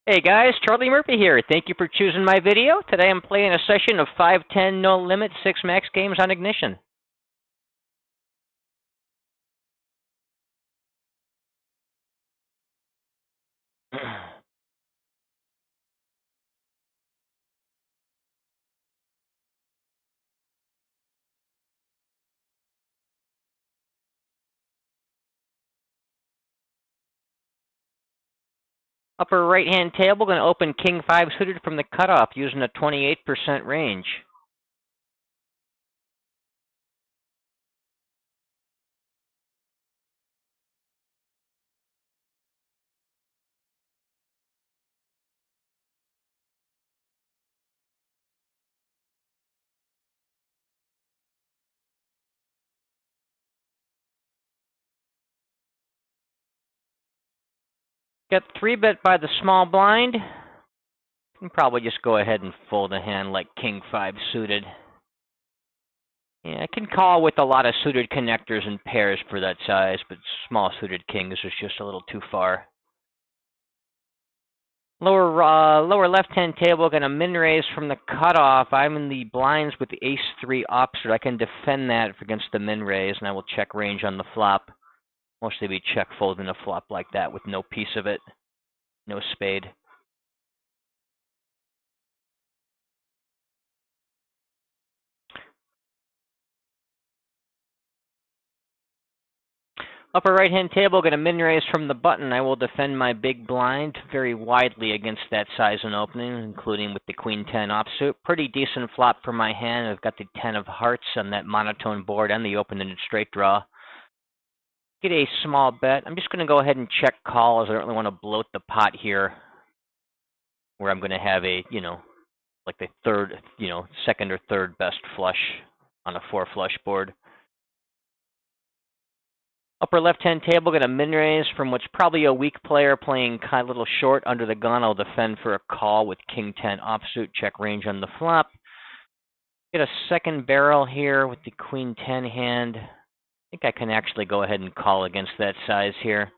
Hey guys, Charlie Murphy here. Thank you for choosing my video. Today I'm playing a session of 5-10 no limit 6 max games on Ignition. Upper right hand table, going to open King 5 suited from the cutoff using a 28% range. Got 3-bet by the small blind. You can probably just go ahead and fold a hand like King 5 suited. Yeah, I can call with a lot of suited connectors and pairs for that size, but small suited kings is just a little too far. Lower left-hand table, going to min raise from the cutoff. I'm in the blinds with the ace-3 offsuit. I can defend that against the min raise, and I will check range on the flop. Mostly we check folding a flop like that with no piece of it, no spade. Upper right-hand table, going to min raise from the button. I will defend my big blind very widely against that size and opening, including with the queen-10 offsuit. Pretty decent flop for my hand. I've got the 10 of hearts on that monotone board and the open-ended straight draw. Get a small bet. I'm just going to go ahead and check call as I don't really want to bloat the pot here, where I'm going to have a, like the third, second or third best flush on a 4 flush board. Upper left-hand table, going to min raise from what's probably a weak player playing kind of a little short under the gun. I'll defend for a call with king 10 offsuit, check range on the flop. Get a second barrel here with the queen 10 hand. I think I can actually go ahead and call against that size here.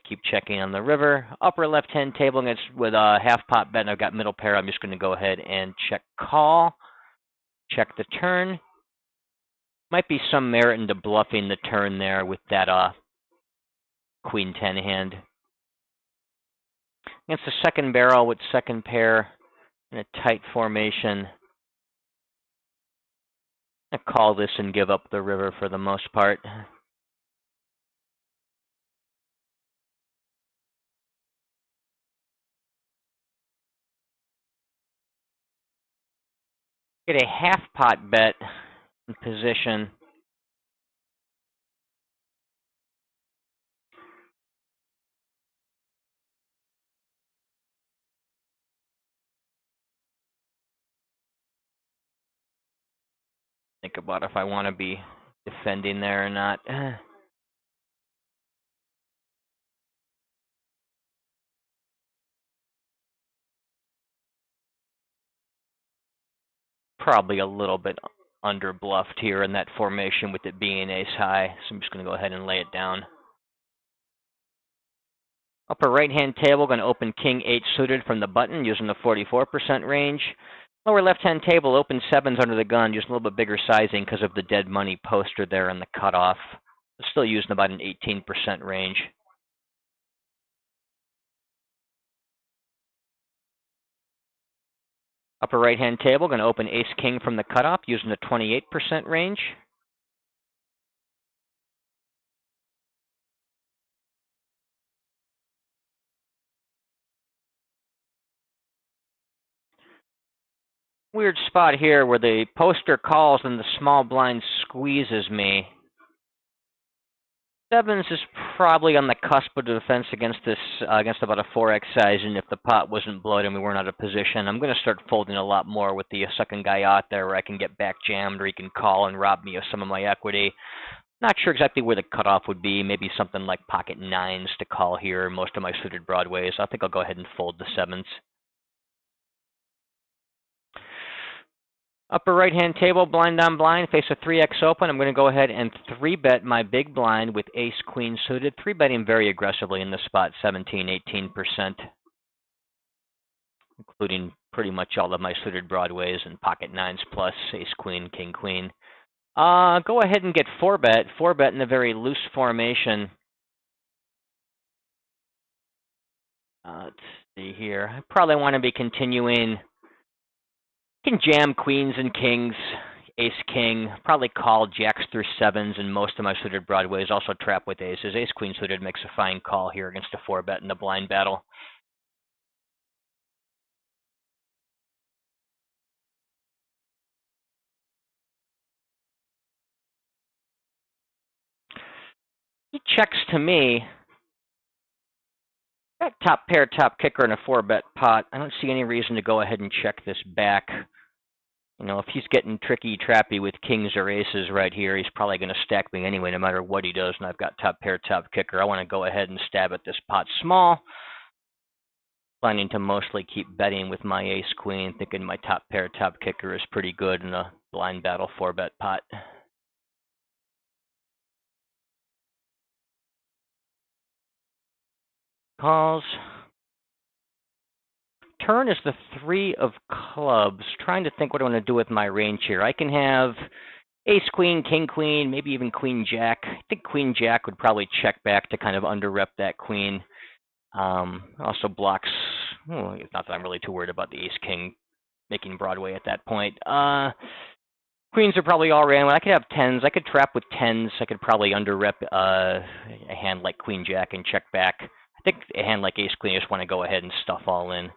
Keep checking on the river. Upper left-hand table with a half pot bet, and I've got middle pair. I'm just going to go ahead and check call. Check the turn. Might be some merit into bluffing the turn there with that queen 10 hand. Against the second barrel with second pair in a tight formation. I call this and give up the river for the most part. Get a half pot bet in position. Think about if I want to be defending there or not. Probably a little bit under bluffed here in that formation with it being ace high, so I'm just going to go ahead and lay it down. Upper right-hand table, going to open king 8 suited from the button using the 44% range. Lower left-hand table, open 7s under the gun, using a little bit bigger sizing because of the dead money poster there in the cutoff. Still using about an 18% range. Upper right-hand table, going to open ace-king from the cutoff using the 28% range. Weird spot here where the poster calls and the small blind squeezes me. 7s is probably on the cusp of defense against this, against about a 4x size, and if the pot wasn't bloated and we weren't out of position, I'm going to start folding a lot more with the second guy out there where I can get back jammed or he can call and rob me of some of my equity. Not sure exactly where the cutoff would be. Maybe something like pocket 9s to call here. Most of my suited broadways. I think I'll go ahead and fold the 7s. Upper right-hand table, blind on blind, face a 3x open. I'm going to go ahead and 3-bet my big blind with ace-queen suited. 3-betting very aggressively in this spot, 17, 18%. including pretty much all of my suited broadways and pocket nines plus ace queen, king queen. Go ahead and get 4-bet. 4-bet in a very loose formation. Let's see here. I probably want to be continuing. Can jam queens and kings, ace king, probably call jacks through sevens and most of my suited broadways, also trap with aces. Ace queen suited makes a fine call here against a 4-bet in the blind battle. He checks to me. Got top pair, top kicker, and a 4-bet pot. I don't see any reason to go ahead and check this back. You know, if he's getting tricky, trappy with kings or aces right here, he's probably going to stack me anyway, no matter what he does, and I've got top pair, top kicker. I want to go ahead and stab at this pot small. Planning to mostly keep betting with my ace queen, thinking my top pair, top kicker is pretty good in a blind battle 4-bet pot. Calls. Turn is the 3 of clubs. Trying to think what I want to do with my range here. I can have ace queen, king queen, maybe even queen jack. I think queen jack would probably check back to kind of under-rep that queen. Also blocks, it's not that I'm really too worried about the ace king making Broadway at that point. Queens are probably all ran. I could have tens. I could trap with tens. I could probably under-rep a hand like queen jack and check back. I think a hand like ace queen, I just want to go ahead and stuff all in.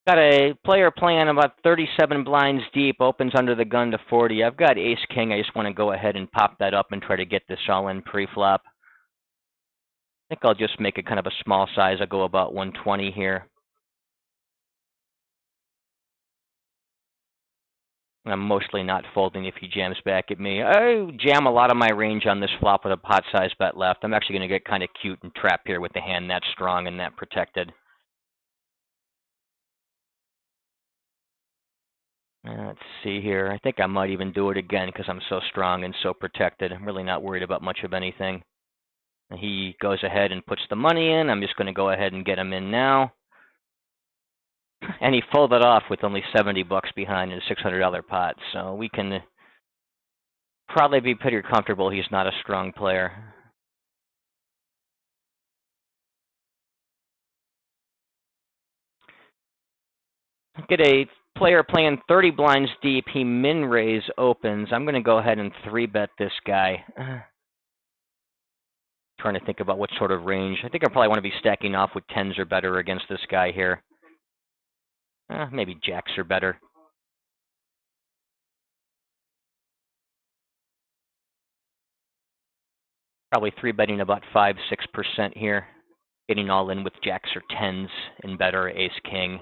Got a player playing about 37 blinds deep, opens under the gun to 40. I've got ace king. I just want to go ahead and pop that up and try to get this all in pre-flop. I think I'll just make it kind of a small size. I'll go about 120 here. I'm mostly not folding if he jams back at me. I jam a lot of my range on this flop with a pot size bet left. I'm actually going to get kind of cute and trap here with the hand that strong and that protected. Let's see here. I think I might even do it again because I'm so strong and so protected. I'm really not worried about much of anything. He goes ahead and puts the money in. I'm just going to go ahead and get him in now. And he folded off with only 70 bucks behind in a $600 pot. So we can probably be pretty comfortable he's not a strong player. Get a player playing 30 blinds deep. He min-raise opens. I'm going to go ahead and 3-bet this guy. Trying to think about what sort of range. I think I probably want to be stacking off with 10s or better against this guy here. Maybe jacks are better. Probably 3-betting about 5-6% here. Getting all in with jacks or 10s and better, ace king.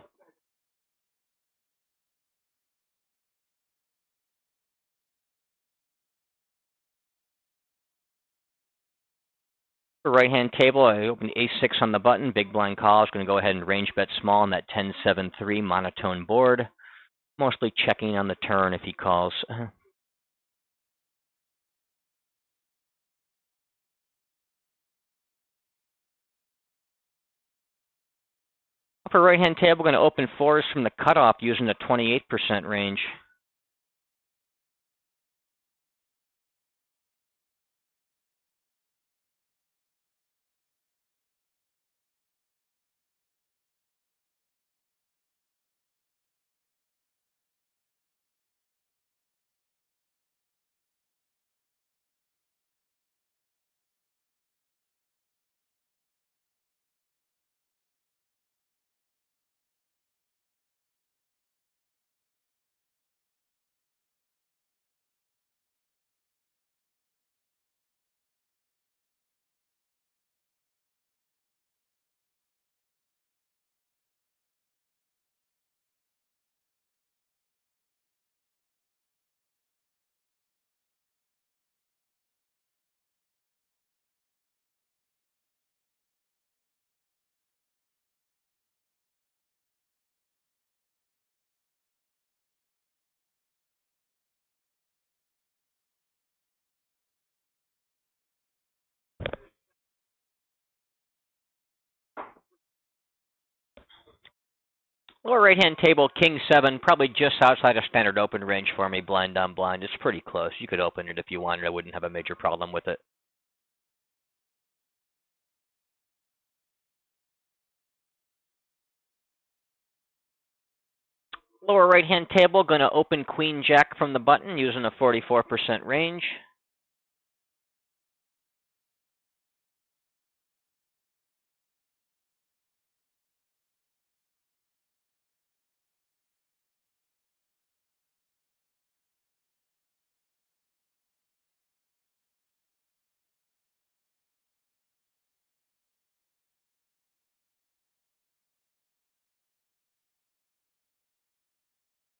For right-hand table, I opened ace-6 on the button, big blind call. I was going to go ahead and range bet small on that 10-7-3 monotone board. Mostly checking on the turn if he calls. For right-hand table, we're going to open 4s from the cutoff using the 28% range. Lower right-hand table, king 7, probably just outside of standard open range for me, blind on blind. It's pretty close. You could open it if you wanted. I wouldn't have a major problem with it. Lower right-hand table, going to open queen jack from the button using a 44% range.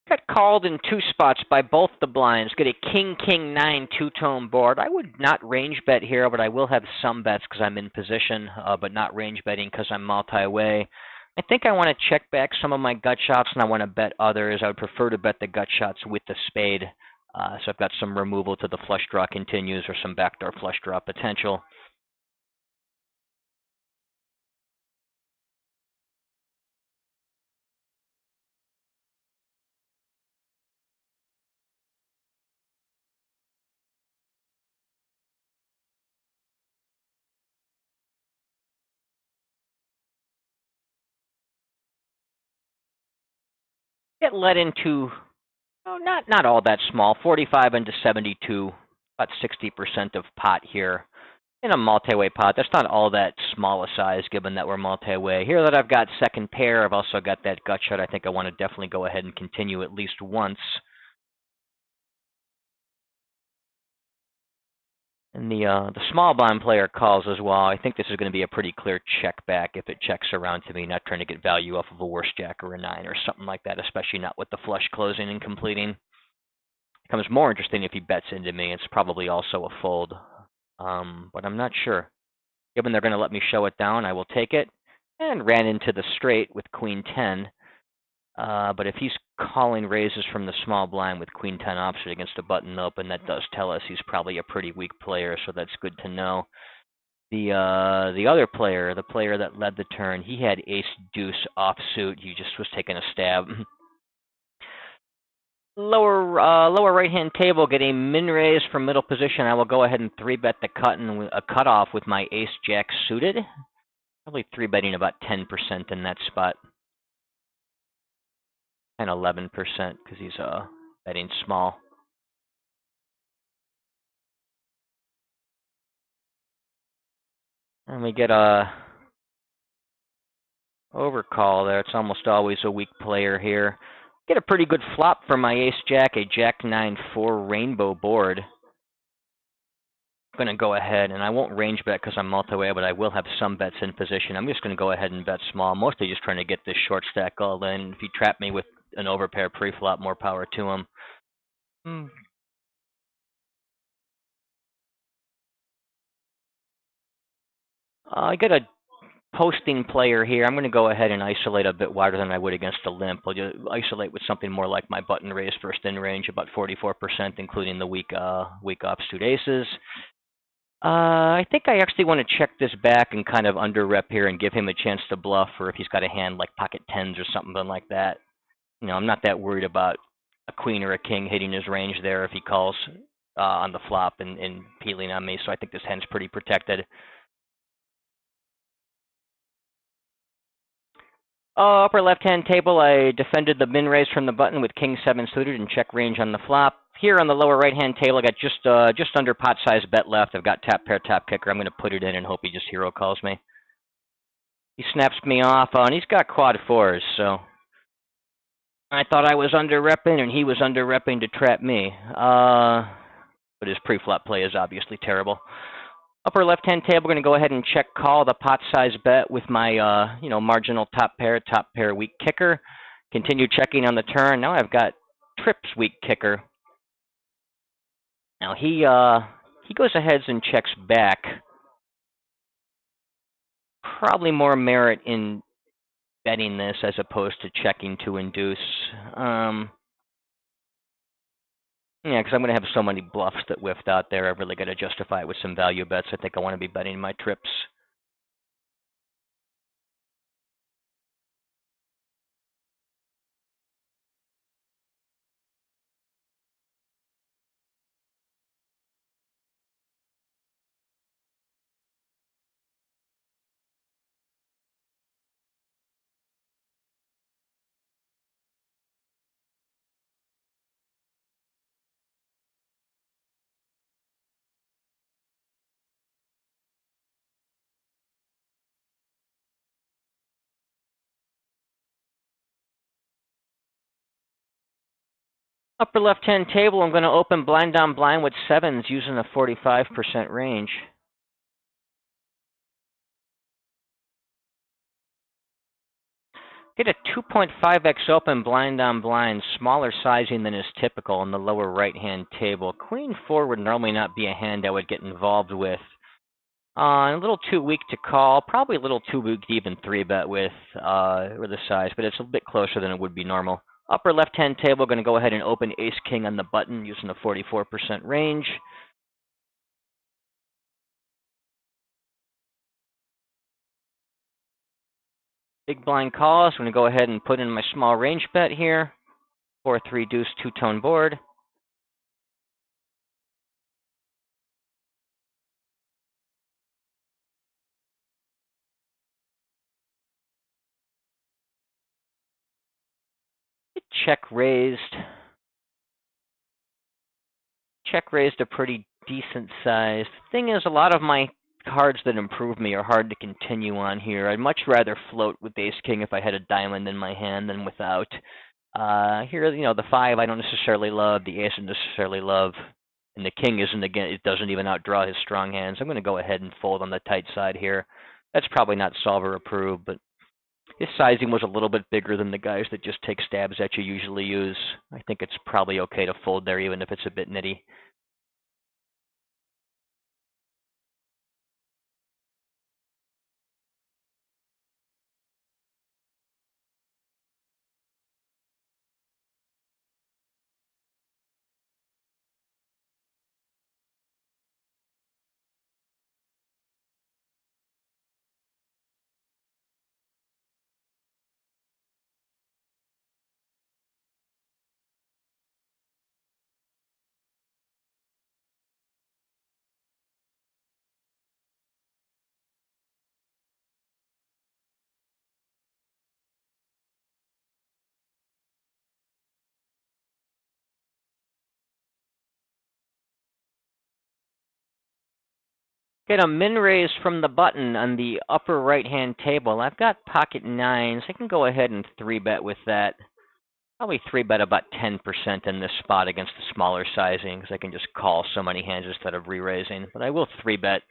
Got called in two spots by both the blinds. Get a king-king-9 two-tone board. I would not range bet here, but I will have some bets because I'm in position, but not range betting because I'm multi-way. I think I want to check back some of my gut shots, and I want to bet others. I would prefer to bet the gut shots with the spade. So I've got some removal to the flush draw continues or some backdoor flush draw potential. Get led into, oh, not all that small, 45 into 72, about 60% of pot here. In a multi-way pot, that's not all that small a size given that we're multi-way. Here that I've got second pair, I've also got that gut shot. I think I want to definitely go ahead and continue at least once. And the small blind player calls as well. I think this is going to be a pretty clear check back if it checks around to me, not trying to get value off of a worse jack or a 9 or something like that, especially not with the flush closing and completing. It becomes more interesting if he bets into me. It's probably also a fold, but I'm not sure. Given they're going to let me show it down, I will take it. And ran into the straight with queen 10. But if he's calling raises from the small blind with queen 10 offsuit against a button open, that does tell us he's probably a pretty weak player, so that's good to know. The other player, the player that led the turn, he had ace deuce offsuit. He just was taking a stab. Lower right-hand table, get a min raise from middle position. I will go ahead and 3-bet the cutoff with my ace jack suited. Probably 3-betting about 10% in that spot. And 11% because he's betting small. And we get a overcall there. It's almost always a weak player here. Get a pretty good flop for my ace jack, a jack 9-4 rainbow board. I'm going to go ahead, and I won't range bet because I'm multi-way, but I will have some bets in position. I'm just going to go ahead and bet small, mostly just trying to get this short stack all in. If he trapped me with an overpair pre-flop, more power to him. I get a posting player here. I'm going to go ahead and isolate a bit wider than I would against a limp. I'll just isolate with something more like my button raise first in range, about 44%, including the weak offsuit aces. I think I actually want to check this back and kind of under rep here and give him a chance to bluff, or if he's got a hand like pocket tens or something like that. You know, I'm not that worried about a queen or a king hitting his range there if he calls on the flop and peeling on me, so I think this hand's pretty protected. Upper left-hand table, I defended the min raise from the button with king 7 suited and check range on the flop. Here on the lower right-hand table, I got just under pot size bet left. I've got tap pair, tap kicker. I'm going to put it in and hope he just hero calls me. He snaps me off, and he's got quad 4s, so I thought I was under-repping, and he was under-repping to trap me. But his pre-flop play is obviously terrible. Upper left-hand table, we're going to go ahead and check call the pot size bet with my, marginal top pair weak kicker. Continue checking on the turn. Now I've got trips weak kicker. Now he goes ahead and checks back. Probably more merit in betting this as opposed to checking to induce. Yeah, because I'm going to have so many bluffs that whiffed out there. I've really got to justify it with some value bets. I think I want to be betting my trips. Upper left-hand table, I'm going to open blind on blind with sevens using a 45% range. Get a 2.5x open blind on blind, smaller sizing than is typical in the lower right-hand table. Queen 4 would normally not be a hand I would get involved with. A little too weak to call, probably a little too weak to even 3-bet with the size, but it's a bit closer than it would be normal. Upper left-hand table, going to go ahead and open ace-king on the button using a 44% range. Big blind calls. I'm going to go ahead and put in my small range bet here. 4-3 deuce, two-tone board. Check raised. Check raised a pretty decent size. Thing is, a lot of my cards that improve me are hard to continue on here. I'd much rather float with ace-king if I had a diamond in my hand than without. Here, the 5 I don't necessarily love, the ace I don't necessarily love, and the king isn't, again, it doesn't even outdraw his strong hands. I'm going to go ahead and fold on the tight side here. That's probably not solver approved, but his sizing was a little bit bigger than the guys that just take stabs that you usually use. I think it's probably okay to fold there, even if it's a bit nitty. Get a min raise from the button on the upper right-hand table. I've got pocket nines. I can go ahead and 3-bet with that. Probably 3-bet about 10% in this spot against the smaller sizing, because I can just call so many hands instead of re-raising. But I will 3-bet.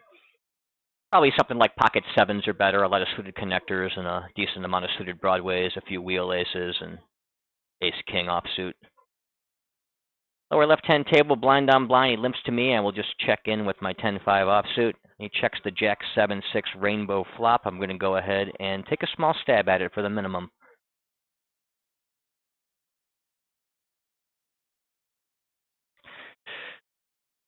Probably something like pocket sevens or better, a lot of suited connectors and a decent amount of suited broadways, a few wheel aces, and ace-king offsuit. Lower left-hand table, blind on blind. He limps to me. I will just check in with my 10-5 offsuit. He checks the jack 7-6 rainbow flop. I'm going to go ahead and take a small stab at it for the minimum.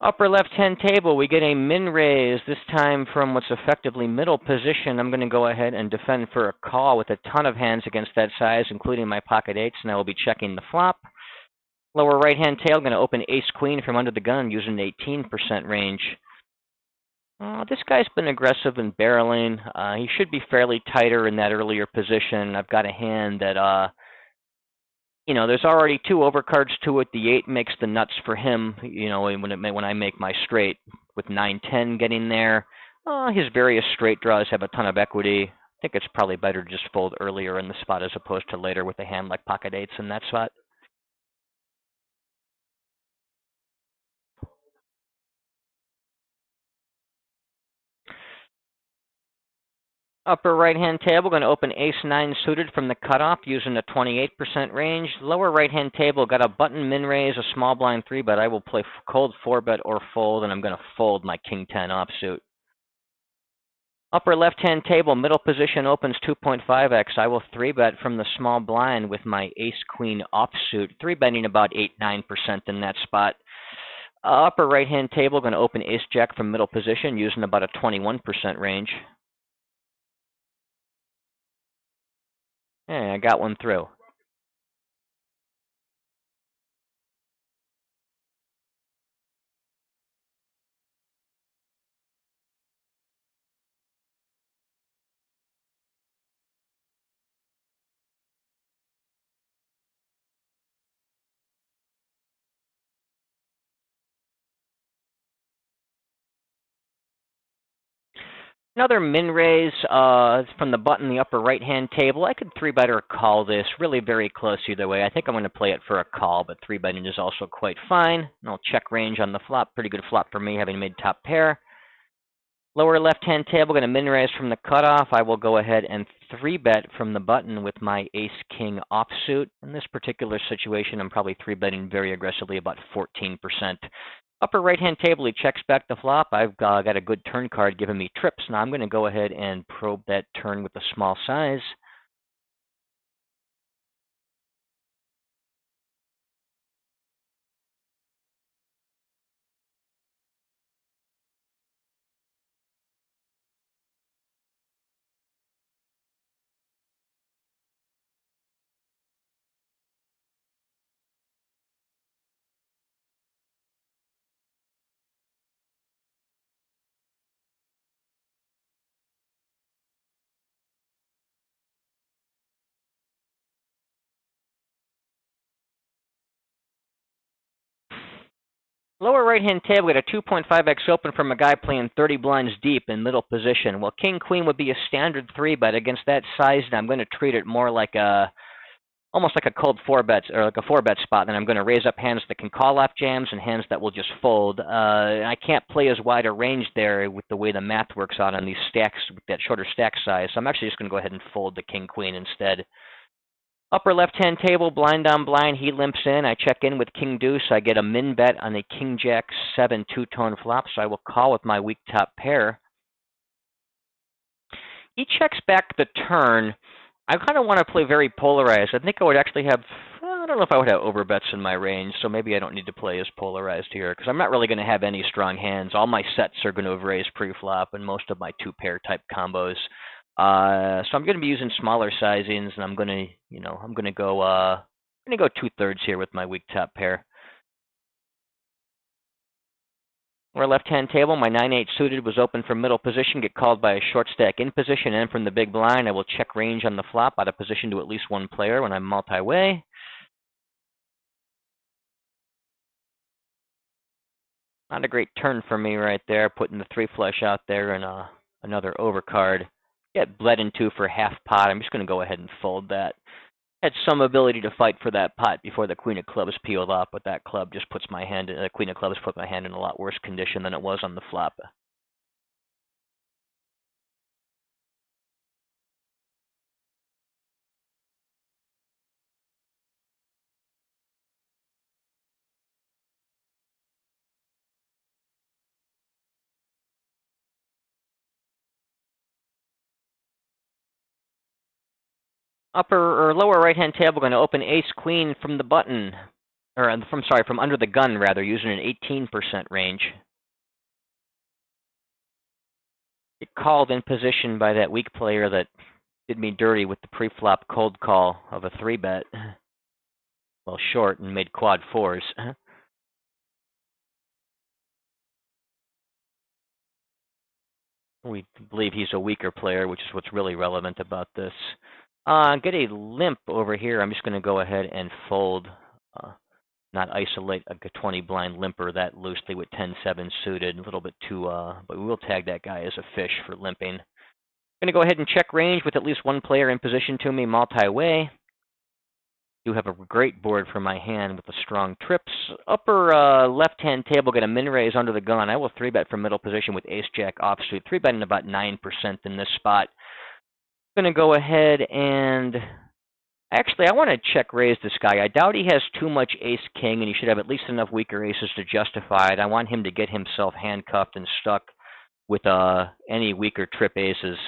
Upper left-hand table, we get a min raise, this time from what's effectively middle position. I'm going to go ahead and defend for a call with a ton of hands against that size, including my pocket eights, and I will be checking the flop. Lower right-hand tail, going to open ace-queen from under the gun using an 18% range. This guy's been aggressive in barreling. He should be fairly tighter in that earlier position. I've got a hand that, there's already 2 overcards to it. The 8 makes the nuts for him, when I make my straight. With 9-10 getting there, his various straight draws have a ton of equity. I think it's probably better to just fold earlier in the spot as opposed to later with a hand like pocket eights in that spot. Upper right-hand table, going to open ace-9 suited from the cutoff using a 28% range. Lower right-hand table, got a button min-raise, a small blind 3-bet. I will play cold 4-bet or fold, and I'm going to fold my king-10 offsuit. Upper left-hand table, middle position opens 2.5x. I will 3-bet from the small blind with my ace-queen offsuit, 3-betting about 8-9% in that spot. Upper right-hand table, going to open ace-jack from middle position using about a 21% range. Hey, I got one through. Another min raise from the button in the upper right-hand table. I could 3-bet or call this. Really very close either way. I think I'm going to play it for a call, but 3-betting is also quite fine. And I'll check range on the flop. Pretty good flop for me, having made top pair. Lower left-hand table, going to min raise from the cutoff. I will go ahead and 3-bet from the button with my ace-king offsuit. In this particular situation, I'm probably 3-betting very aggressively, about 14%. Upper right-hand table, he checks back the flop. I've got a good turn card giving me trips. Now I'm going to go ahead and probe that turn with a small size. Lower right-hand table, we got a 2.5x open from a guy playing 30 blinds deep in middle position. Well, king-queen would be a standard 3-bet against that size, and I'm going to treat it more like almost like a cold 4-bet, or like a 4-bet spot. Then I'm going to raise up hands that can call off jams and hands that will just fold. I can't play as wide a range there with the way the math works out on these stacks with that shorter stack size. So I'm actually just going to go ahead and fold the king-queen instead. Upper left-hand table, blind on blind, he limps in. I check in with king deuce. I get a min bet on a king jack 7 two-tone flop, so I will call with my weak top pair. He checks back the turn. I kind of want to play very polarized. I think I would actually have, I don't know if I would have overbets in my range, so maybe I don't need to play as polarized here, because I'm not really going to have any strong hands. All my sets are going to have raised pre-flop, and most of my two-pair type combos. So I'm going to be using smaller sizings, and I'm going to go 2/3 here with my weak top pair. Or left-hand table, my 9-8 suited was open from middle position, get called by a short stack in position, and from the big blind, I will check range on the flop out of position to at least one player when I'm multi-way. Not a great turn for me right there, putting the 3 flush out there and another overcard. Get bled into for half pot. I'm just going to go ahead and fold that. Had some ability to fight for that pot before the queen of clubs peeled off, but that club just puts my hand, the queen of clubs put my hand in a lot worse condition than it was on the flop. Upper or lower right-hand table, going to open ace queen from the button, or from under the gun rather, using an 18% range. Get called in position by that weak player that did me dirty with the pre-flop cold call of a 3-bet. Well, short and made quad 4s. We believe he's a weaker player, which is what's really relevant about this. Get a limp over here. I'm just going to go ahead and fold, not isolate a 20 blind limper that loosely with 10-7 suited. A little bit too, but we will tag that guy as a fish for limping. Going to go ahead and check range with at least one player in position to me multi-way. Do have a great board for my hand with the strong trips. Upper left-hand table, get a min raise under the gun. I will 3-bet from middle position with ace-jack offsuit. 3-betting about 9% in this spot. Going to go ahead and actually, I want to check raise this guy. I doubt he has too much ace-king, and he should have at least enough weaker aces to justify it. I want him to get himself handcuffed and stuck with any weaker trip aces.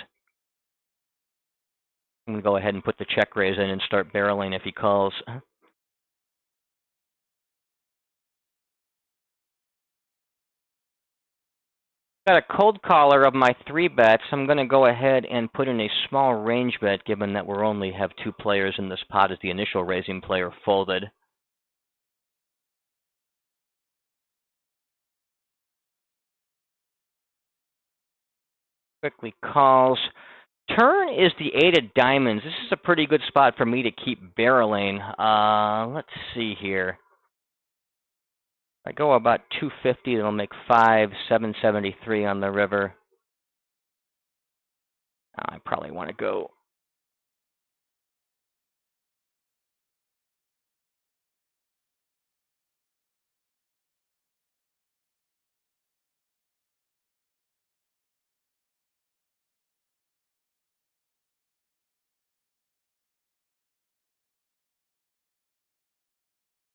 I'm going to go ahead and put the check raise in and start barreling if he calls. Got a cold caller of my 3-bets. I'm going to go ahead and put in a small range bet, given that we only have 2 players in this pot as the initial raising player folded. Quickly calls. Turn is the 8 of diamonds. This is a pretty good spot for me to keep barreling. Let's see here. If I go about 250, it'll make 5, 773 on the river. I probably want to go.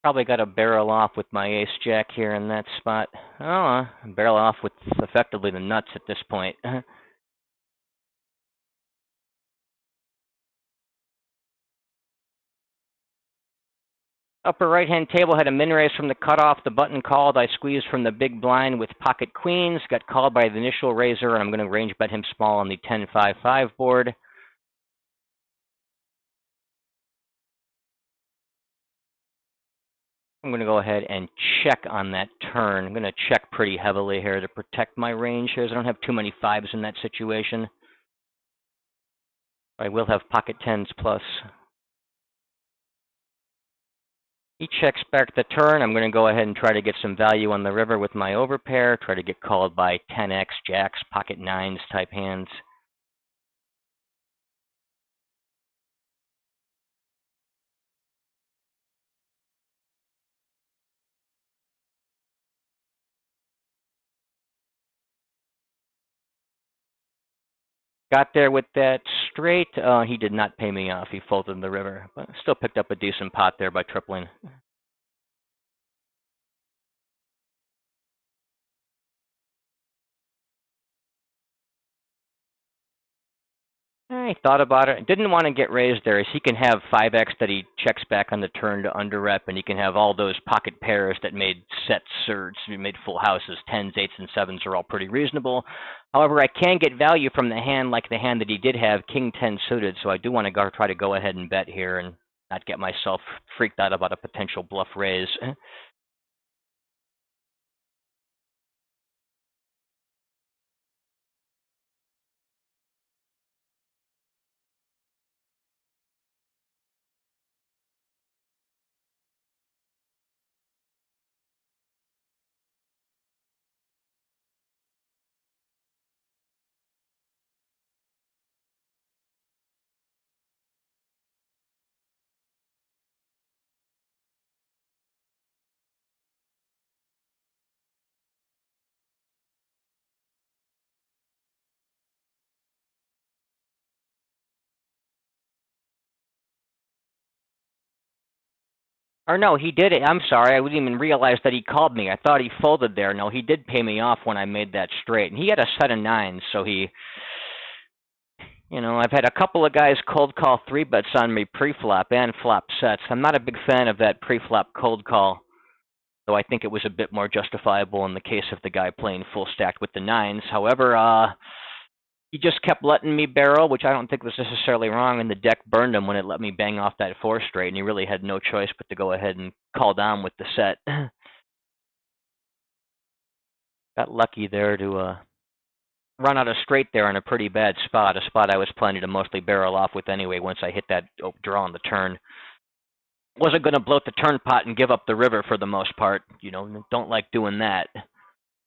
Probably got to barrel off with my ace-jack here in that spot. Oh, barrel off with effectively the nuts at this point. Upper right-hand table had a min raise from the cutoff. The button called. I squeezed from the big blind with pocket queens. Got called by the initial raiser, and I'm going to range bet him small on the 10-5-5 board. I'm going to go ahead and check on that turn. I'm going to check pretty heavily here to protect my range here, as I don't have too many fives in that situation. I will have pocket tens plus. He checks back the turn. I'm going to go ahead and try to get some value on the river with my overpair, try to get called by 10x, jacks, pocket nines type hands. Got there with that straight. He did not pay me off. He folded in the river, but still picked up a decent pot there by tripling. I thought about it. Didn't want to get raised there, as he can have 5x that he checks back on the turn to under-rep, and he can have all those pocket pairs that made sets or made full houses. 10s, 8s, and 7s are all pretty reasonable. However, I can get value from the hand like the hand that he did have, King 10 suited, so I do want to try to go ahead and bet here and not get myself freaked out about a potential bluff raise. Or no, he did it. I'm sorry, I didn't even realize that he called me. I thought he folded there. No, he did pay me off when I made that straight. And he had a set of nines, so he, I've had a couple of guys cold call 3-bets on me pre-flop and flop sets. I'm not a big fan of that pre-flop cold call, though I think it was a bit more justifiable in the case of the guy playing full stacked with the nines. However, he just kept letting me barrel, which I don't think was necessarily wrong, and the deck burned him when it let me bang off that 4 straight, and he really had no choice but to go ahead and call down with the set. Got lucky there to run out a straight there in a pretty bad spot, a spot I was planning to mostly barrel off with anyway once I hit that draw on the turn. Wasn't going to bloat the turn pot and give up the river for the most part. Don't like doing that.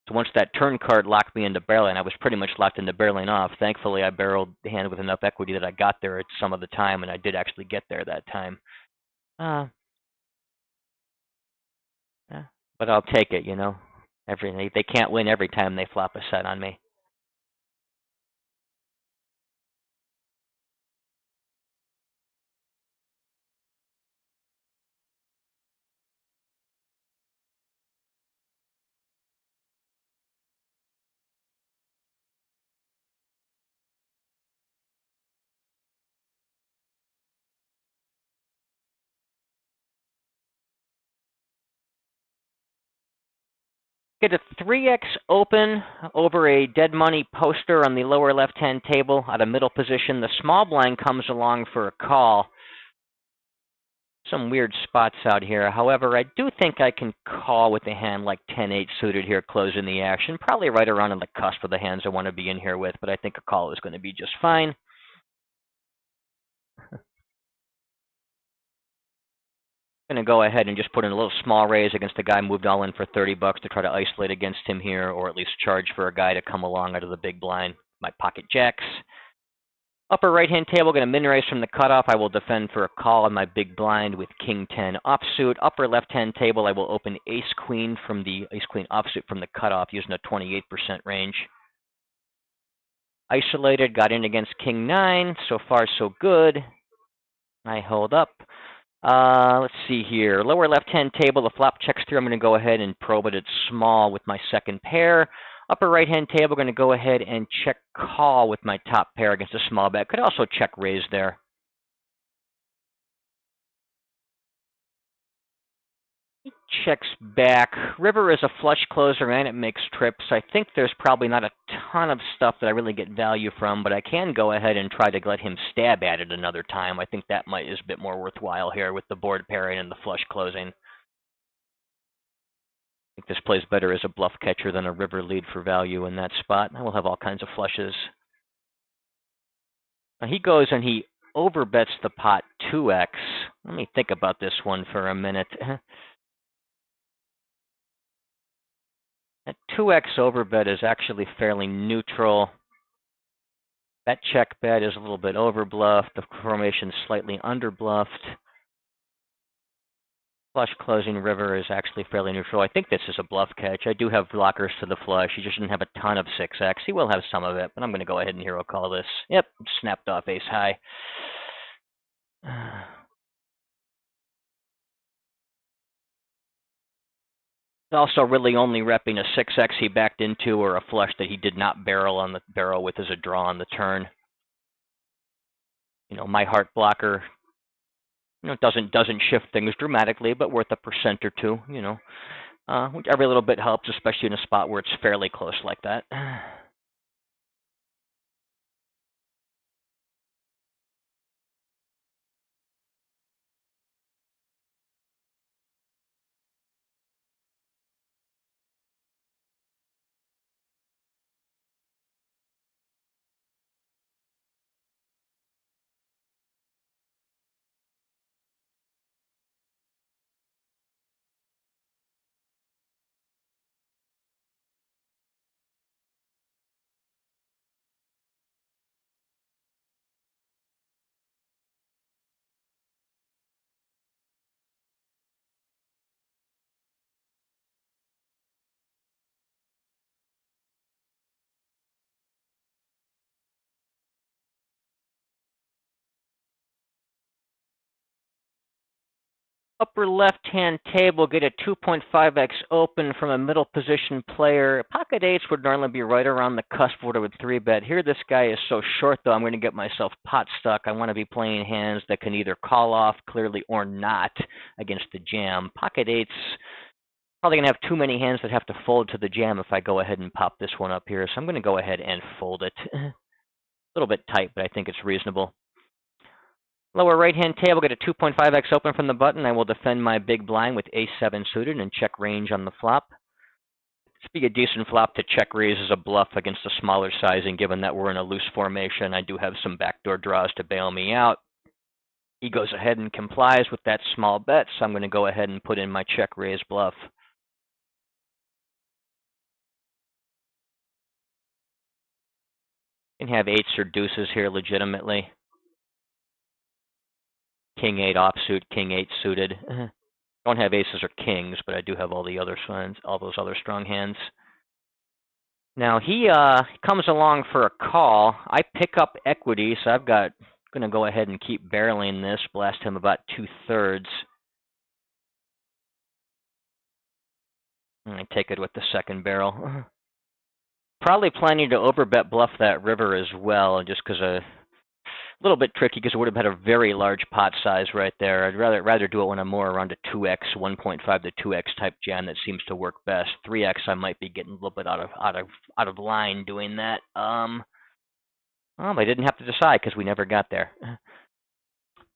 So once that turn card locked me into barreling, I was pretty much locked into barreling off. Thankfully, I barreled the hand with enough equity that I got there at some of the time, and I did actually get there that time. But I'll take it, They can't win every time they flop a set on me. Get a 3x open over a dead money poster on the lower left-hand table at a middle position. The small blind comes along for a call. Some weird spots out here. However, I do think I can call with a hand like 10-8 suited here, closing the action. Probably right around on the cusp of the hands I want to be in here with, but I think a call is going to be just fine. Going to go ahead and just put in a little small raise against a guy moved all in for 30 bucks to try to isolate against him here, or at least charge for a guy to come along out of the big blind. My pocket jacks. Upper right-hand table, going to min-raise from the cutoff. I will defend for a call on my big blind with King 10 offsuit. Upper left-hand table, I will open Ace-Queen offsuit from the cutoff using a 28% range. Isolated, got in against King 9. So far, so good. I hold up. Let's see here. Lower left-hand table, the flop checks through. I'm going to go ahead and probe it. It's small with my second pair. Upper right-hand table, going to go ahead and check call with my top pair against a small bet. Could also check raise there. He checks back. River is a flush closer and it makes trips. I think there's probably not a ton of stuff that I really get value from, but I can go ahead and try to let him stab at it another time. I think that is a bit more worthwhile here with the board pairing and the flush closing. I think this plays better as a bluff catcher than a river lead for value in that spot. I will have all kinds of flushes. Now he goes and he overbets the pot 2x. Let me think about this one for a minute. That 2x overbet is actually fairly neutral. That check bet is a little bit overbluffed. The formation slightly underbluffed. Flush closing river is actually fairly neutral. I think this is a bluff catch. I do have blockers to the flush. He just doesn't have a ton of 6x. He will have some of it, but I'm going to go ahead and hero call this. Yep, snapped off ace high. Also really only repping a 6x he backed into or a flush that he did not barrel with as a draw on the turn. You know, my heart blocker, you know, doesn't shift things dramatically, but worth 1% or 2, you know. Which every little bit helps, especially in a spot where it's fairly close like that. Upper left-hand table, get a 2.5x open from a middle position player. Pocket eights would normally be right around the cusp of what I would 3-bet. Here, this guy is so short, though, I'm going to get myself pot stuck. I want to be playing hands that can either call off clearly or not against the jam. Pocket eights, probably going to have too many hands that have to fold to the jam if I go ahead and pop this one up here. So I'm going to go ahead and fold it. A little bit tight, but I think it's reasonable. Lower right-hand table, get a 2.5x open from the button. I will defend my big blind with ace-7 suited and check range on the flop. This would be a decent flop to check raise as a bluff against a smaller sizing, given that we're in a loose formation. I do have some backdoor draws to bail me out. He goes ahead and complies with that small bet, so I'm going to go ahead and put in my check raise bluff. You can have eights or deuces here legitimately. King 8 offsuit, King 8 suited. Don't have aces or kings, but I do have all the other signs, all those other strong hands. Now he comes along for a call. I pick up equity, so I'm going to go ahead and keep barreling this, blast him about 2/3. And I take it with the second barrel. Probably planning to overbet bluff that river as well, just because a little bit tricky because it would have had a very large pot size right there. I'd rather do it when I'm more around a 2x, 1.5 to 2x type jam that seems to work best. 3x I might be getting a little bit out of line doing that. I didn't have to decide because we never got there. I'm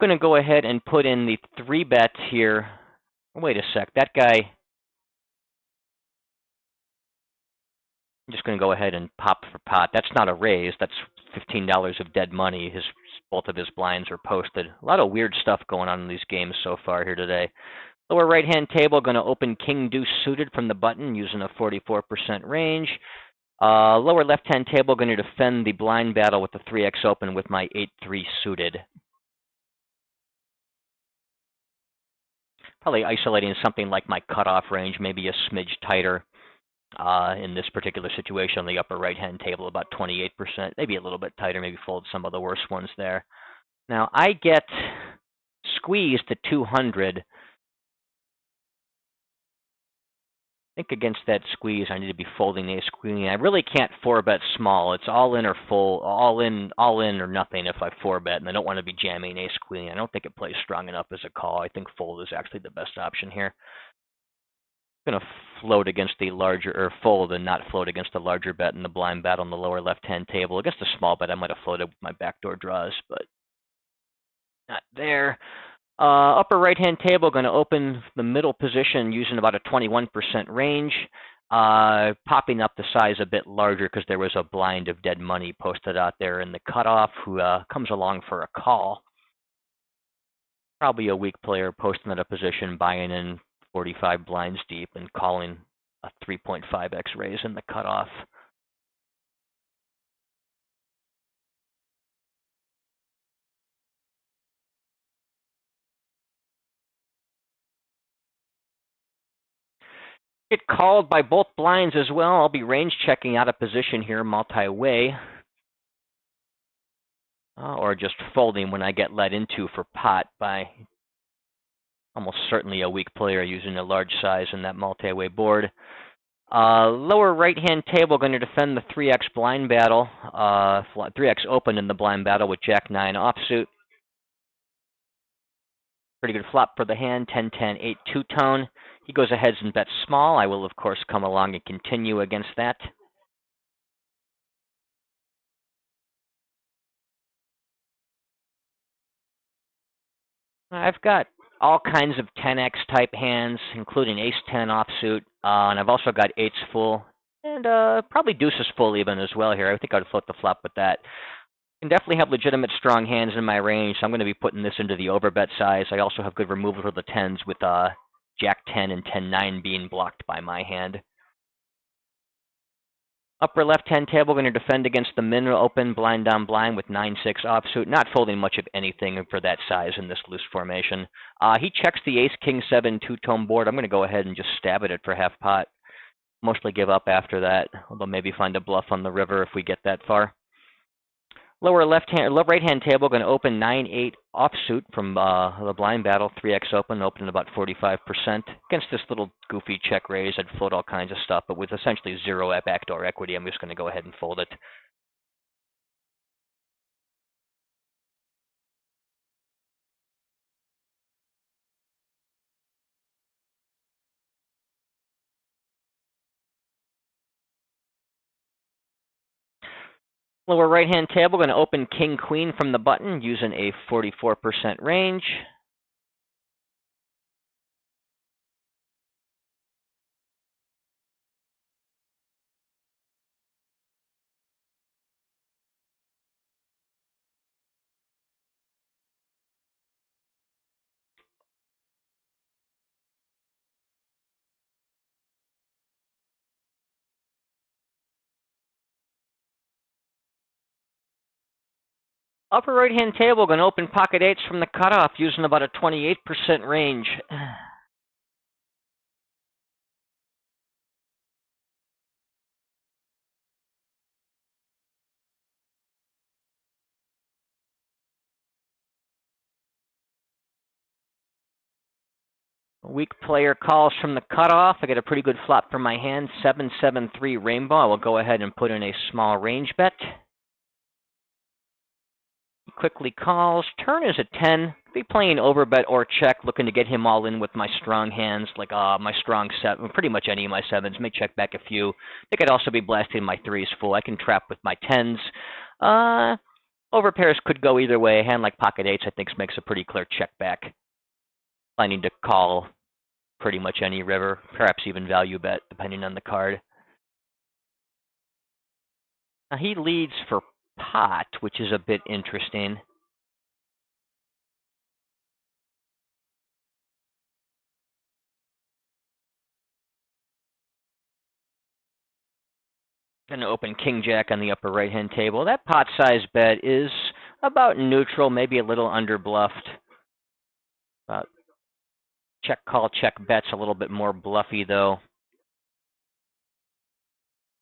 going to go ahead and put in the 3-bet here. Wait a sec, that guy. I'm just going to go ahead and pop for pot. That's not a raise. That's $15 of dead money. Both of his blinds are posted. A lot of weird stuff going on in these games so far here today. Lower right-hand table, going to open King Deuce suited from the button using a 44% range. Lower left-hand table, going to defend the blind battle with the 3x open with my 8-3 suited. Probably isolating something like my cutoff range, maybe a smidge tighter in this particular situation on the upper right-hand table, about 28%, maybe a little bit tighter, maybe fold some of the worst ones there. Now, I get squeezed to 200. I think against that squeeze, I need to be folding ace queen. I really can't 4-bet small. It's all in or full, all in or nothing if I 4-bet, and I don't want to be jamming ace queen. I don't think it plays strong enough as a call. I think fold is actually the best option here. I'm going to float against the larger, or fold and not float against the larger bet in the blind battle on the lower left-hand table. Against the small bet, I might have floated with my backdoor draws, but not there. Upper right-hand table, going to open the middle position using about a 21% range, popping up the size a bit larger because there was a blind of dead money posted out there in the cutoff who comes along for a call. Probably a weak player posting at a position, buying in 45 blinds deep and calling a 3.5x raise in the cutoff. Get called by both blinds as well. I'll be range checking out of position here multi-way. Or just folding when I get led into for pot by almost certainly a weak player using a large size in that multi-way board. Lower right-hand table, going to defend the 3x blind battle. 3x open in the blind battle with Jack 9 offsuit. Pretty good flop for the hand, 10-10, 8 two-tone. He goes ahead and bets small. I will, of course, come along and continue against that. I've got all kinds of 10x type hands, including ace-10 offsuit, and I've also got 8s full, and probably deuces full even as well here. I think I'd float the flop with that. Can definitely have legitimate strong hands in my range, so I'm going to be putting this into the overbet size. I also have good removal for the 10s with Jack 10 and 10-9 being blocked by my hand. Upper left-hand table, going to defend against the min open, blind down blind with 9-6 offsuit. Not folding much of anything for that size in this loose formation. He checks the ace-king-7 two-tone board. I'm going to go ahead and just stab at it for half pot. Mostly give up after that, although maybe find a bluff on the river if we get that far. Lower right-hand table, going to open 9-8 offsuit from the blind battle, 3x open about 45%. Against this little goofy check raise, I'd float all kinds of stuff, but with essentially zero backdoor equity, I'm just going to go ahead and fold it. Lower right-hand table, going to open king-queen from the button using a 44% range. Upper right-hand table, going to open pocket eights from the cutoff using about a 28% range. A weak player calls from the cutoff. I get a pretty good flop for my hand, 7-7-3 rainbow. I will go ahead and put in a small range bet. He quickly calls. Turn is a 10. Be playing overbet or check, looking to get him all in with my strong hands, like my strong 7, pretty much any of my 7s. May check back a few. I think I'd also be blasting my 3s full. I can trap with my 10s. Overpairs could go either way. A hand like pocket 8s, I think, makes a pretty clear check back. Planning to call pretty much any river, perhaps even value bet, depending on the card. Now he leads for pot, which is a bit interesting. Going to open King Jack on the upper right-hand table. That pot size bet is about neutral, maybe a little under bluffed. About check call, check bets, a little bit more bluffy though. I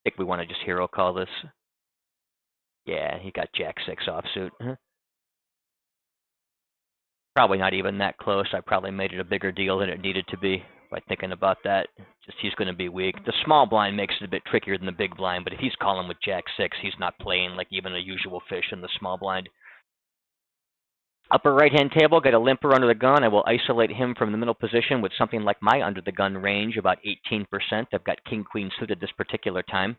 think we want to just hero call this. Yeah, he got Jack 6 offsuit. Probably not even that close. I probably made it a bigger deal than it needed to be by thinking about that. Just he's going to be weak. The small blind makes it a bit trickier than the big blind, but if he's calling with Jack 6, he's not playing like even a usual fish in the small blind. Upper right-hand table, got a limper under the gun. I will isolate him from the middle position with something like my under the gun range, about 18%. I've got King Queen suited this particular time.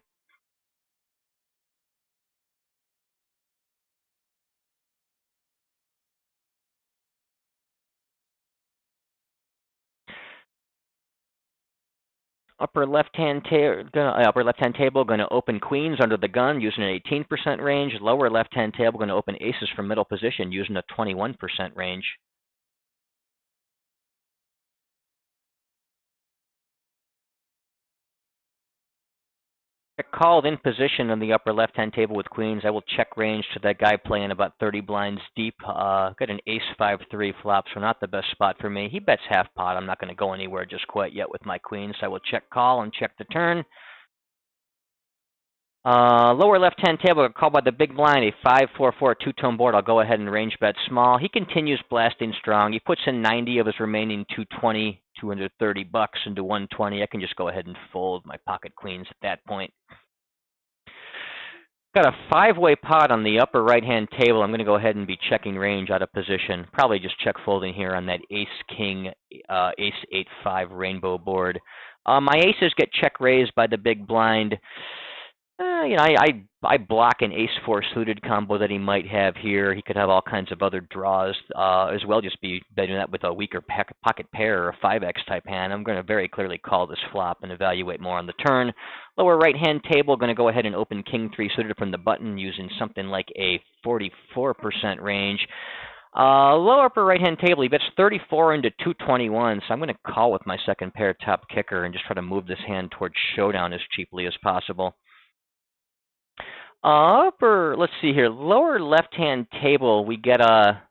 Upper left-hand table, going to open queens under the gun using an 18% range. Lower left-hand table, going to open aces from middle position using a 21% range. Called in position on the upper left-hand table with queens. I will check range to that guy playing about 30 blinds deep. Got an ace 5-3 flop, so not the best spot for me. He bets half pot. I'm not going to go anywhere just quite yet with my queens. So I will check call and check the turn. Lower left-hand table, called by the big blind, a 5-4-4 two-tone board. I'll go ahead and range bet small. He continues blasting strong. He puts in 90 of his remaining 220, $230 into 120. I can just go ahead and fold my pocket queens at that point. Got a 5-way pot on the upper right-hand table. I'm going to go ahead and be checking range out of position. Probably just check folding here on that ace-king, ace-8-5 rainbow board. My aces get check raised by the big blind. I block an ace-4 suited combo that he might have here. He could have all kinds of other draws as well, just be betting that with a weaker pocket pair or a 5x type hand. I'm going to very clearly call this flop and evaluate more on the turn. Lower right-hand table, going to go ahead and open King 3 suited from the button using something like a 44% range. Lower upper right-hand table, he bets 34 into 221, so I'm going to call with my second pair top kicker and just try to move this hand towards showdown as cheaply as possible. Let's see here, lower left-hand table, we get a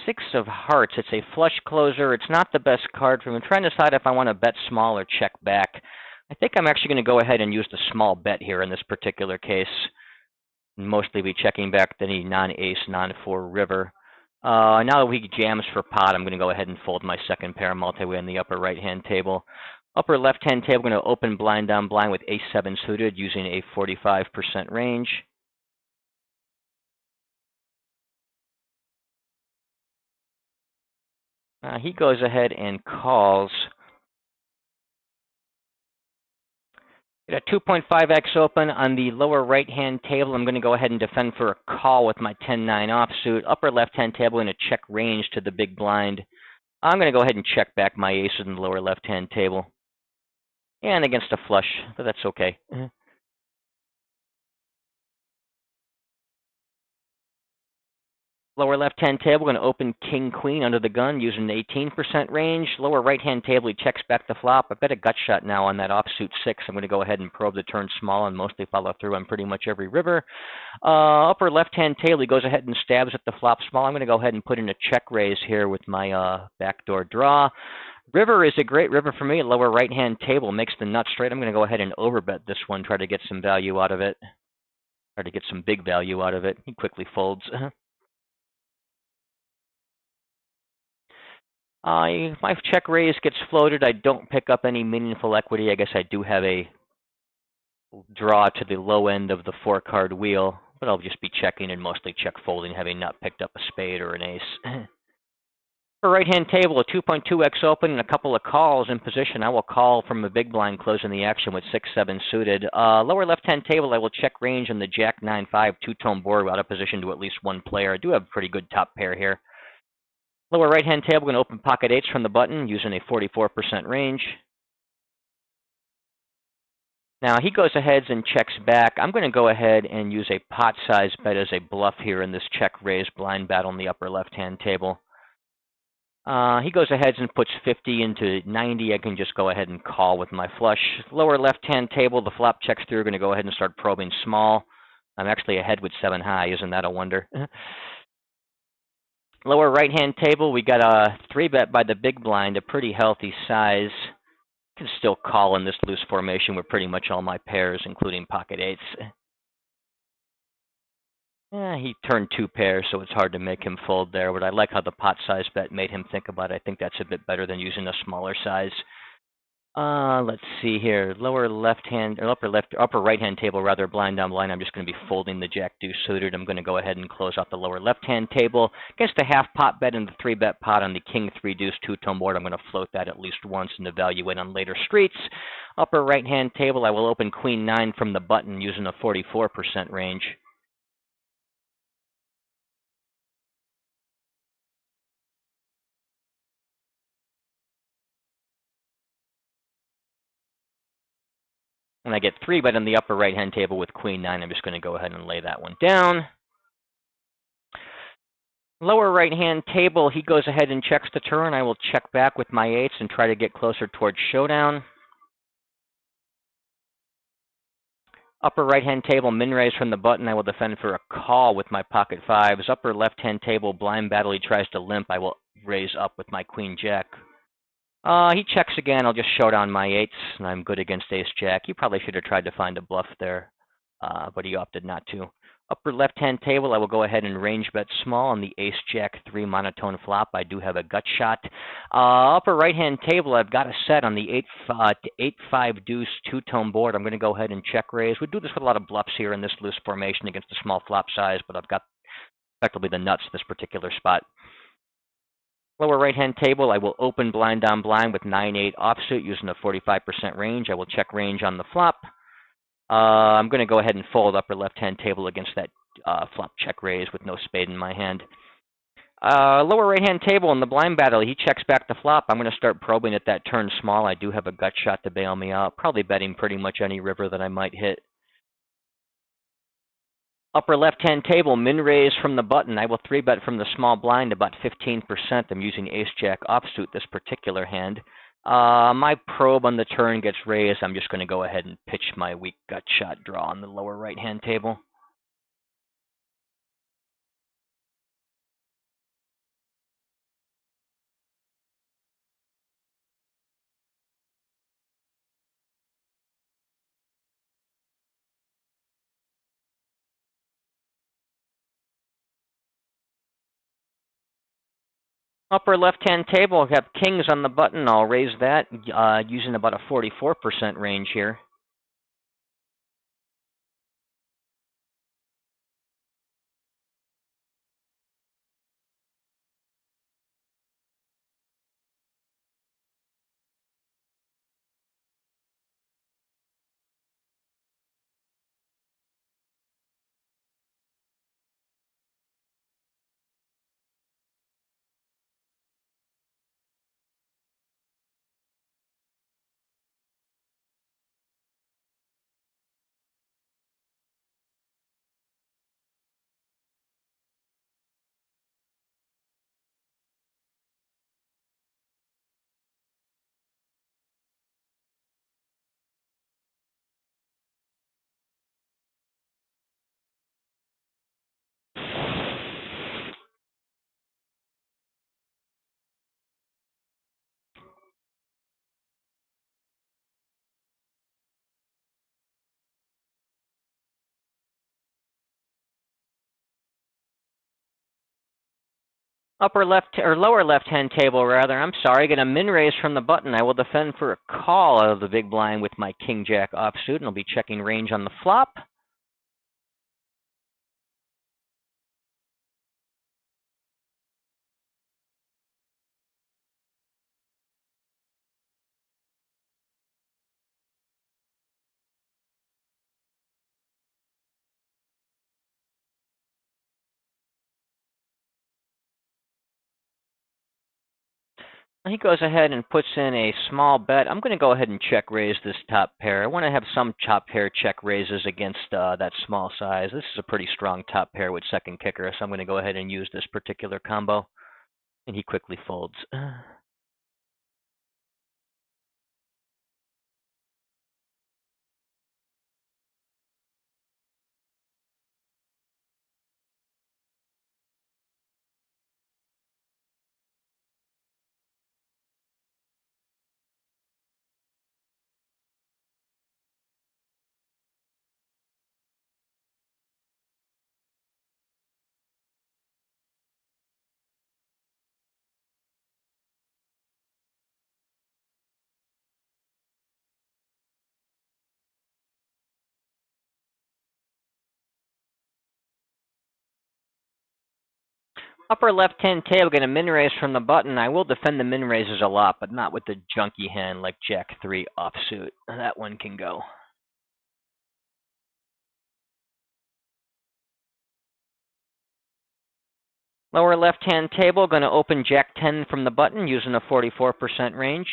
6 of hearts. It's a flush closer. It's not the best card for me. I'm trying to decide if I want to bet small or check back. I think I'm actually going to go ahead and use the small bet here in this particular case. Mostly be checking back any non-ace, non-4 river. Now that he jams for pot, I'm going to go ahead and fold my second pair multi-way on the upper right-hand table. Upper left-hand table, going to open blind down blind with ace-7 suited using a 45% range. He goes ahead and calls. Got a 2.5x open on the lower right-hand table. I'm going to go ahead and defend for a call with my 10-9 offsuit. Upper left-hand table, going to check range to the big blind. I'm going to go ahead and check back my aces in the lower left-hand table. And against a flush, but that's okay. Lower left-hand table, going to open King-Queen under the gun using an 18% range. Lower right-hand table, he checks back the flop. I bet a gut shot now on that offsuit 6. I'm going to go ahead and probe the turn small and mostly follow through on pretty much every river. Upper left-hand table, he goes ahead and stabs at the flop small. I'm going to go ahead and put in a check raise here with my backdoor draw. River is a great river for me. Lower right-hand table makes the nut straight. I'm going to go ahead and overbet this one, try to get some value out of it. Try to get some big value out of it. He quickly folds. If my check raise gets floated, I don't pick up any meaningful equity. I guess I do have a draw to the low end of the 4-card wheel, but I'll just be checking and mostly check folding, having not picked up a spade or an ace. For right-hand table, a 2.2x open and a couple of calls in position. I will call from a big blind closing the action with 6-7 suited. Lower left-hand table, I will check range on the Jack 9-5 two-tone board out of position to at least one player. I do have a pretty good top pair here. Lower right-hand table, going to open pocket 8s from the button using a 44% range. Now he goes ahead and checks back. I'm going to go ahead and use a pot size bet as a bluff here in this check raise blind battle in the upper left-hand table. He goes ahead and puts 50 into 90. I can just go ahead and call with my flush. Lower left-hand table, the flop checks through. Going to go ahead and start probing small. I'm actually ahead with 7 high. Isn't that a wonder? Lower right-hand table, we got a 3-bet by the big blind, a pretty healthy size. Can still call in this loose formation with pretty much all my pairs, including pocket eights. He turned 2 pairs, so it's hard to make him fold there, but I like how the pot size bet made him think about it. I think that's a bit better than using a smaller size. Let's see here. Lower left hand, or upper right hand table rather, blind down blind. I'm just going to be folding the jack deuce suited. I'm going to go ahead and close out the lower left hand table. Against the half pot bet and the 3-bet pot on the king 3 deuce 2-tone board, I'm going to float that at least once and evaluate on later streets. Upper right hand table, I will open queen 9 from the button using a 44% range. When I get 3-bet on the upper right-hand table with queen 9, I'm just going to go ahead and lay that one down. Lower right-hand table, he goes ahead and checks the turn. I will check back with my 8s and try to get closer towards showdown. Upper right-hand table, min-raise from the button. I will defend for a call with my pocket 5s. Upper left-hand table, blind battle. He tries to limp. I will raise up with my queen-jack. He checks again. I'll just show down my 8s, and I'm good against ace-jack. He probably should have tried to find a bluff there, but he opted not to. Upper left-hand table, I will go ahead and range bet small on the ace-jack 3 monotone flop. I do have a gut shot. Upper right-hand table, I've got a set on the 8-5 deuce 2-tone board. I'm going to go ahead and check raise. We do this with a lot of bluffs here in this loose formation against a small flop size, but I've got effectively the nuts this particular spot. Lower right-hand table, I will open blind on blind with 9-8 offsuit using a 45% range. I will check range on the flop. I'm going to go ahead and fold upper left-hand table against that flop check raise with no spade in my hand. Lower right-hand table in the blind battle, he checks back the flop. I'm going to start probing at that turn small. I do have a gut shot to bail me out. Probably betting pretty much any river that I might hit. Upper left-hand table, min-raise from the button. I will 3-bet from the small blind about 15%. I'm using ace-jack offsuit this particular hand. My probe on the turn gets raised. I'm just going to go ahead and pitch my weak gut shot draw on the lower right-hand table. Upper left-hand table, I have kings on the button. I'll raise that using about a 44% range here. Upper left or lower left-hand table rather. I'm sorry. Get a min raise from the button. I will defend for a call out of the big blind with my king jack offsuit, and I'll be checking range on the flop. He goes ahead and puts in a small bet. I'm going to go ahead and check raise this top pair. I want to have some top pair check raises against that small size. This is a pretty strong top pair with second kicker, so I'm going to go ahead and use this particular combo. And he quickly folds. Upper left-hand table, get a min raise from the button. I will defend the min raises a lot, but not with the junky hand like Jack 3 offsuit. That one can go. Lower left-hand table, going to open Jack 10 from the button using a 44% range.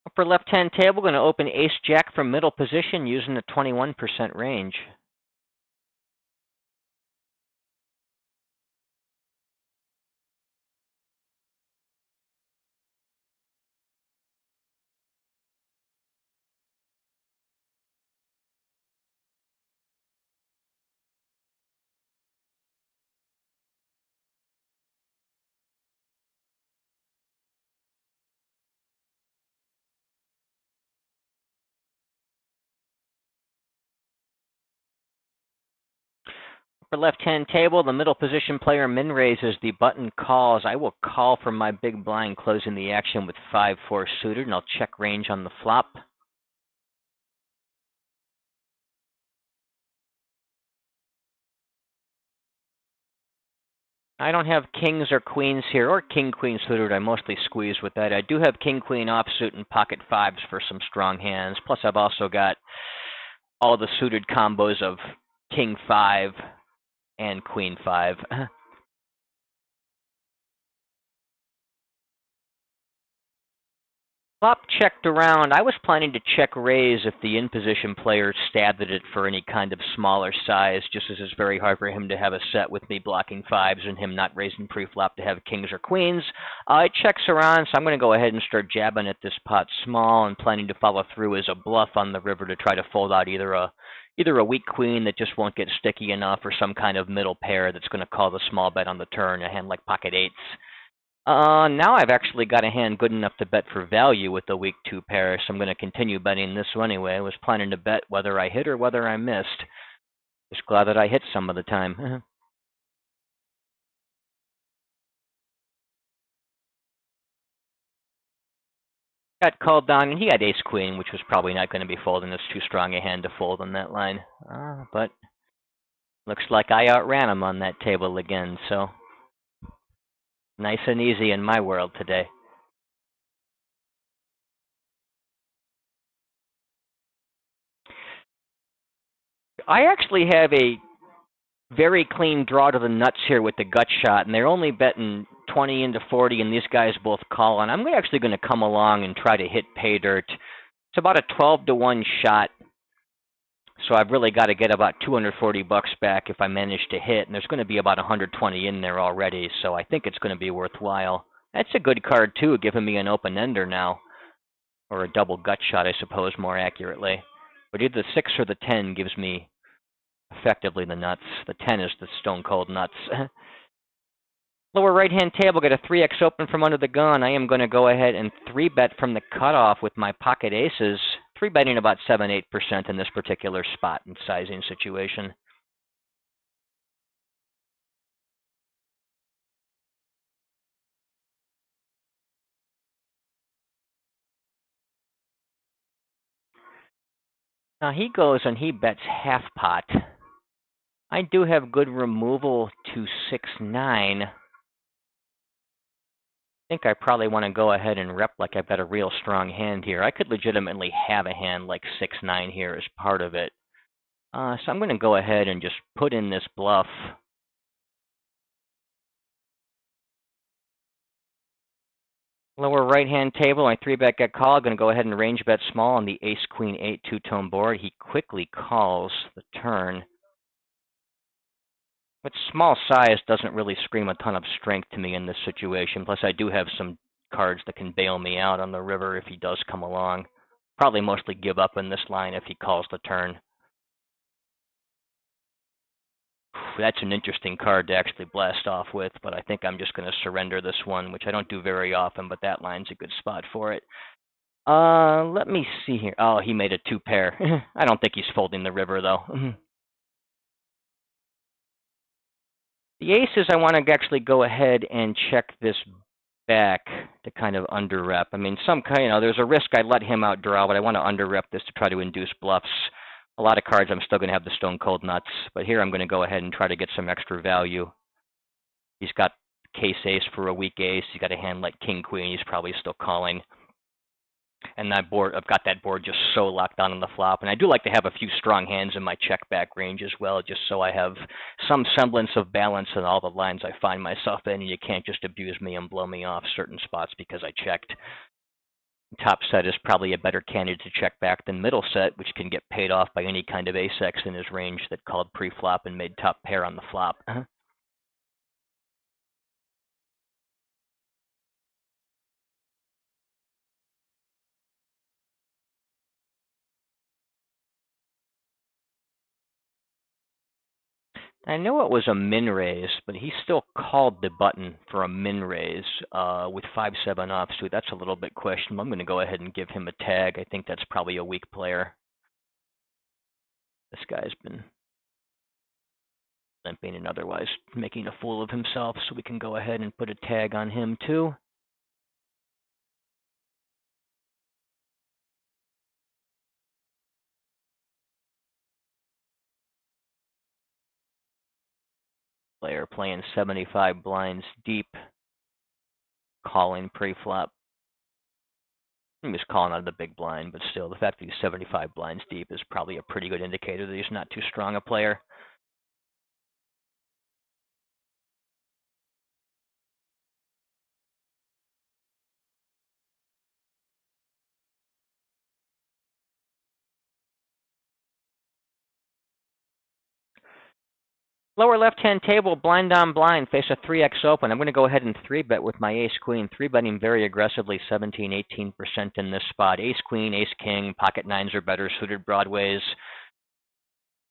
Upper left-hand table, going to open Ace-Jack from middle position using a 21% range. For left-hand table, the middle position player min raises, the button calls. I will call from my big blind, closing the action with 5-4 suited, and I'll check range on the flop. I don't have kings or queens here, or king-queen suited. I mostly squeeze with that. I do have king-queen offsuit and pocket fives for some strong hands. Plus, I've also got all the suited combos of king 5 and queen 5. Flop checked around. I was planning to check raise if the in-position player stabbed at it for any kind of smaller size, just as it's very hard for him to have a set with me blocking fives and him not raising pre-flop to have kings or queens. It checks around, so I'm going to go ahead and start jabbing at this pot small and planning to follow through as a bluff on the river to try to fold out either a weak queen that just won't get sticky enough or some kind of middle pair that's going to call the small bet on the turn, a hand like pocket eights. Now I've actually got a hand good enough to bet for value with the weak 2 pair, so I'm going to continue betting this one anyway. I was planning to bet whether I hit or whether I missed. Just glad that I hit some of the time. Got called down, and he had ace-queen, which was probably not going to be folding. It's too strong a hand to fold on that line. But looks like I outran him on that table again, so nice and easy in my world today. I actually have a very clean draw to the nuts here with the gut shot, and they're only betting 20 into 40, and these guys both call. And I'm actually going to come along and try to hit pay dirt. It's about a 12-to-1 shot, so I've really got to get about 240 bucks back if I manage to hit, and there's going to be about 120 in there already, so I think it's going to be worthwhile. That's a good card, too, giving me an open-ender now. Or a double gut shot, I suppose, more accurately. But either the 6 or the 10 gives me effectively the nuts. The 10 is the stone cold nuts. Lower right-hand table, got a 3x open from under the gun. I am going to go ahead and 3-bet from the cutoff with my pocket aces. 3-betting about 7-8% in this particular spot and sizing situation. Now he goes and he bets half pot. I do have good removal to 6-9. I think I probably want to go ahead and rep like I've got a real strong hand here. I could legitimately have a hand like 6-9 here as part of it. So I'm going to go ahead and just put in this bluff. Lower right-hand table, I 3-bet get called. Going to go ahead and range bet small on the ace-queen-8 two-tone board. He quickly calls the turn. But small size doesn't really scream a ton of strength to me in this situation. Plus, I do have some cards that can bail me out on the river if he does come along. Probably mostly give up in this line if he calls the turn. That's an interesting card to actually blast off with, but I think I'm just going to surrender this one, which I don't do very often, but that line's a good spot for it. Let me see here. Oh, he made a 2-pair. I don't think he's folding the river, though. The aces, I want to actually go ahead and check this back to kind of under-rep. I mean, there's a risk I let him outdraw, but I want to under-rep this to try to induce bluffs. A lot of cards, I'm still going to have the stone cold nuts, but here I'm going to go ahead and try to get some extra value. He's got case ace for a weak ace. He's got a hand like king queen. He's probably still calling. And that board, I've got that board just so locked on the flop. And I do like to have a few strong hands in my check back range as well, just so I have some semblance of balance in all the lines I find myself in. And you can't just abuse me and blow me off certain spots because I checked. Top set is probably a better candidate to check back than middle set, which can get paid off by any kind of ace-x in his range that called pre-flop and made top pair on the flop. I know it was a min raise, but he still called the button for a min raise with 5-7 offsuit. That's a little bit questionable. I'm going to go ahead and give him a tag. I think that's probably a weak player. This guy's been limping and otherwise making a fool of himself, so we can go ahead and put a tag on him too. Player playing 75 blinds deep, calling pre-flop. He was calling out of the big blind, but still, the fact that he's 75 blinds deep is probably a pretty good indicator that he's not too strong a player. Lower left-hand table, blind on blind, face a 3x open. I'm going to go ahead and 3-bet with my ace-queen, 3-betting very aggressively, 17-18% in this spot. Ace-queen, ace-king, pocket nines are better, suited broadways.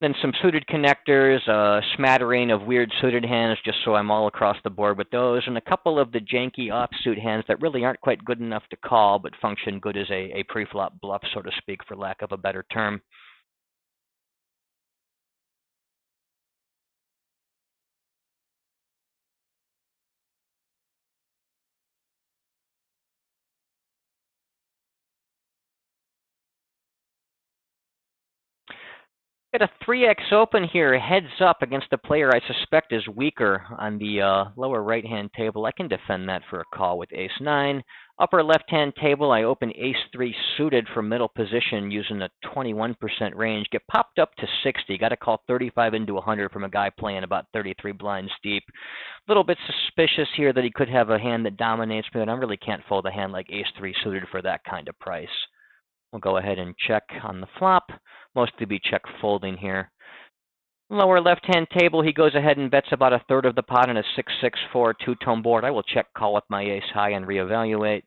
Then some suited connectors, a smattering of weird suited hands, just so I'm all across the board with those, and a couple of the janky offsuit hands that really aren't quite good enough to call, but function good as a pre-flop bluff, so to speak, for lack of a better term. Got a 3x open here, heads up against a player I suspect is weaker on the lower right-hand table. I can defend that for a call with ace-9. Upper left-hand table, I open ace-3 suited for middle position using a 21% range. Get popped up to 60. Got to call 35 into 100 from a guy playing about 33 blinds deep. A little bit suspicious here that he could have a hand that dominates me, but I really can't fold a hand like ace-3 suited for that kind of price. We'll go ahead and check on the flop. Mostly be check folding here. Lower left-hand table, he goes ahead and bets about a third of the pot on a 6-6-4 two-tone board. I will check call with my ace high and reevaluate.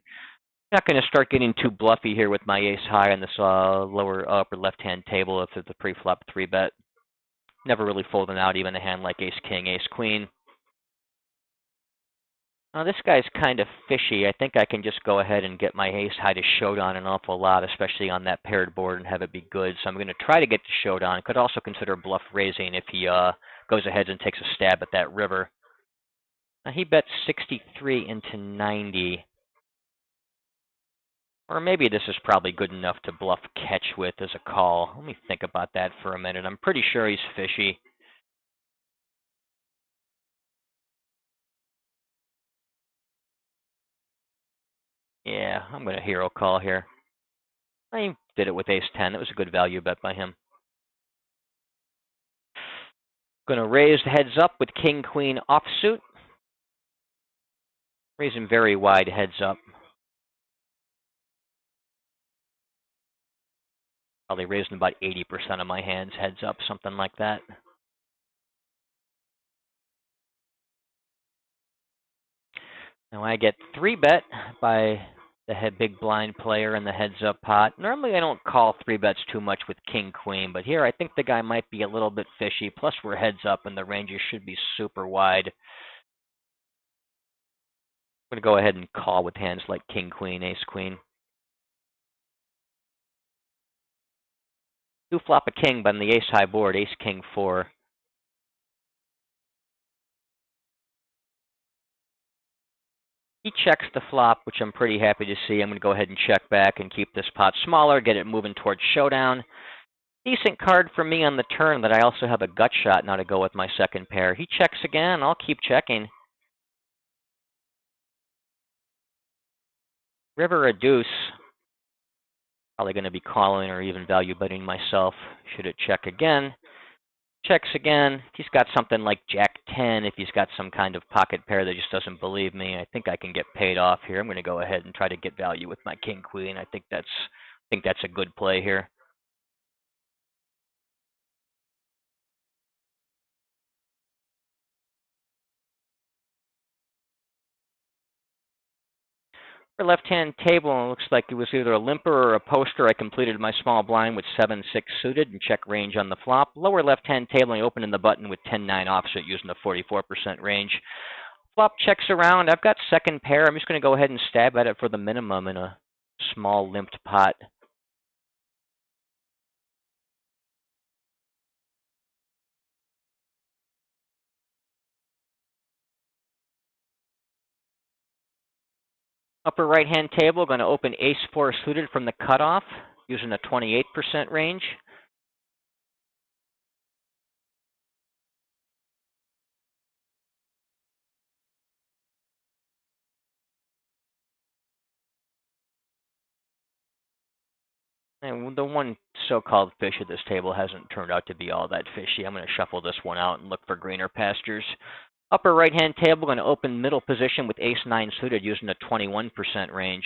Not going to start getting too bluffy here with my ace high on this lower upper left-hand table if it's a pre-flop 3-bet. Never really folding out even a hand like ace king, ace queen. This guy's kind of fishy. I think I can just go ahead and get my ace high to showdown an awful lot, especially on that paired board, and have it be good. So I'm going to try to get to showdown. Could also consider bluff raising if he goes ahead and takes a stab at that river. Now he bets 63 into 90. Or maybe this is probably good enough to bluff catch with as a call. Let me think about that for a minute. I'm pretty sure he's fishy. Yeah, I'm going to hero call here. I did it with ace-10. It was a good value bet by him. Going to raise heads up with king-queen offsuit. Raising very wide heads up. Probably raising about 80% of my hands heads up, something like that. Now I get 3-bet by the big blind player in the heads-up pot. Normally I don't call 3-bets too much with king-queen, but here I think the guy might be a little bit fishy. Plus we're heads-up and the ranges should be super wide. I'm going to go ahead and call with hands like king-queen, ace-queen. Do flop a king, but on the ace-high board, ace-king-4. He checks the flop, which I'm pretty happy to see. I'm going to go ahead and check back and keep this pot smaller, get it moving towards showdown. Decent card for me on the turn, but I also have a gut shot now to go with my second pair. He checks again. I'll keep checking. River or deuce. Probably going to be calling or even value betting myself. Should it check again? Checks again. If he's got something like Jack-10, if he's got some kind of pocket pair that just doesn't believe me, I think I can get paid off here. I'm going to go ahead and try to get value with my king-queen. I think that's a good play here. For left-hand table, it looks like it was either a limper or a poster. I completed my small blind with 7-6 suited and check range on the flop. Lower left-hand table, I opened in the button with 10-9 offsuit using the 44% range. Flop checks around. I've got second pair. I'm just going to go ahead and stab at it for the minimum in a small limped pot. Upper right-hand table, going to open ace-4 suited from the cutoff using a 28% range. And the one so-called fish at this table hasn't turned out to be all that fishy. I'm going to shuffle this one out and look for greener pastures. Upper right-hand table, going to open middle position with ace-9 suited using a 21% range.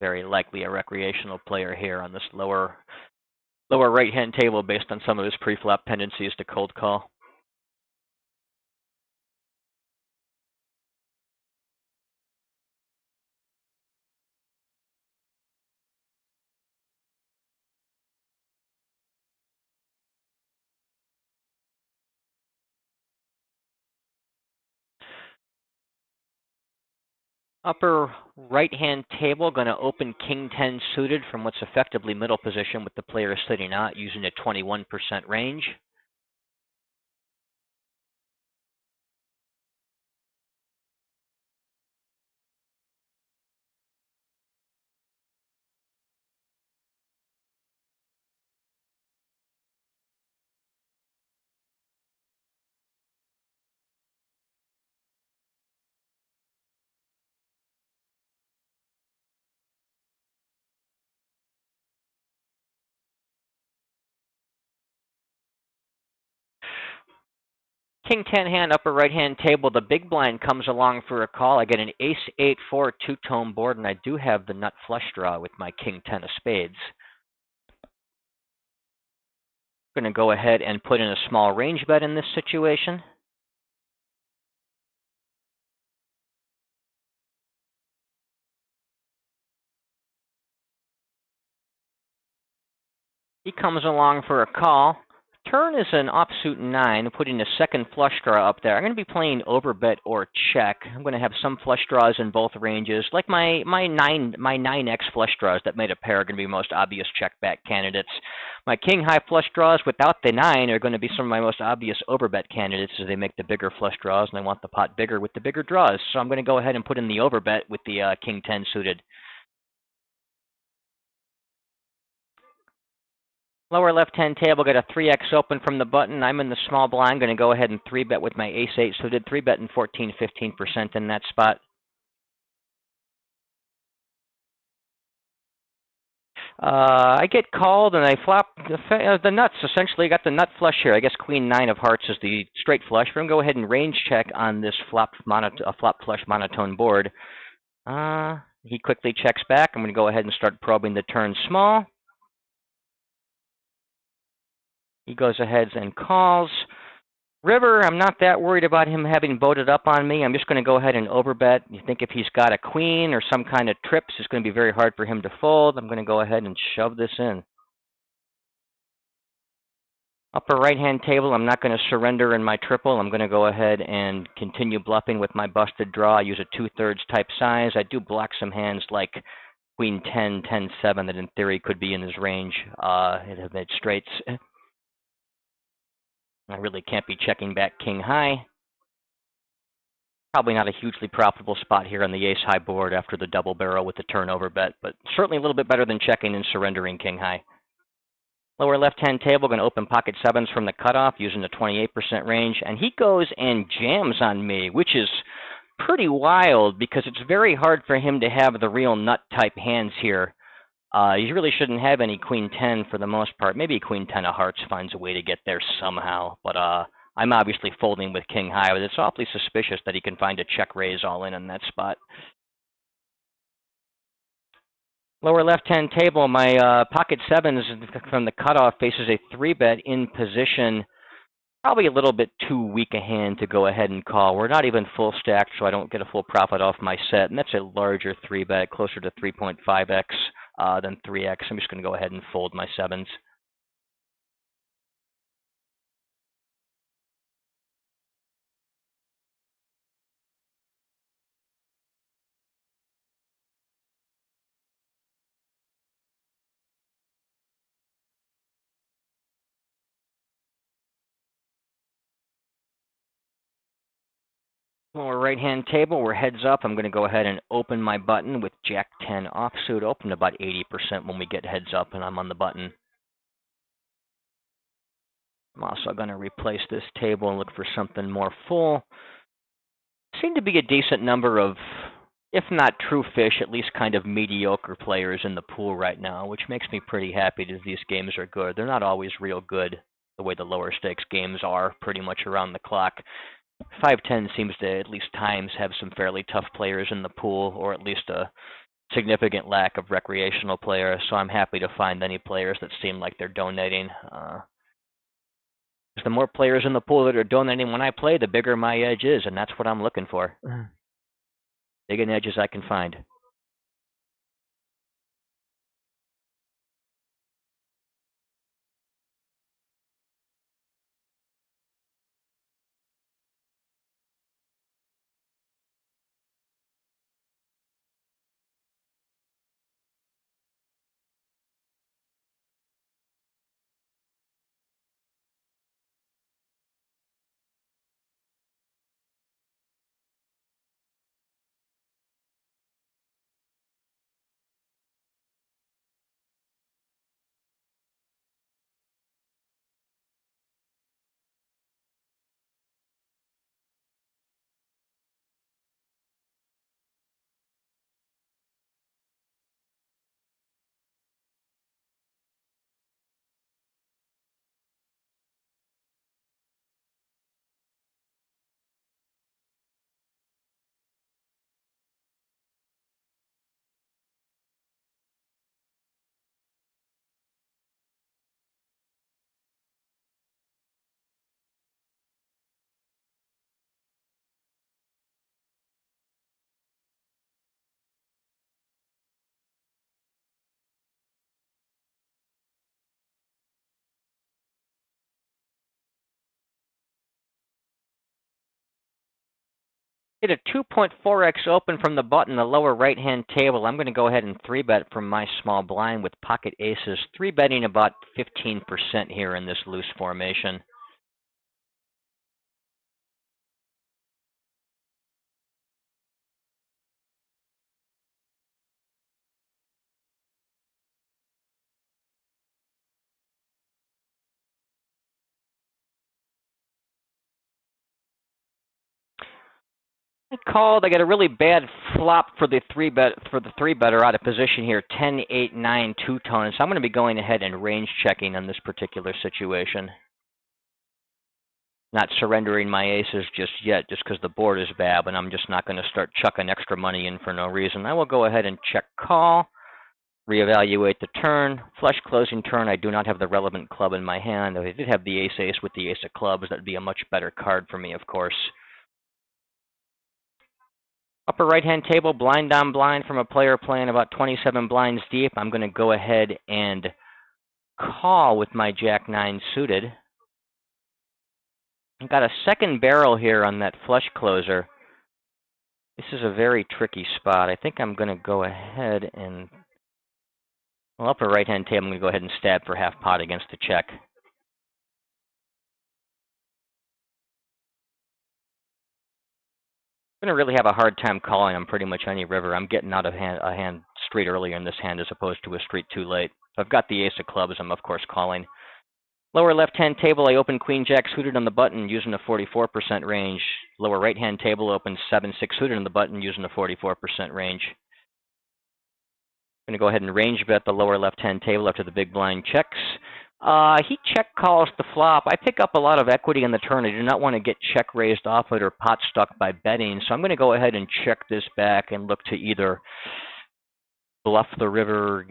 Very likely a recreational player here on this lower right-hand table based on some of his pre-flop tendencies to cold call. Upper right-hand table, going to open king-10 suited from what's effectively middle position with the player sitting out using a 21% range. King 10 hand, upper right-hand table. The big blind comes along for a call. I get an ace-8-4 two-tone board, and I do have the nut flush draw with my King 10 of spades. I'm going to go ahead and put in a small range bet in this situation. He comes along for a call. Turn is an offsuit 9, putting a second flush draw up there. I'm going to be playing overbet or check. I'm going to have some flush draws in both ranges. Like my 9x flush draws that made a pair are going to be most obvious check bet candidates. My king high flush draws without the 9 are going to be some of my most obvious overbet candidates as they make the bigger flush draws, and I want the pot bigger with the bigger draws. So I'm going to go ahead and put in the overbet with the king 10 suited. Lower left-hand table, got a 3x open from the button. I'm in the small blind. Going to go ahead and 3-bet with my ace-8 suited. 3-betting 14, 15% in that spot. I get called and I flop the nuts. Essentially, got the nut flush here. I guess queen 9 of hearts is the straight flush. We're going to go ahead and range check on this flop flush monotone board. He quickly checks back. I'm going to go ahead and start probing the turn small. He goes ahead and calls. River, I'm not that worried about him having boated up on me. I'm just going to go ahead and overbet. You think if he's got a queen or some kind of trips, it's going to be very hard for him to fold. I'm going to go ahead and shove this in. Upper right-hand table, I'm not going to surrender in my triple. I'm going to go ahead and continue bluffing with my busted draw. I use a 2/3 type size. I do block some hands like queen 10, 10-7 that in theory could be in his range. It have made straights. I really can't be checking back king high. Probably not a hugely profitable spot here on the ace high board after the double barrel with the turnover bet, but certainly a little bit better than checking and surrendering king high. Lower left-hand table, going to open pocket sevens from the cutoff using the 28% range, and he goes and jams on me, which is pretty wild because it's very hard for him to have the real nut type hands here. You really shouldn't have any queen 10 for the most part. Maybe queen 10 of hearts finds a way to get there somehow, but I'm obviously folding with king high, but it's awfully suspicious that he can find a check raise all in that spot. Lower left-hand table, my pocket sevens from the cutoff faces a 3-bet in position. Probably a little bit too weak a hand to go ahead and call. We're not even full stacked, so I don't get a full profit off my set, and that's a larger 3-bet, closer to 3.5x. Than 3x. I'm just going to go ahead and fold my sevens. Lower right-hand table, we're heads up. I'm going to go ahead and open my button with Jack 10 offsuit. Open about 80% when we get heads up and I'm on the button. I'm also going to replace this table and look for something more full. Seem to be a decent number of, if not true fish, at least kind of mediocre players in the pool right now, which makes me pretty happy that these games are good. They're not always real good the way the lower stakes games are pretty much around the clock. 510 seems to at least times have some fairly tough players in the pool, or at least a significant lack of recreational players, so I'm happy to find any players that seem like they're donating. The more players in the pool that are donating when I play, the bigger my edge is, and that's what I'm looking for. Big an edge as I can find. Get a 2.4x open from the button, the lower right-hand table. I'm going to go ahead and 3-bet from my small blind with pocket aces, 3-betting about 15% here in this loose formation. I called. I got a really bad flop for the 3-better out of position here, 10, 8, 9, two-tone. So I'm going to be going ahead and range checking on this particular situation. Not surrendering my aces just yet, just because the board is bad, and I'm just not going to start chucking extra money in for no reason. I will go ahead and check call, reevaluate the turn. Flush closing turn, I do not have the relevant club in my hand. If I did have the ace-ace with the ace of clubs, that would be a much better card for me, of course. Upper right-hand table, blind on blind from a player playing about 27 blinds deep. I'm going to go ahead and call with my Jack-9 suited. I've got a second barrel here on that flush closer. This is a very tricky spot. I think I'm going to go ahead and, well, upper right-hand table, I'm going to go ahead and stab for half pot against the check. I'm going to really have a hard time calling on pretty much any river. I'm getting out of a hand straight earlier in this hand as opposed to a straight too late. If I've got the ace of clubs, I'm of course calling. Lower left-hand table, I open Queen Jack suited on the button using a 44% range. Lower right-hand table opens 7-6 suited on the button using a 44% range. I'm going to go ahead and range bet the lower left-hand table after the big blind checks. He check calls the flop. I pick up a lot of equity on the turn. I do not want to get check raised off it or pot stuck by betting. So I'm going to go ahead and check this back and look to either bluff the river,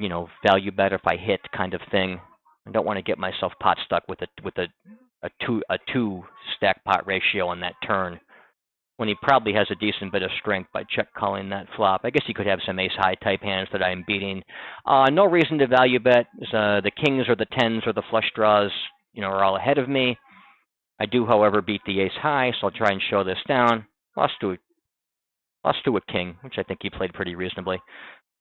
value bet if I hit kind of thing. I don't want to get myself pot stuck with a two stack pot ratio on that turn when he probably has a decent bit of strength by check calling that flop. I guess he could have some ace high type hands that I'm beating. No reason to value bet. The kings or the tens or the flush draws, are all ahead of me. I do, however, beat the ace high, so I'll try and show this down. Lost to a king, which I think he played pretty reasonably.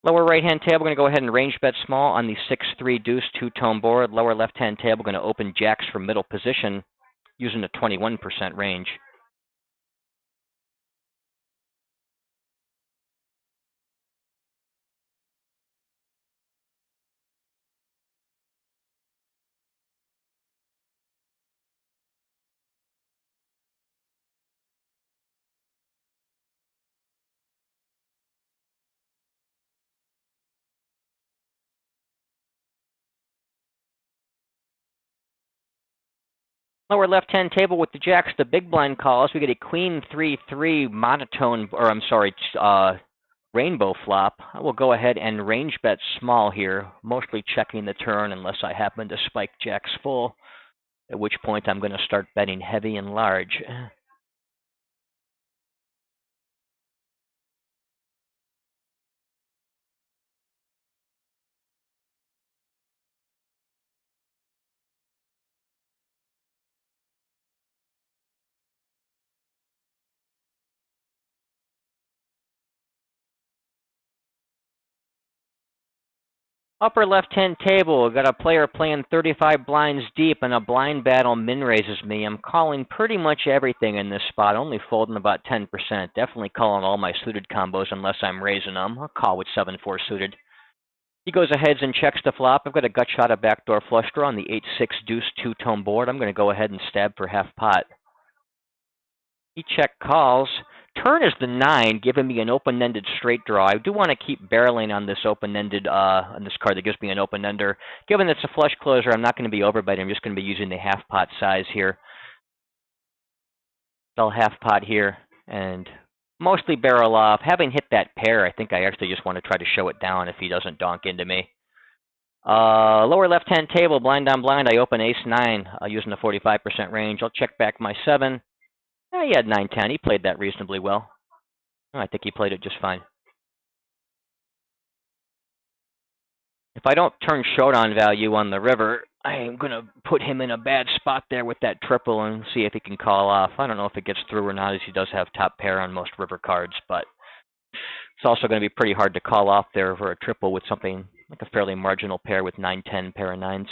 Lower right-hand table, going to go ahead and range bet small on the 6-3 deuce two-tone board. Lower left-hand table, going to open jacks from middle position using a 21% range. Lower left-hand table with the jacks, the big blind calls. We get a queen 3-3 monotone, rainbow flop. I will go ahead and range bet small here, mostly checking the turn unless I happen to spike jacks full, at which point I'm going to start betting heavy and large. Upper left-hand table, we've got a player playing 35 blinds deep, and a blind battle min raises me. I'm calling pretty much everything in this spot, only folding about 10%. Definitely calling all my suited combos unless I'm raising them. I'll call with 7-4 suited. He goes ahead and checks the flop. I've got a gut shot of backdoor flush draw on the 8-6 deuce two-tone board. I'm going to go ahead and stab for half pot. He check calls. Turn is the 9, giving me an open-ended straight draw. I do want to keep barreling on this open-ended, on this card that gives me an open-ender. Given it's a flush closer, I'm not going to be overbetting. I'm just going to be using the half pot size here. I'll half pot here and mostly barrel off. Having hit that pair, I think I actually just want to try to show it down if he doesn't donk into me. Lower left-hand table, blind on blind, I open ace-9 using the 45% range. I'll check back my 7. He had 9-10. He played that reasonably well. I think he played it just fine. If I don't turn showdown value on the river, I am going to put him in a bad spot there with that triple and see if he can call off. I don't know if it gets through or not, as he does have top pair on most river cards, but it's also going to be pretty hard to call off there for a triple with something like a fairly marginal pair with 9-10 pair of nines.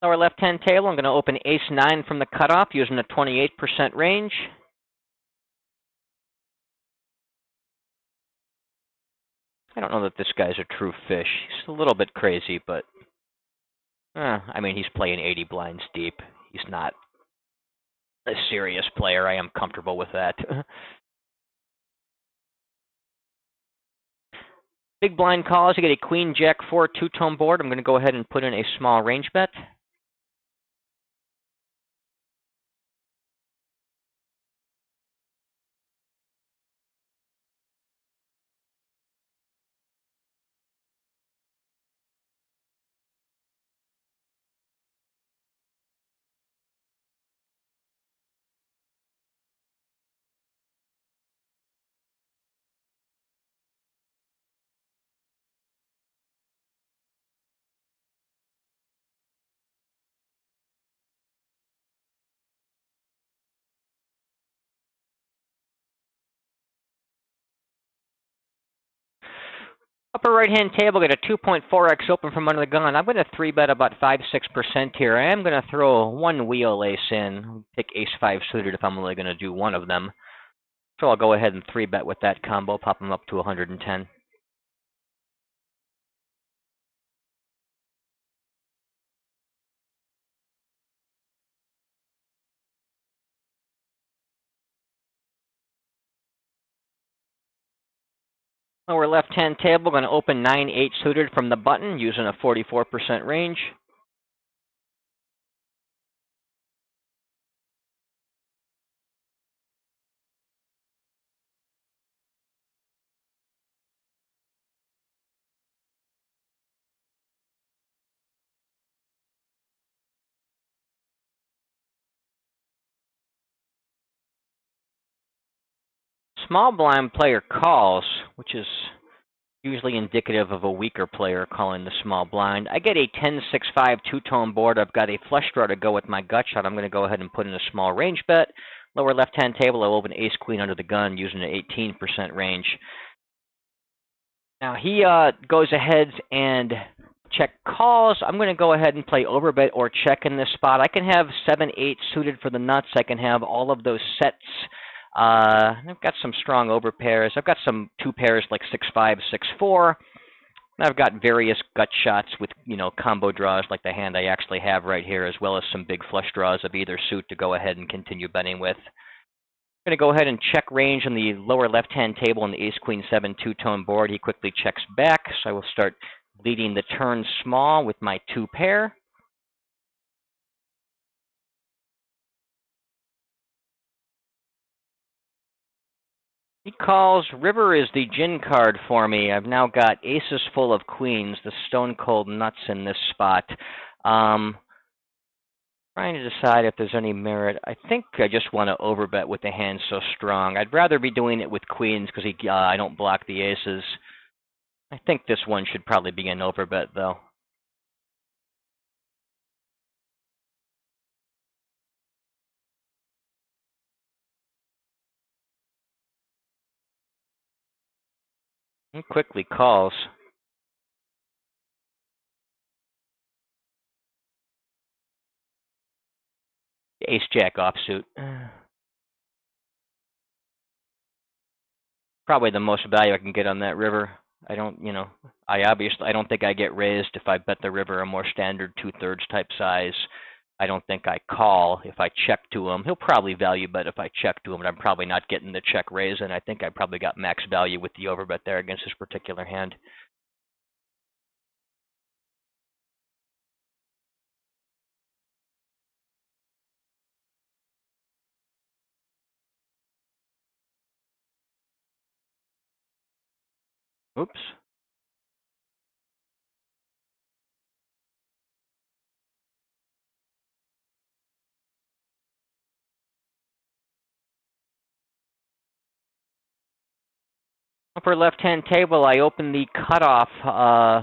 Lower left-hand table, I'm going to open ace-9 from the cutoff using a 28% range. I don't know that this guy's a true fish. He's a little bit crazy, but I mean, he's playing 80 blinds deep. He's not a serious player. I am comfortable with that. Big blind calls. You get a queen, jack, 4 two-tone board. I'm going to go ahead and put in a small range bet. Upper right-hand table, get a 2.4x open from under the gun. I'm going to 3-bet about 5-6% here. I am going to throw one wheel ace in. Pick ace-5 suited if I'm only going to do one of them. So I'll go ahead and 3-bet with that combo, pop them up to 110. Lower left-hand table, going to open 9-8 suited from the button using a 44% range. Small blind player calls, which is usually indicative of a weaker player calling the small blind. I get a 10-6-5 two-tone board. I've got a flush draw to go with my gut shot. I'm going to go ahead and put in a small range bet. Lower left-hand table, I'll open ace-queen under the gun using an 18% range. Now he goes ahead and check calls. I'm going to go ahead and play overbet or check in this spot. I can have 7-8 suited for the nuts. I can have all of those sets. I've got some strong overpairs. I've got some 2 pairs like 6-5, 6-4. I've got various gut shots with, combo draws like the hand I actually have right here, as well as some big flush draws of either suit to go ahead and continue betting with. I'm going to go ahead and check range on the lower left-hand table on the ace-queen-7 two-tone board. He quickly checks back, so I will start leading the turn small with my 2 pair. He calls. River is the gin card for me. I've now got aces full of queens, the stone cold nuts in this spot. Trying to decide if there's any merit. I think I just want to overbet with the hand so strong. I'd rather be doing it with queens because I don't block the aces. I think this one should probably be an overbet, though. He quickly calls. Ace-jack offsuit. Probably the most value I can get on that river. I don't, I don't think I get raised if I bet the river a more standard 2/3 type size. I don't think I call if I check to him. He'll probably value bet if I check to him, but I'm probably not getting the check raise, and I think I probably got max value with the overbet there against this particular hand. Oops. Upper left-hand table, I open the cutoff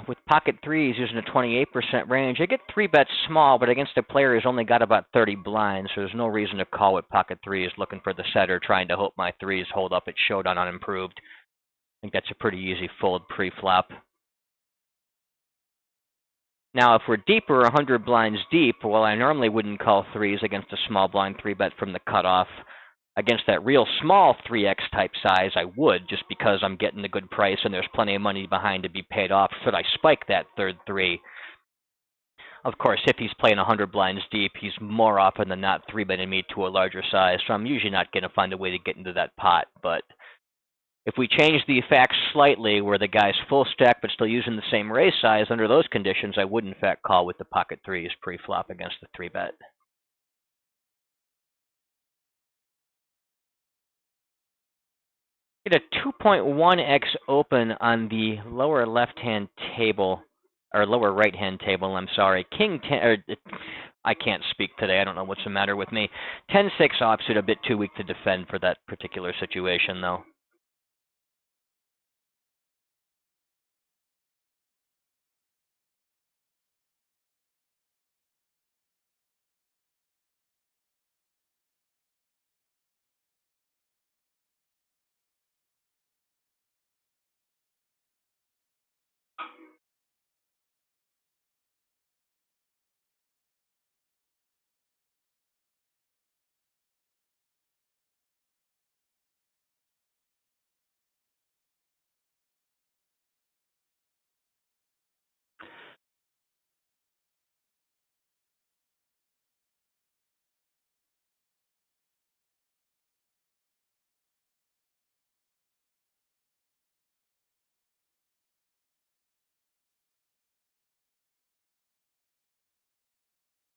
with pocket threes using a 28% range. I get 3 bets small, but against a player who's only got about 30 blinds, so there's no reason to call with pocket threes, looking for the setter, trying to hope my threes hold up at showdown unimproved. I think that's a pretty easy fold pre-flop. Now, if we're deeper, 100 blinds deep, well, I normally wouldn't call threes against a small blind 3-bet from the cutoff. Against that real small 3x type size, I would, just because I'm getting a good price and there's plenty of money behind to be paid off should I spike that third 3. Of course, if he's playing 100 blinds deep, he's more often than not 3-betting me to a larger size, so I'm usually not going to find a way to get into that pot. But if we change the facts slightly, where the guy's full stack but still using the same raise size, under those conditions, I would in fact call with the pocket threes pre-flop against the 3-bet. Get a 2.1x open on the lower left-hand table, or lower right-hand table, I'm sorry. King 10, or I can't speak today, I don't know what's the matter with me. 10-6 offsuit, a bit too weak to defend for that particular situation, though.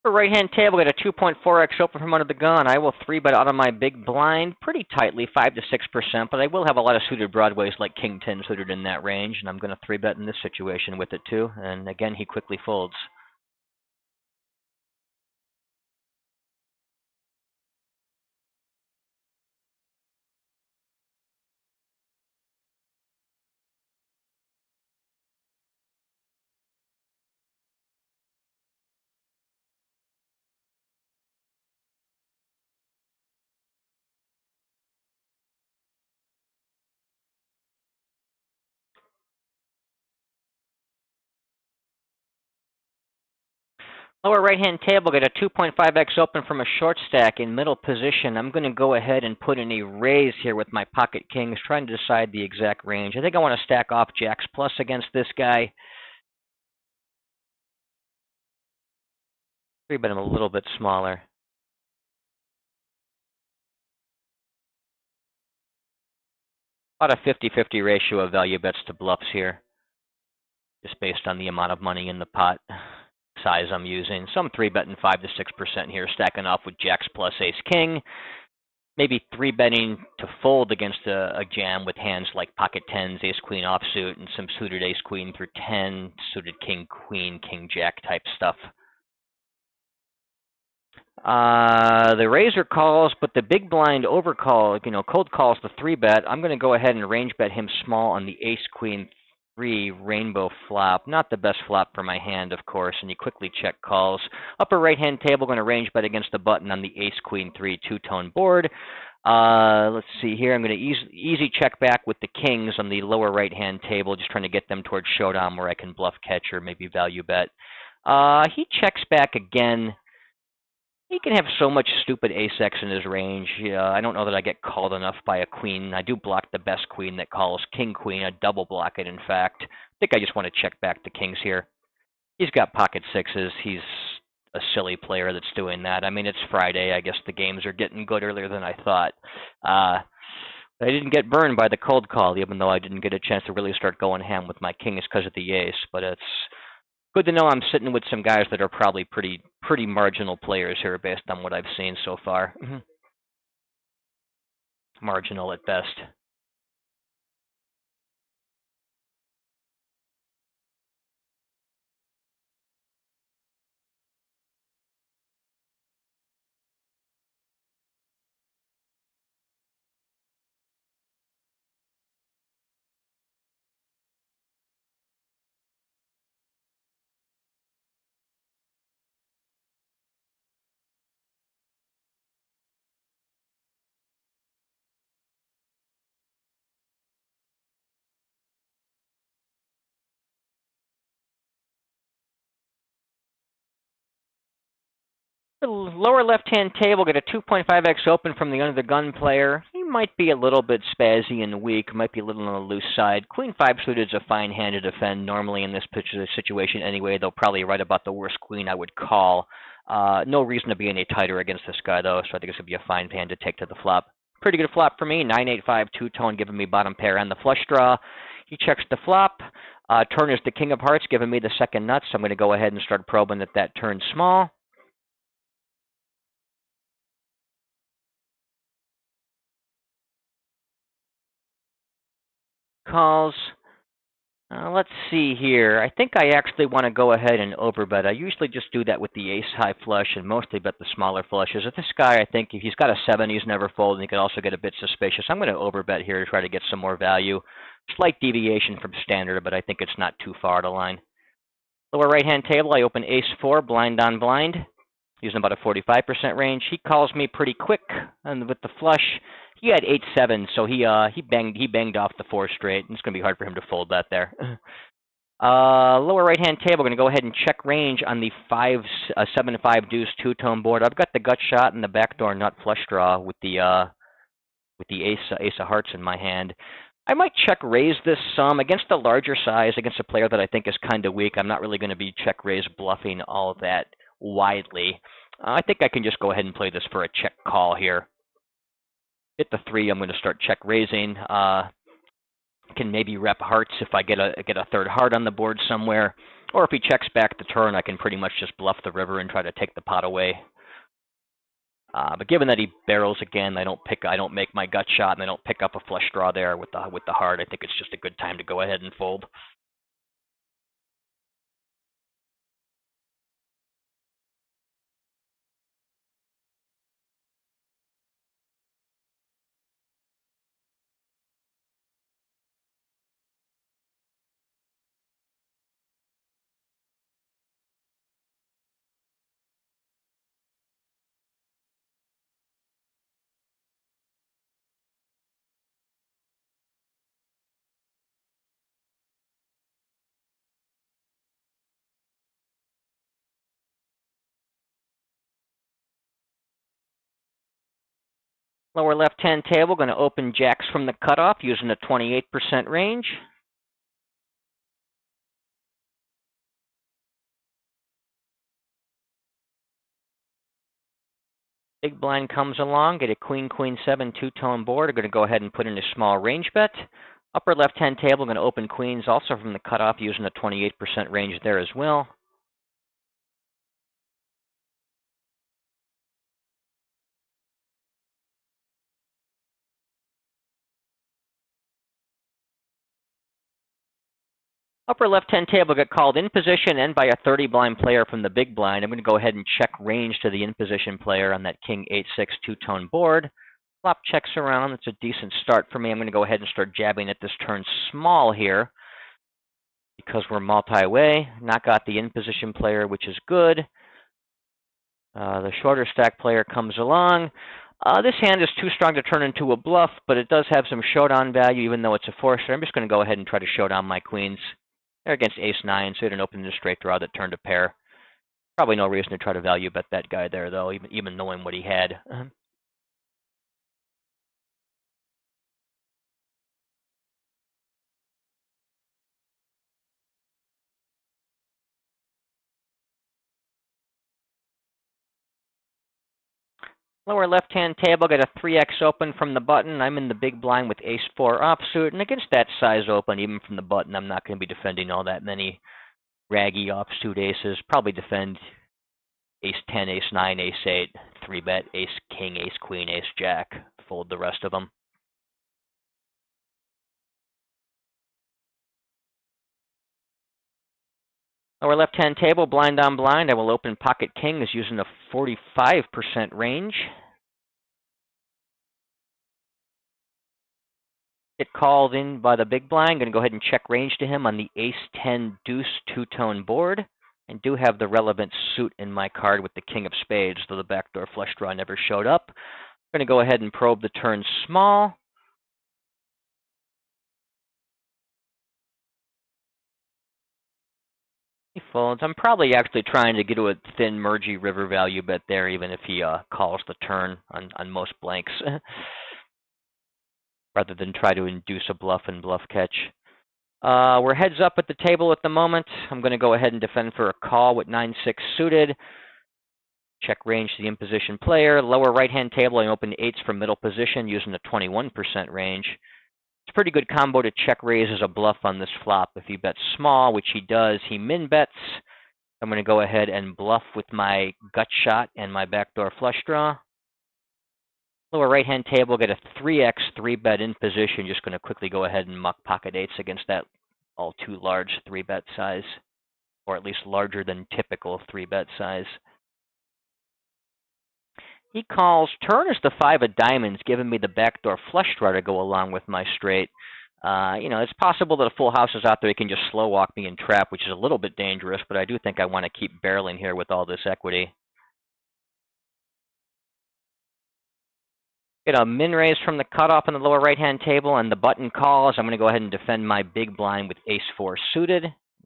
For right-hand table, got a 2.4x open from under the gun. I will 3-bet out of my big blind pretty tightly, 5 to 6%, but I will have a lot of suited broadways like King 10 suited in that range, and I'm going to 3-bet in this situation with it too. And again, he quickly folds. Lower right-hand table, got a 2.5x open from a short stack in middle position. I'm going to go ahead and put in a raise here with my pocket kings, trying to decide the exact range. I think I want to stack off jacks plus against this guy. 3-bet him a little bit smaller. About a 50-50 ratio of value bets to bluffs here, just based on the amount of money in the pot size I'm using. So I'm 3-betting 5 to 6% here, stacking off with jacks plus ace king. Maybe 3-betting to fold against a jam with hands like pocket tens, ace queen offsuit, and some suited ace queen through 10, suited king queen, king jack type stuff. The razor calls, but the big blind overcall, cold calls the 3-bet. I'm going to go ahead and range bet him small on the ace queen 3 rainbow flop. Not the best flop for my hand, of course, and he quickly check calls. Upper right-hand table, going to range bet against the button on the ace queen 3 two-tone board. Let's see here. I'm going to easy check back with the kings on the lower right-hand table, just trying to get them towards showdown where I can bluff catch or maybe value bet. He checks back again. He can have so much stupid ace-x in his range. I don't know that I get called enough by a queen. I do block the best queen that calls king-queen. I double block it, in fact. I think I just want to check back the kings here. He's got pocket sixes. He's a silly player that's doing that. I mean, it's Friday. I guess the games are getting good earlier than I thought. I didn't get burned by the cold call, even though I didn't get a chance to really start going ham with my kings because of the ace. But it's good to know I'm sitting with some guys that are probably pretty marginal players here based on what I've seen so far. Marginal at best. The lower left-hand table, get a 2.5x open from the under-the-gun player. He might be a little bit spazzy and weak, might be a little on the loose side. Queen 5 suited is a fine hand to defend normally in this situation anyway, though probably right about the worst queen I would call. No reason to be any tighter against this guy, though, so I think this would be a fine hand to take to the flop. Pretty good flop for me, 9-8-5 two-tone, giving me bottom pair and the flush draw. He checks the flop. Turn is the king of hearts, giving me the second nuts. So I'm going to go ahead and start probing that turn small. Calls. Let's see here. I think I actually want to go ahead and overbet. I usually just do that with the ace-high flush and mostly bet the smaller flushes. If this guy, I think, if he's got a 7, he's never folded, and he could also get a bit suspicious. I'm going to overbet here to try to get some more value. Slight deviation from standard, but I think it's not too far to line. Lower right-hand table, I open ace-4, blind on blind, using about a 45% range. He calls me pretty quick, and with the flush, he had 8-7, so he banged off the 4 straight. It's going to be hard for him to fold that there. Lower right-hand table, going to go ahead and check range on the 7-5 deuce two-tone board. I've got the gut shot and the backdoor nut flush draw with the ace of hearts in my hand. I might check raise this some against the larger size, against a player that I think is kind of weak. I'm not really going to be check raise bluffing all of that widely. I think I can just go ahead and play this for a check call here. Hit the 3, I'm going to start check raising. Can maybe rep hearts if I get a third heart on the board somewhere, or if he checks back the turn, I can pretty much just bluff the river and try to take the pot away. But given that he barrels again, I don't make my gut shot, and I don't pick up a flush draw there with the heart. I think it's just a good time to go ahead and fold. Lower left-hand table, going to open jacks from the cutoff using a 28% range. Big blind comes along, get a queen, queen 7 two-tone board. I'm going to go ahead and put in a small range bet. Upper left-hand table, I'm going to open queens also from the cutoff using a 28% range there as well. Upper left-hand table got called in position and by a 30 blind player from the big blind. I'm going to go ahead and check range to the in position player on that king 8-6 two-tone board. Flop checks around. That's a decent start for me. I'm going to go ahead and start jabbing at this turn small here because we're multi-way. Knock out the in position player, which is good. The shorter stack player comes along. This hand is too strong to turn into a bluff, but it does have some showdown value even though it's a forcer. I'm just going to go ahead and try to showdown my queens. They're against ace-9, so they didn't open the straight draw that turned a pair. Probably no reason to try to value bet that guy there, though, even knowing what he had. Lower left-hand table, got a 3x open from the button. I'm in the big blind with ace-4 offsuit, and against that size open, even from the button, I'm not going to be defending all that many raggy offsuit aces. Probably defend ace-10, ace-9, ace-8, 3-bet, ace-king, ace-queen, ace-jack. Fold the rest of them. Lower left-hand table, blind on blind. I will open pocket kings using a 45% range. Get called in by the big blind. Going to go ahead and check range to him on the ace-10 deuce two-tone board. And do have the relevant suit in my card with the king of spades, though the backdoor flush draw never showed up. I'm going to go ahead and probe the turn small. He folds. I'm probably actually trying to get to a thin mergy river value bet there, even if he calls the turn on most blanks, rather than try to induce a bluff and bluff catch. We're heads up at the table at the moment. I'm going to go ahead and defend for a call with 9-6 suited. Check range to the in-position player. Lower right-hand table, I open 8s from middle position using a 21% range. It's a pretty good combo to check raise as a bluff on this flop. If he bets small, which he does, he min bets. I'm going to go ahead and bluff with my gut shot and my backdoor flush draw. Lower right-hand table, get a 3x 3-bet in position. Just going to quickly go ahead and muck pocket 8s against that all too large 3-bet size, or at least larger than typical 3-bet size. He calls. Turn is the 5 of diamonds, giving me the backdoor flush draw to go along with my straight. It's possible that a full house is out there. He can just slow walk me and trap, which is a little bit dangerous, but I do think I want to keep barreling here with all this equity. Get a min raise from the cutoff on the lower right-hand table, and the button calls. I'm going to go ahead and defend my big blind with ace-4 suited.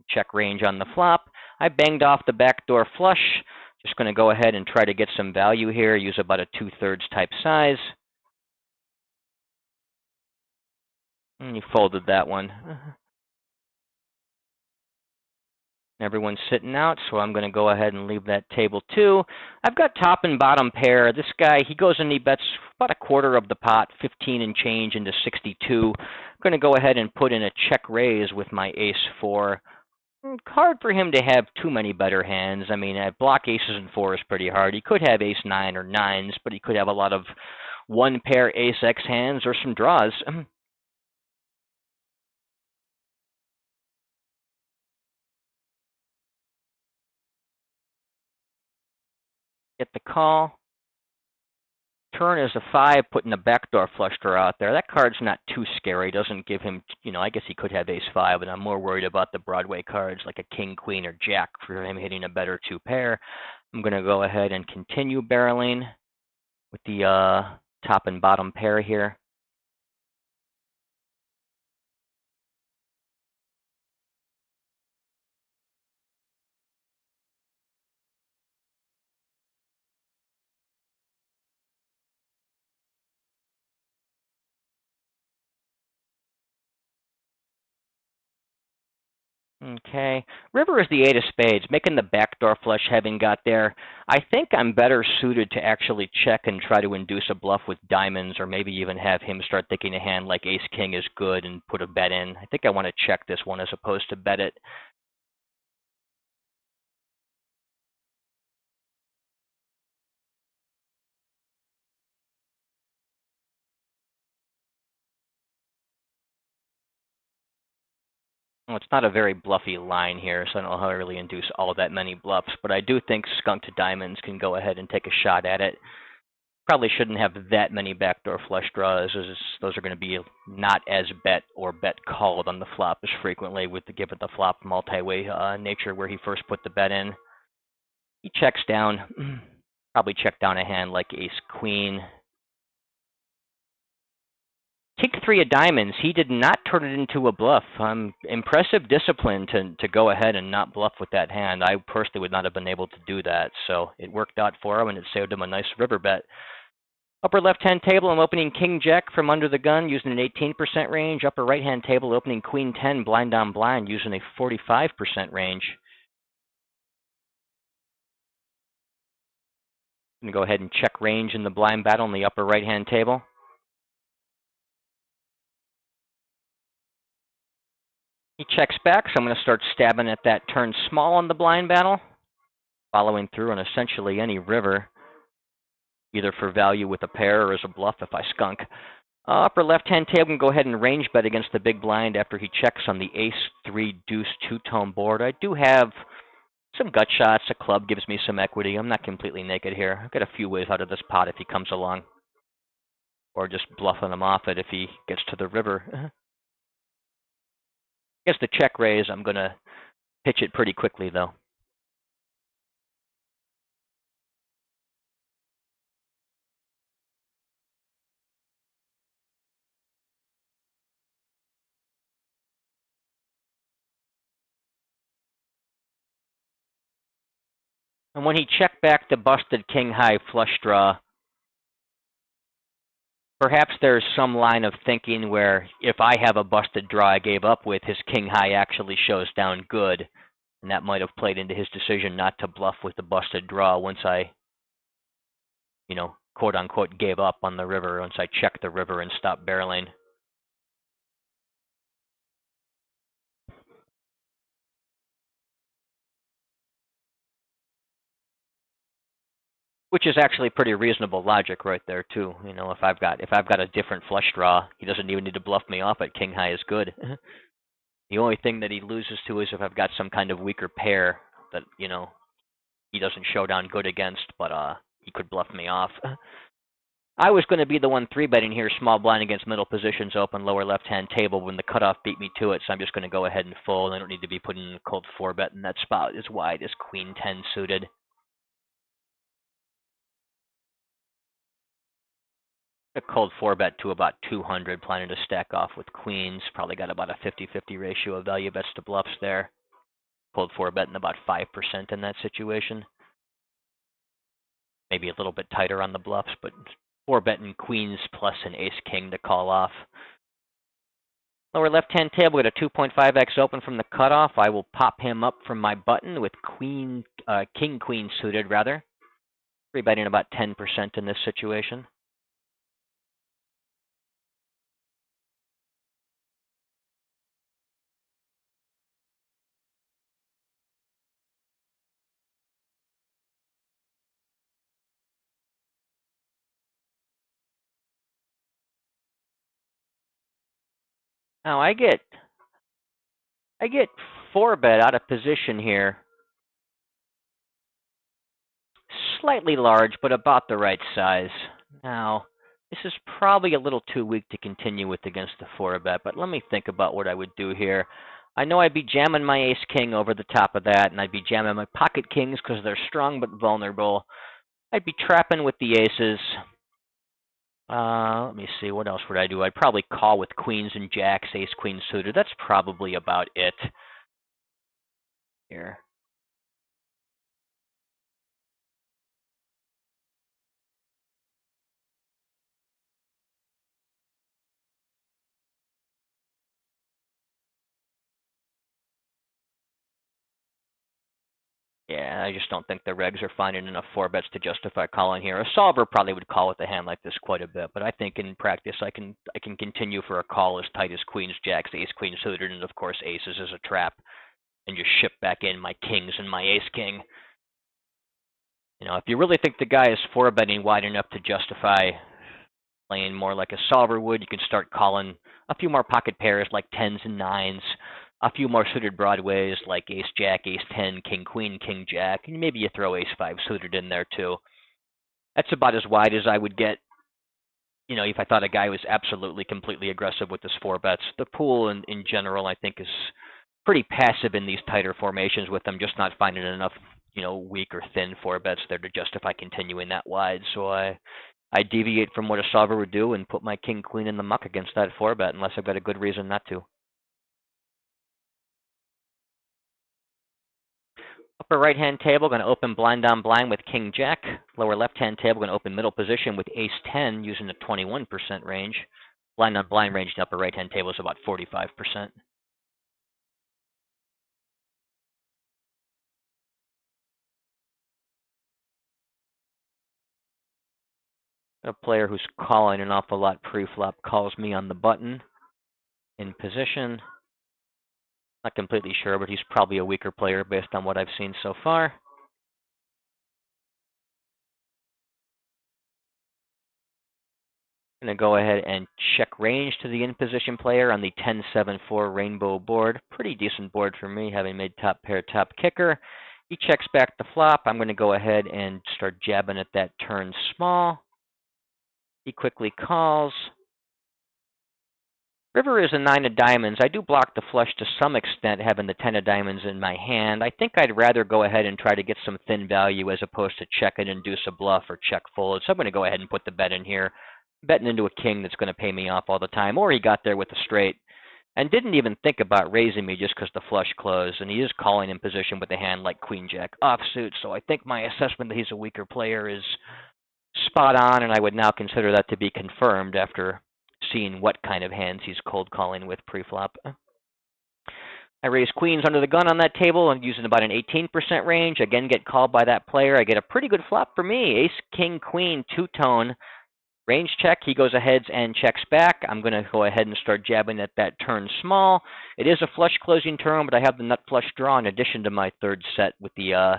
Check range on the flop. I banged off the backdoor flush. Just going to go ahead and try to get some value here. Use about a 2/3 type size. And you folded that one. Everyone's sitting out, so I'm going to go ahead and leave that table too. I've got top and bottom pair. This guy, he goes and he bets about a quarter of the pot, 15 and change into 62. I'm going to go ahead and put in a check raise with my ace-4. Hard for him to have too many better hands. I mean, block aces and 4 is pretty hard. He could have ace-9 or 9s, but he could have a lot of one pair ace-x hands or some draws. Get the call. Turn is a 5, putting a backdoor flush draw out there. That card's not too scary. Doesn't give him, I guess he could have ace-5, but I'm more worried about the Broadway cards like a king, queen, or jack for him hitting a better 2 pair. I'm going to go ahead and continue barreling with the top and bottom pair here. Okay. River is the 8 of spades, making the backdoor flush having got there. I think I'm better suited to actually check and try to induce a bluff with diamonds, or maybe even have him start thinking a hand like ace-king is good and put a bet in. I think I want to check this one as opposed to bet it. Well, it's not a very bluffy line here, so I don't know how I really induce all that many bluffs, but I do think skunk to diamonds can go ahead and take a shot at it. Probably shouldn't have that many backdoor flush draws, as those are going to be not as bet or bet called on the flop as frequently with the given the flop multi-way nature where he first put the bet in. He checks down, probably check down a hand like ace-queen. King 3 of diamonds, he did not turn it into a bluff. Impressive discipline to go ahead and not bluff with that hand. I personally would not have been able to do that, so it worked out for him, and it saved him a nice river bet. Upper left-hand table, I'm opening King Jack from under the gun using an 18% range. Upper right-hand table, opening Queen 10 blind on blind using a 45% range. I'm going to go ahead and check range in the blind battle in the upper right-hand table. He checks back, so I'm going to start stabbing at that turn small on the blind battle, following through on essentially any river, either for value with a pair or as a bluff if I skunk. Upper left-hand table can go ahead and range bet against the big blind after he checks on the ace-3 deuce two-tone board. I do have some gut shots. A club gives me some equity. I'm not completely naked here. I've got a few ways out of this pot if he comes along, or just bluffing him off it if he gets to the river. Against the check raise, I'm going to pitch it pretty quickly, though. And when he checked back the busted king-high flush draw, perhaps there's some line of thinking where if I have a busted draw I gave up with, his king-high actually shows down good. And that might have played into his decision not to bluff with the busted draw once I, quote-unquote, gave up on the river, once I checked the river and stopped barreling. Which is actually pretty reasonable logic right there too. If I've got a different flush draw, he doesn't even need to bluff me off it. King high is good. The only thing that he loses to is if I've got some kind of weaker pair that, he doesn't show down good against, but he could bluff me off. I was going to be the one 3-betting here, small blind against middle positions, open lower left-hand table when the cutoff beat me to it, so I'm just going to go ahead and fold. I don't need to be putting in a cold 4-bet in that spot as wide as Queen 10 suited. A cold 4-bet to about 200, planning to stack off with queens. Probably got about a 50-50 ratio of value bets to bluffs there. Cold 4-bet in about 5% in that situation. Maybe a little bit tighter on the bluffs, but 4-betting queens plus an ace-king to call off. Lower left-hand table, we got a 2.5x open from the cutoff. I will pop him up from my button with king-queen suited, rather. 3-betting about 10% in this situation. Now I get 4-bet out of position here. Slightly large, but about the right size. Now, this is probably a little too weak to continue with against the 4-bet, but let me think about what I would do here. I know I'd be jamming my ace-king over the top of that, and I'd be jamming my pocket kings because they're strong but vulnerable. I'd be trapping with the aces. Let me see, what else would I do? I'd probably call with queens and jacks, ace-queen suited. That's probably about it here. Yeah, I just don't think the regs are finding enough 4-bets to justify calling here. A solver probably would call with a hand like this quite a bit, but I think in practice I can continue for a call as tight as queens, jacks, ace, queen suited, and of course aces as a trap, and just ship back in my kings and my ace-king. If you really think the guy is 4-betting wide enough to justify playing more like a solver would, you can start calling a few more pocket pairs like 10s and 9s. A few more suited broadways like ace-jack, ace-10, king-queen, king-jack, and maybe you throw ace-5 suited in there too. That's about as wide as I would get, if I thought a guy was absolutely, completely aggressive with his 4-bets. The pool in general, I think, is pretty passive in these tighter formations with them just not finding enough, weak or thin 4-bets there to justify continuing that wide. So I I deviate from what a solver would do and put my king queen in the muck against that 4-bet unless I've got a good reason not to. Upper right-hand table, going to open blind on blind with king jack. Lower left-hand table, going to open middle position with ace 10 using the 21% range. Blind on blind range in the upper right-hand table is about 45%. A player who's calling an awful lot pre-flop calls me on the button in position. Not completely sure, but he's probably a weaker player based on what I've seen so far. Going to go ahead and check range to the in-position player on the 10-7-4 rainbow board. Pretty decent board for me, having made top pair, top kicker. He checks back the flop. I'm going to go ahead and start jabbing at that turn small. He quickly calls. River is a 9 of diamonds. I do block the flush to some extent, having the 10 of diamonds in my hand. I think I'd rather go ahead and try to get some thin value as opposed to check and induce a bluff or check fold. So I'm going to go ahead and put the bet in here. Betting into a king that's going to pay me off all the time. Or he got there with a straight and didn't even think about raising me just because the flush closed. And he is calling in position with a hand like queen jack offsuit. So I think my assessment that he's a weaker player is spot on, and I would now consider that to be confirmed after seeing what kind of hands he's cold calling with pre-flop. I raise queens under the gun on that table. I'm using about an 18% range. Again, get called by that player. I get a pretty good flop for me. Ace, king, queen, two-tone. Range check. He goes ahead and checks back. I'm going to go ahead and start jabbing at that turn small. It is a flush closing turn, but I have the nut flush draw in addition to my third set with the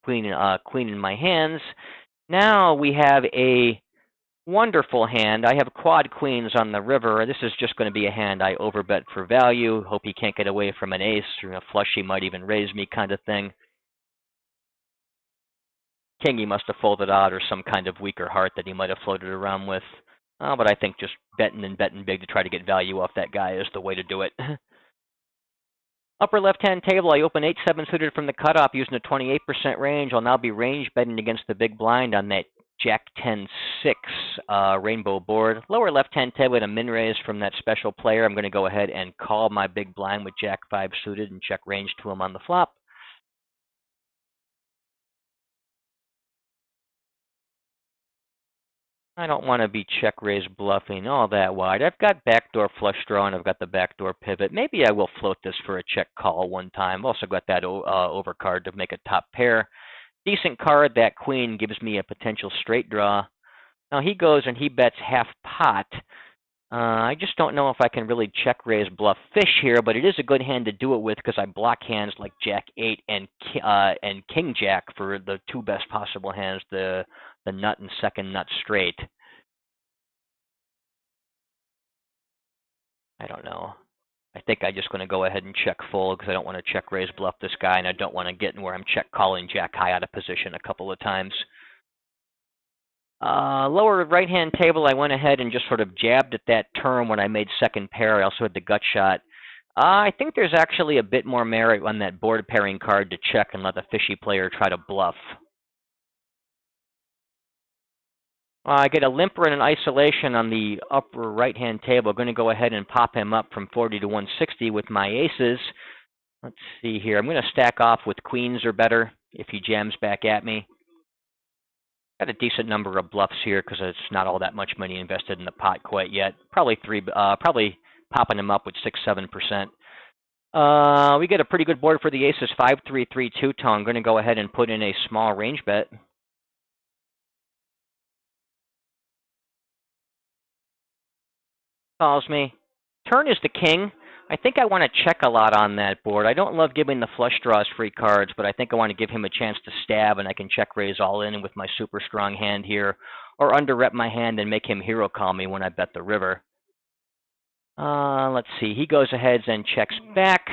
queen in my hands. Now we have a wonderful hand. I have quad queens on the river. This is just going to be a hand I overbet for value. Hope he can't get away from an ace or a flush he might even raise me kind of thing. King he must have folded out or some kind of weaker heart that he might have floated around with. But I think just betting and betting big to try to get value off that guy is the way to do it. Upper left-hand table, I open 8-7 suited from the cutoff using a 28% range. I'll now be range betting against the big blind on that Jack 10-6 rainbow board. Lower left-hand table, a min raise from that special player. I'm going to go ahead and call my big blind with Jack 5 suited and check range to him on the flop. I don't want to be check raise bluffing all that wide. I've got backdoor flush draw and I've got the backdoor pivot. Maybe I will float this for a check call one time. I've also got that overcard to make a top pair. Decent card. That queen gives me a potential straight draw. Now he goes and he bets half pot. I just don't know if I can really check raise bluff fish here, but it is a good hand to do it with because I block hands like Jack 8 and King Jack for the two best possible hands, the nut and second nut straight. I don't know. I think I'm just going to go ahead and check fold because I don't want to check raise bluff this guy, and I don't want to get in where I'm check calling Jack high out of position a couple of times. Lower right-hand table, I went ahead and just sort of jabbed at that turn when I made second pair. I also had the gut shot. I think there's actually a bit more merit on that board pairing card to check and let the fishy player try to bluff. I get a limper and an isolation on the upper right-hand table. I'm going to go ahead and pop him up from 40 to 160 with my aces. Let's see here. I'm going to stack off with queens or better if he jams back at me. Got a decent number of bluffs here because it's not all that much money invested in the pot quite yet. Probably popping him up with 6-7%. We get a pretty good board for the aces. 5-3-3 two-tone. I'm going to go ahead and put in a small range bet. Calls me. Turn is the king. I think I want to check a lot on that board. I don't love giving the flush draws free cards, but I think I want to give him a chance to stab, and I can check raise all in with my super strong hand here, or under-rep my hand and make him hero call me when I bet the river. Let's see. He goes ahead and checks back.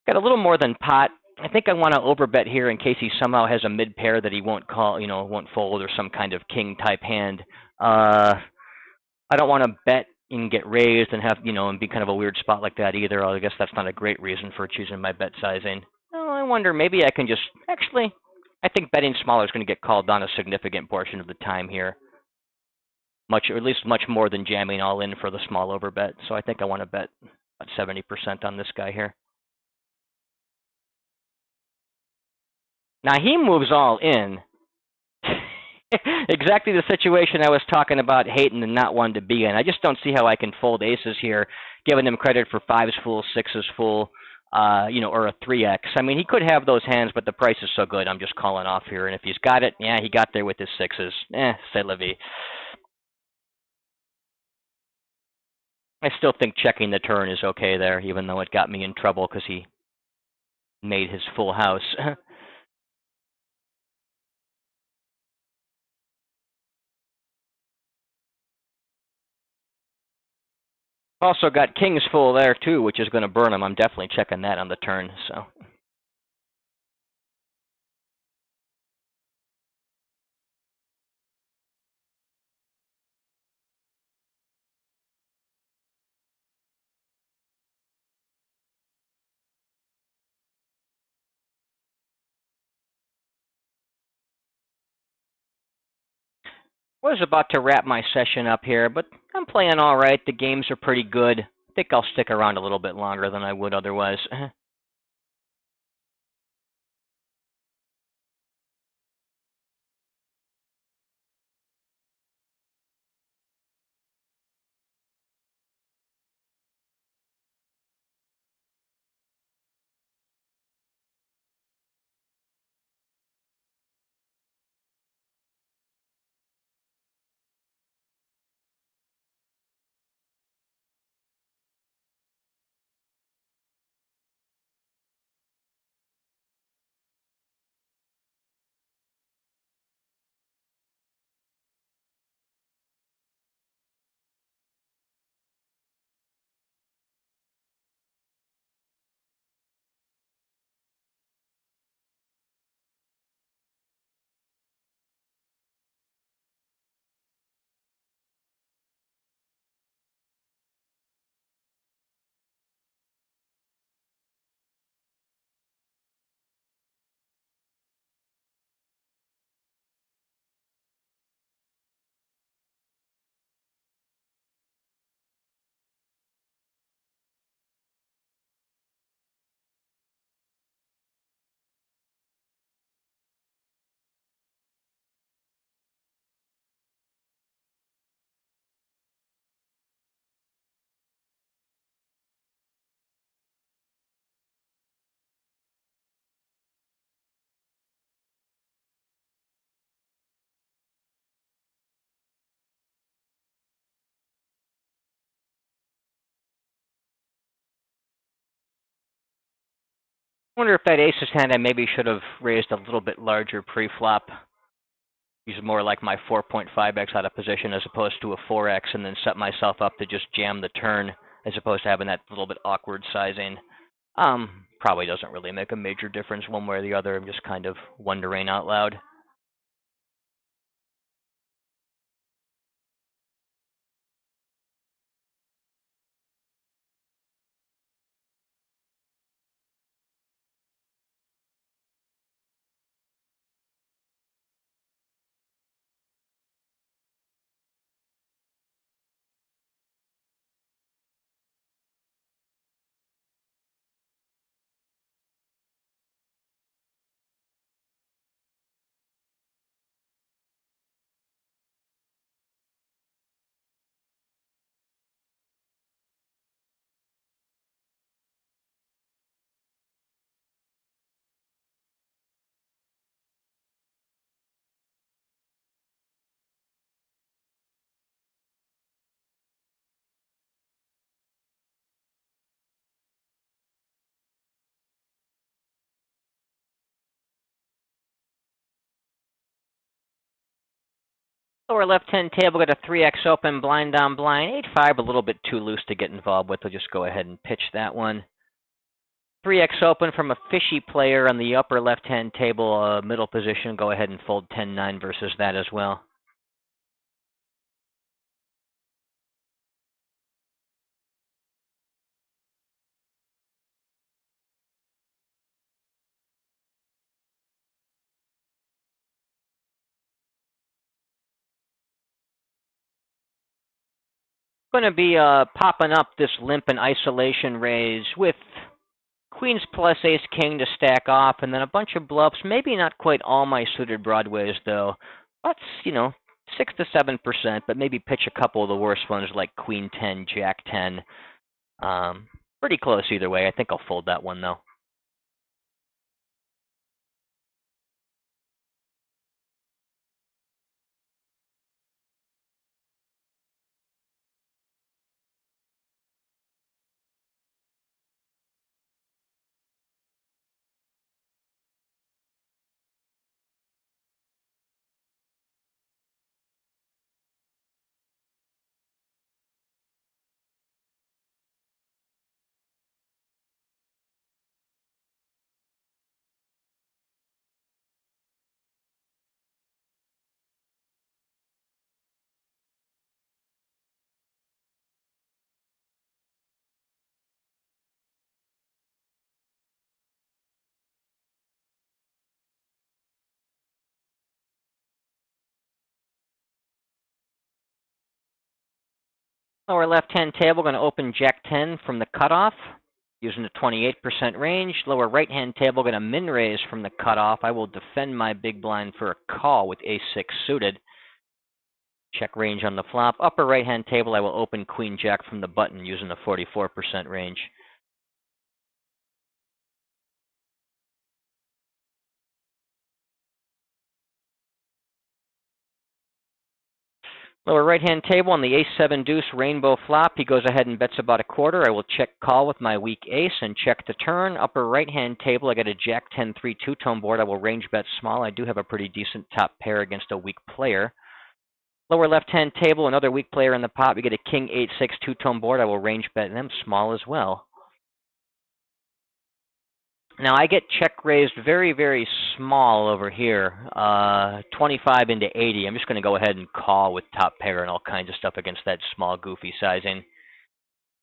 Got a little more than pot. I think I want to overbet here in case he somehow has a mid pair that he won't call, won't fold, or some kind of king type hand. I don't want to bet and get raised and have, and be kind of a weird spot like that either. I guess that's not a great reason for choosing my bet sizing. Oh, I wonder, maybe I can just, actually, I think betting smaller is going to get called on a significant portion of the time here. much, or at least much more than jamming all in for the small overbet. So I think I want to bet about 70% on this guy here. Now he moves all in. Exactly the situation I was talking about hating and not wanting to be in. I just don't see how I can fold aces here, giving him credit for fives full, sixes full, or a 3x. I mean, he could have those hands, but the price is so good, I'm just calling off here. And if he's got it, yeah, he got there with his sixes. C'est la vie. I still think checking the turn is okay there, even though it got me in trouble because he made his full house. Also got kings full there too, which is going to burn him. I'm definitely checking that on the turn. So. Was about to wrap my session up here, but I'm playing all right. The games are pretty good. I think I'll stick around a little bit longer than I would otherwise. I wonder if that aces hand I maybe should have raised a little bit larger pre-flop. Use more like my 4.5x out of position as opposed to a 4x, and then set myself up to just jam the turn as opposed to having that little bit awkward sizing. Probably doesn't really make a major difference one way or the other. I'm just kind of wondering out loud. Lower left-hand table, got a 3x open, blind on blind. 8-5, a little bit too loose to get involved with. We'll just go ahead and pitch that one. 3x open from a fishy player on the upper left-hand table, middle position. Go ahead and fold 10-9 versus that as well. Going to be popping up this limp and isolation raise with queens plus ace king to stack off, and then a bunch of bluffs. Maybe not quite all my suited broadways though. That's 6 to 7%, but maybe pitch a couple of the worst ones like queen 10, jack 10. Pretty close either way. I think I'll fold that one though. Lower left-hand table, going to open jack 10 from the cutoff using the 28% range. Lower right-hand table, going to min raise from the cutoff. I will defend my big blind for a call with ace-6 suited. Check range on the flop. Upper right-hand table, I will open queen jack from the button using the 44% range. Lower right-hand table on the ace-7 deuce rainbow flop, he goes ahead and bets about a quarter. I will check call with my weak ace and check the turn. Upper right-hand table, I got a jack 10-3 two-tone board. I will range bet small. I do have a pretty decent top pair against a weak player. Lower left-hand table, another weak player in the pot. We get a king 8-6 two-tone board. I will range bet them small as well. Now I get check raised very, very small over here, 25 into 80. I'm just going to go ahead and call with top pair and all kinds of stuff against that small, goofy sizing.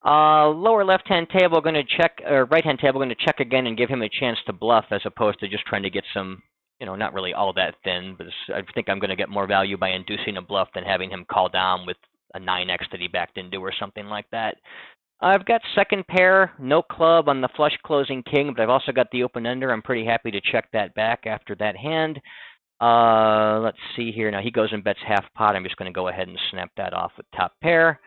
Lower left-hand table going to check, or right-hand table going to check again and give him a chance to bluff as opposed to just trying to get some, not really all that thin. But I think I'm going to get more value by inducing a bluff than having him call down with a 9x that he backed into or something like that. I've got second pair, no club on the flush closing king, but I've also got the open ender. I'm pretty happy to check that back after that hand. Let's see here. Now he goes and bets half pot. I'm just going to go ahead and snap that off with top pair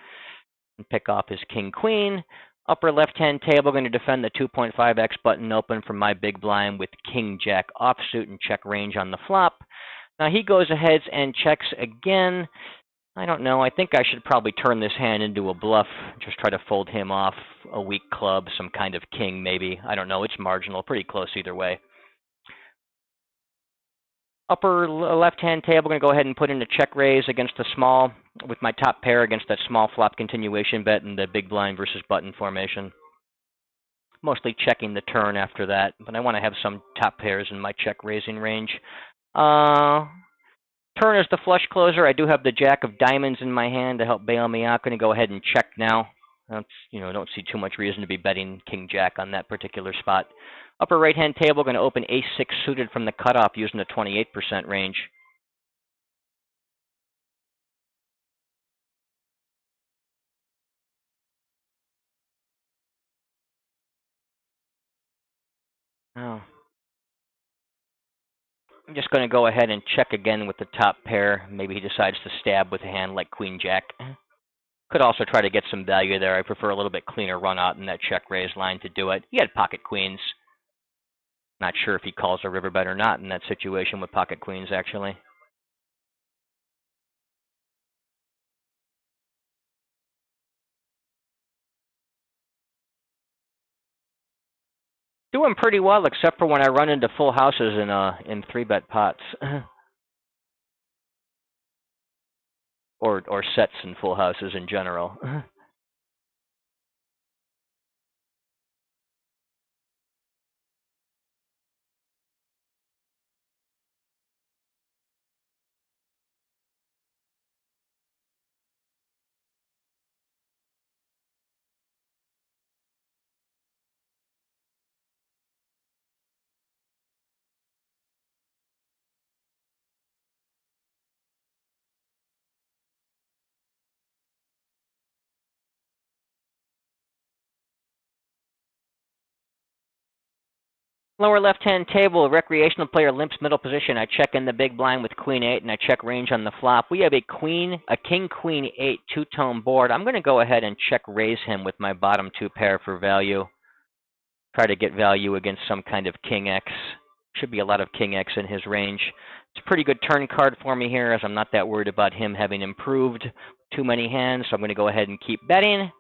and pick off his king queen. Upper left-hand table, going to defend the 2.5x button open from my big blind with king jack offsuit and check range on the flop. Now he goes ahead and checks again. I don't know. I think I should probably turn this hand into a bluff. Just try to fold him off a weak club, some kind of king maybe. I don't know. It's marginal. Pretty close either way. Upper left-hand table, going to go ahead and put in a check raise against the small, with my top pair against that small flop continuation bet and the big blind versus button formation. Mostly checking the turn after that, but I want to have some top pairs in my check raising range. Turn is the flush closer. I do have the jack of diamonds in my hand to help bail me out. Going to go ahead and check now. Don't see too much reason to be betting king jack on that particular spot. Upper right-hand table, going to open ace-6 suited from the cutoff using the 28% range. Oh. I'm just going to go ahead and check again with the top pair. Maybe he decides to stab with a hand like queen jack. Could also try to get some value there. I prefer a little bit cleaner run out in that check raise line to do it. He had pocket queens. Not sure if he calls a river bet or not in that situation with pocket queens, actually. Doing pretty well, except for when I run into full houses in 3-bet pots. or sets in full houses in general. Lower left-hand table, recreational player limps middle position. I check in the big blind with queen 8, and I check range on the flop. We have a king queen 8 two-tone board. I'm going to go ahead and check raise him with my bottom 2 pair for value. Try to get value against some kind of king X. Should be a lot of king X in his range. It's a pretty good turn card for me here, as I'm not that worried about him having improved too many hands, so I'm going to go ahead and keep betting.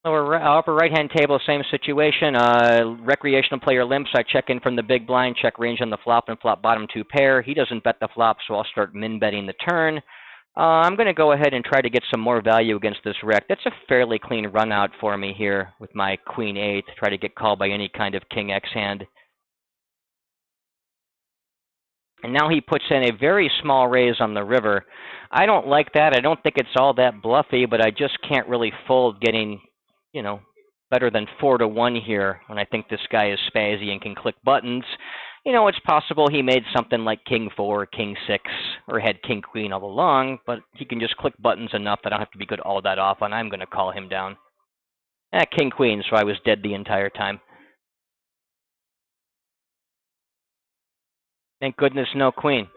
Upper right-hand table, same situation. Recreational player limps. I check in from the big blind, check range on the flop, and flop bottom 2 pair. He doesn't bet the flop, so I'll start min-betting the turn. I'm going to go ahead and try to get some more value against this rec. That's a fairly clean run out for me here with my queen 8. Try to get called by any kind of king X hand. And now he puts in a very small raise on the river. I don't like that. I don't think it's all that bluffy, but I just can't really fold getting, you know, better than 4-1 here when I think this guy is spazzy and can click buttons. You know, it's possible he made something like king 4, king 6, or had king queen all along, but he can just click buttons enough that I don't have to be good all that often. I'm going to call him down. King queen, so I was dead the entire time. Thank goodness no queen.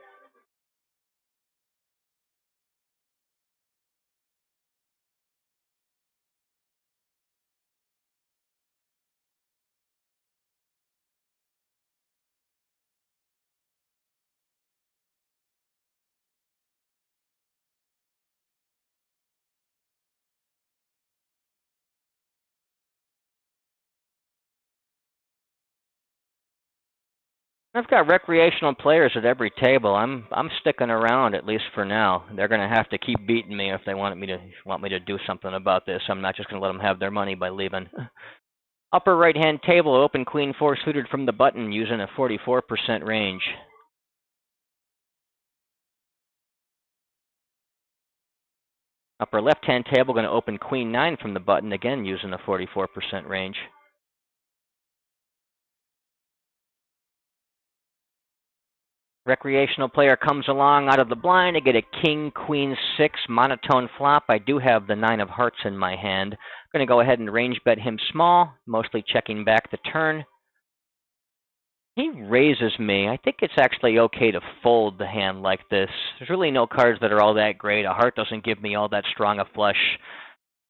I've got recreational players at every table. I'm sticking around at least for now. They're going to have to keep beating me if they want me to do something about this. I'm not just going to let them have their money by leaving. Upper right-hand table, open queen 4 suited from the button using a 44% range. Upper left-hand table, going to open queen 9 from the button, again using a 44% range. Recreational player comes along out of the blind. I get a king, queen 6 monotone flop. I do have the 9 of hearts in my hand. I'm going to go ahead and range bet him small, mostly checking back the turn. He raises me. I think it's actually okay to fold the hand like this. There's really no cards that are all that great. A heart doesn't give me all that strong a flush.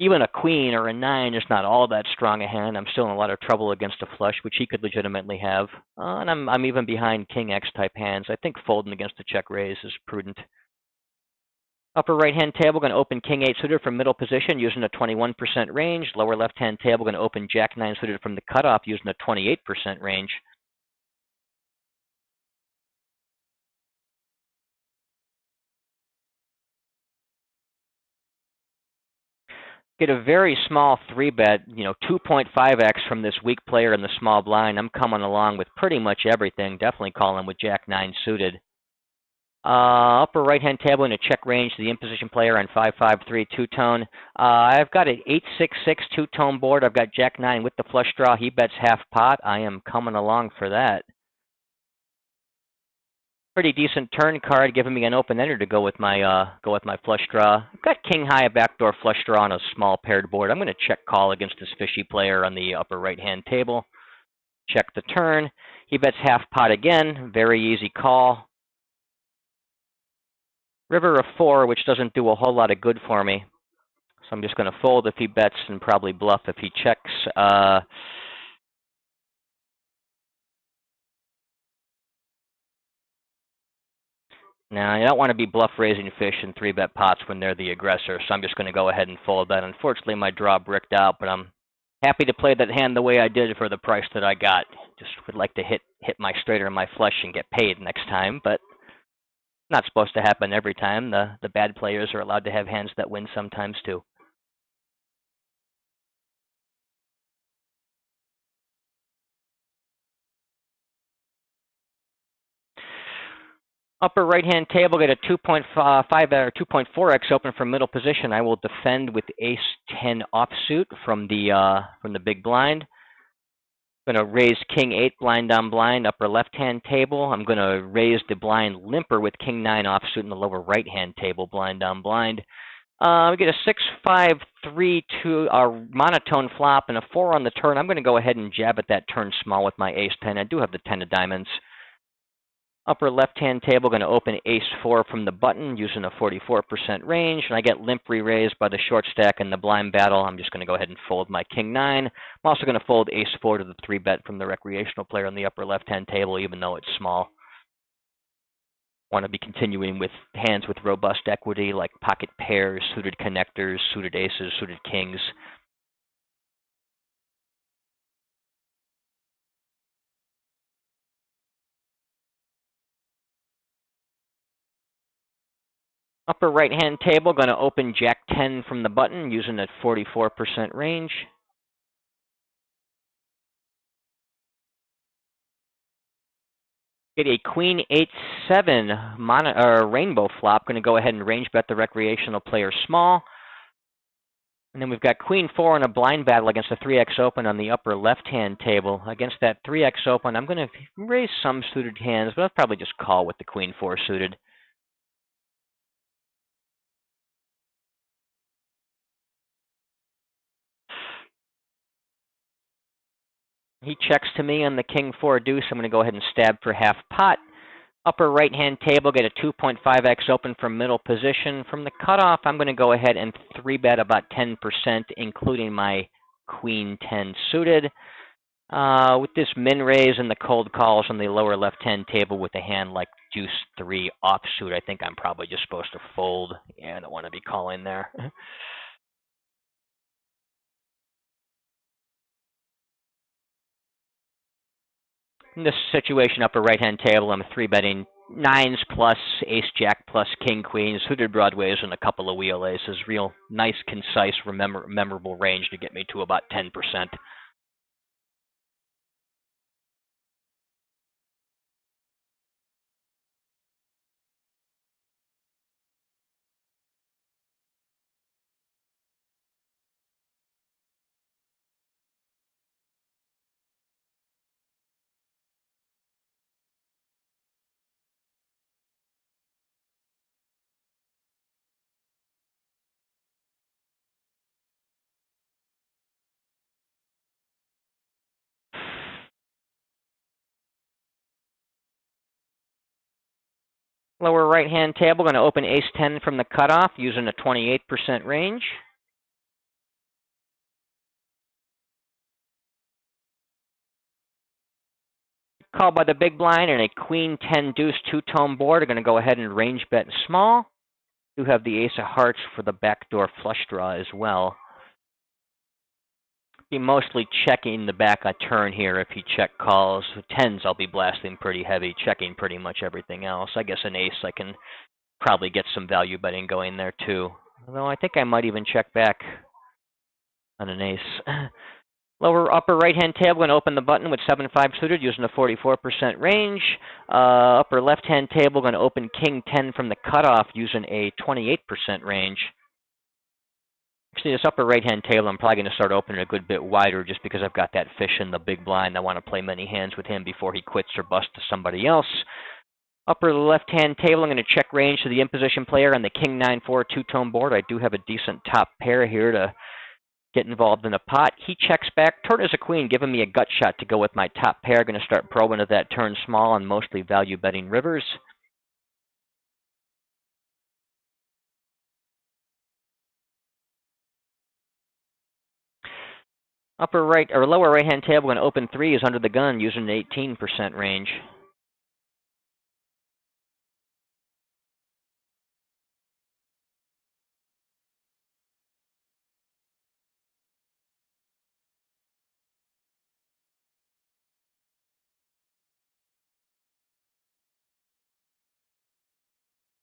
Even a queen or a 9 is not all that strong a hand. I'm still in a lot of trouble against a flush, which he could legitimately have. And I'm even behind king X type hands. I think folding against a check raise is prudent. Upper right-hand table, going to open king 8 suited from middle position using a 21% range. Lower left-hand table, going to open jack 9 suited from the cutoff using a 28% range. Get a very small 3-bet, 2.5x from this weak player in the small blind. I'm coming along with pretty much everything. Definitely calling with jack 9 suited. Upper right-hand table in a check range to the in-position player on 5-5-3 two-tone. I've got an 8-6-6 two-tone board. I've got jack 9 with the flush draw. He bets half pot. I am coming along for that. Pretty decent turn card, giving me an open ender to go with my flush draw. I've got king high, a backdoor flush draw on a small paired board. I'm going to check call against this fishy player on the upper right-hand table. Check the turn. He bets half pot again. Very easy call. River of 4, which doesn't do a whole lot of good for me. So I'm just going to fold if he bets and probably bluff if he checks. Now, you don't want to be bluff raising fish in 3-bet pots when they're the aggressor, so I'm just going to go ahead and fold that. Unfortunately, my draw bricked out, but I'm happy to play that hand the way I did for the price that I got. Just would like to hit my straight or my flush and get paid next time, but not supposed to happen every time. The bad players are allowed to have hands that win sometimes too. Upper right-hand table, get a 2.5 or 2.4x open from middle position. I will defend with ace-10 offsuit from the big blind. I'm going to raise king 8 blind on blind, upper left-hand table. I'm going to raise the blind limper with king 9 offsuit in the lower right-hand table, blind on blind. We get a 6-5-3 to a monotone flop and a 4 on the turn. I'm going to go ahead and jab at that turn small with my ace-10. I do have the 10 of diamonds. Upper left-hand table, going to open ace-4 from the button using a 44% range, and I get limp re-raised by the short stack in the blind battle. I'm just going to go ahead and fold my king-9. I'm also going to fold ace-4 to the 3-bet from the recreational player on the upper left-hand table, even though it's small. Want to be continuing with hands with robust equity like pocket pairs, suited connectors, suited aces, suited kings. Upper right-hand table, going to open Jack-10 from the button using a 44% range. Get a Queen 8-7 rainbow flop. Going to go ahead and range bet the recreational player small. And then we've got Queen 4 in a blind battle against a 3x open on the upper left-hand table. Against that 3x open, I'm going to raise some suited hands, but I'll probably just call with the Queen 4 suited. He checks to me on the King 4 deuce. I'm going to go ahead and stab for half pot. Upper right-hand table, get a 2.5x open from middle position. From the cutoff, I'm going to go ahead and 3-bet about 10%, including my Queen 10 suited. With this min raise and the cold calls on the lower left-hand table with a hand like deuce 3 offsuit, I think I'm probably just supposed to fold. Yeah, I don't want to be calling there. In this situation, upper right-hand table, I'm 3-betting 9s plus ace-jack plus king-queen, suited broadways, and a couple of wheel aces. Real nice, concise, memorable range to get me to about 10%. Lower right-hand table, going to open ace-10 from the cutoff using a 28% range. Called by the big blind and a Queen 10 deuce two-tone board. I'm going to go ahead and range bet small. Do have the ace of hearts for the backdoor flush draw as well. Be mostly checking the back a turn here if he check calls. With 10s, I'll be blasting pretty heavy, checking pretty much everything else. I guess an ace, I can probably get some value betting going there too. Although I think I might even check back on an ace. Lower upper right-hand table, going to open the button with 7-5 suited using a 44% range. Upper left-hand table, going to open King 10 from the cutoff using a 28% range. Actually, this upper right-hand table, I'm probably going to start opening a good bit wider just because I've got that fish in the big blind. I want to play many hands with him before he quits or busts to somebody else. Upper left-hand table, I'm going to check range to the imposition player on the King 9-4 two-tone board. I do have a decent top pair here to get involved in a pot. He checks back. Turn is a queen, giving me a gut shot to go with my top pair. Going to start probing at that turn small and mostly value betting rivers. Upper right or lower right-hand table, going to open 3 is under the gun using an 18% range.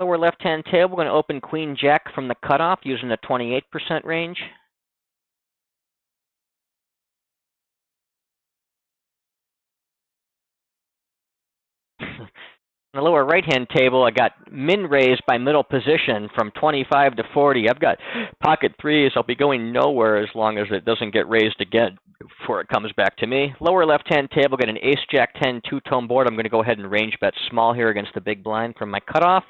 Lower left-hand table, going to open Queen Jack from the cutoff using a 28% range. On the lower right-hand table, I got min raised by middle position from 25 to 40. I've got pocket 3s. I'll be going nowhere as long as it doesn't get raised again before it comes back to me. Lower left-hand table, got an ace-jack-10 two-tone board. I'm going to go ahead and range bet small here against the big blind from my cutoff.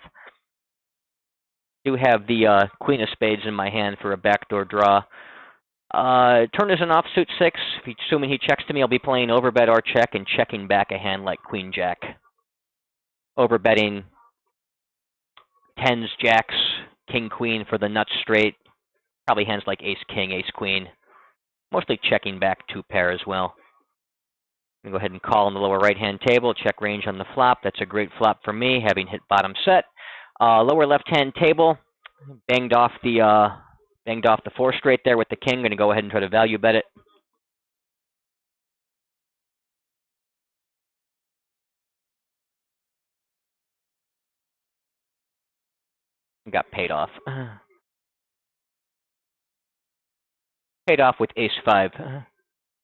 Do have the Queen of Spades in my hand for a backdoor draw. Turn is an offsuit 6. Assuming he checks to me, I'll be playing overbet or check and checking back a hand like Queen Jack. Overbetting 10s, Jacks, King Queen for the nuts straight. Probably hands like Ace King, Ace Queen. Mostly checking back 2 pair as well. I'm going to go ahead and call on the lower right-hand table, check range on the flop. That's a great flop for me, having hit bottom set. Lower left-hand table, banged off the 4 straight there with the king. Going to go ahead and try to value bet it. Got paid off. Paid off with Ace-5.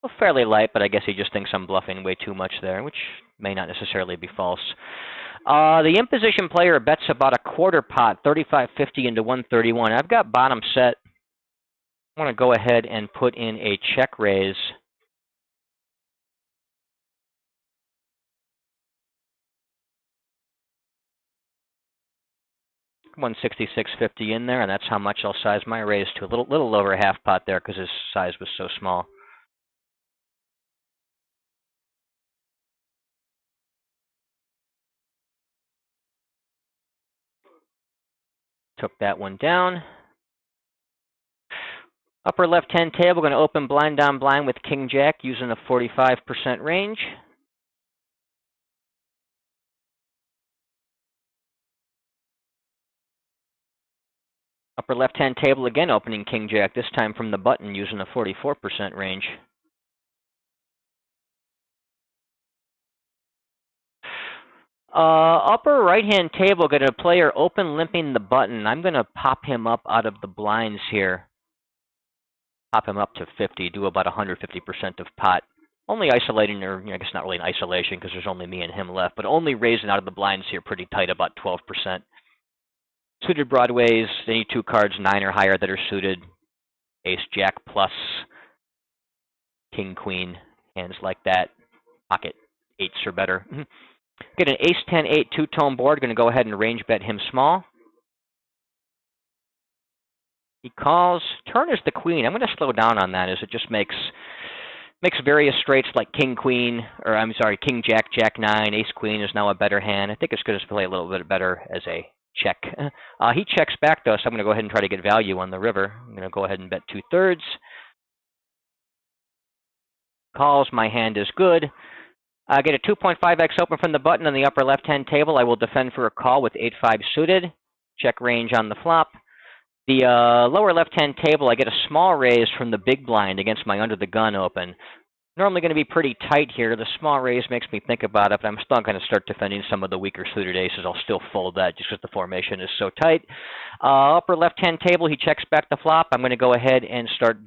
Well, fairly light, but I guess he just thinks I'm bluffing way too much there, which may not necessarily be false. The in-position player bets about a quarter pot, 35.50 into 131. I've got bottom set. I want to go ahead and put in a check raise. $166.50 in there, and that's how much I'll size my raise to. A little over a half pot there because his size was so small. Took that one down. Upper left-hand table, going to open blind down blind with King Jack using a 45% range. Upper left-hand table again, opening King Jack, this time from the button using a 44% range. Upper right-hand table, got a player open limping the button. I'm going to pop him up out of the blinds here. Pop him up to 50, do about 150% of pot. Only isolating, or I guess not really an isolation because there's only me and him left, but only raising out of the blinds here pretty tight, about 12%. Suited broadways, any 2 cards, 9 or higher that are suited. Ace, Jack plus, King, Queen, hands like that. Pocket 8s or better. Get an Ace, 10, 8, 2-tone board. Going to go ahead and range bet him small. He calls. Turn is the Queen. I'm going to slow down on that as it just makes various straights like King, Queen, or I'm sorry, King, Jack, Jack 9, Ace, Queen is now a better hand. I think it's going to play a little bit better as a check. He checks back, though, so I'm going to go ahead and try to get value on the river. I'm going to go ahead and bet 2/3. Calls. My hand is good. I get a 2.5x open from the button on the upper left-hand table. I will defend for a call with 8-5 suited. Check range on the flop. The lower left-hand table, I get a small raise from the big blind against my under the gun open. Normally going to be pretty tight here. The small raise makes me think about it, but I'm still going to start defending some of the weaker suited aces. I'll still fold that just because the formation is so tight. Upper left-hand table, he checks back the flop. I'm going to go ahead and start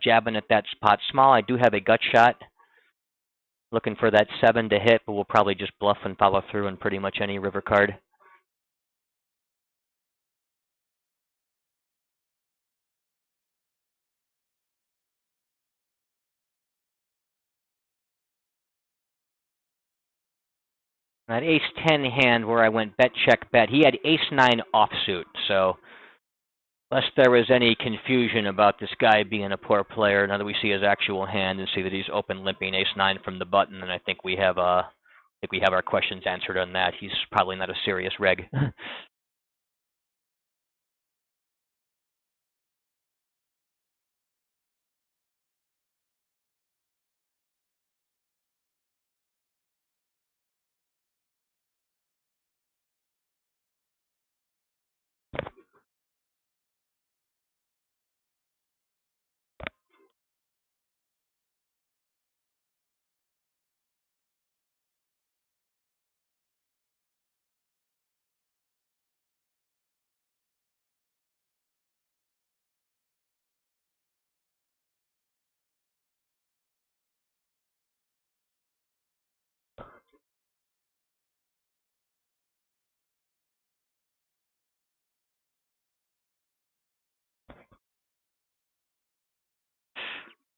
jabbing at that spot small. I do have a gut shot. Looking for that 7 to hit, but we'll probably just bluff and follow through on pretty much any river card. That Ace-10 hand where I went bet, check, bet, he had Ace-9 offsuit, so lest there was any confusion about this guy being a poor player, now that we see his actual hand and see that he's open limping Ace-9 from the button, and I think we have our questions answered on that. He's probably not a serious reg.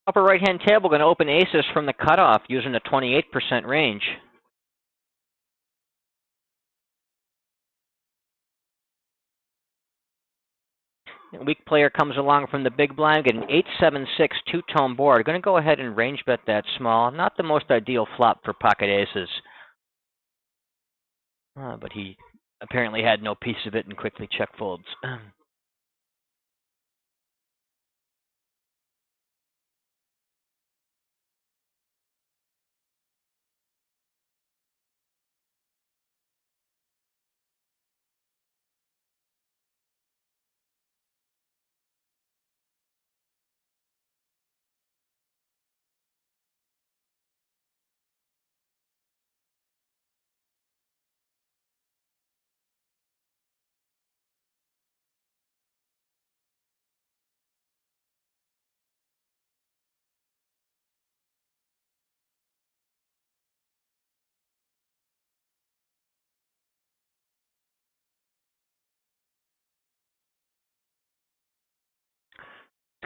Upper right-hand table, going to open aces from the cutoff using a 28% range. A weak player comes along from the big blind, get an 8-7-6 two-tone board. Going to go ahead and range bet that small. Not the most ideal flop for pocket aces. But he apparently had no piece of it and quickly check folds.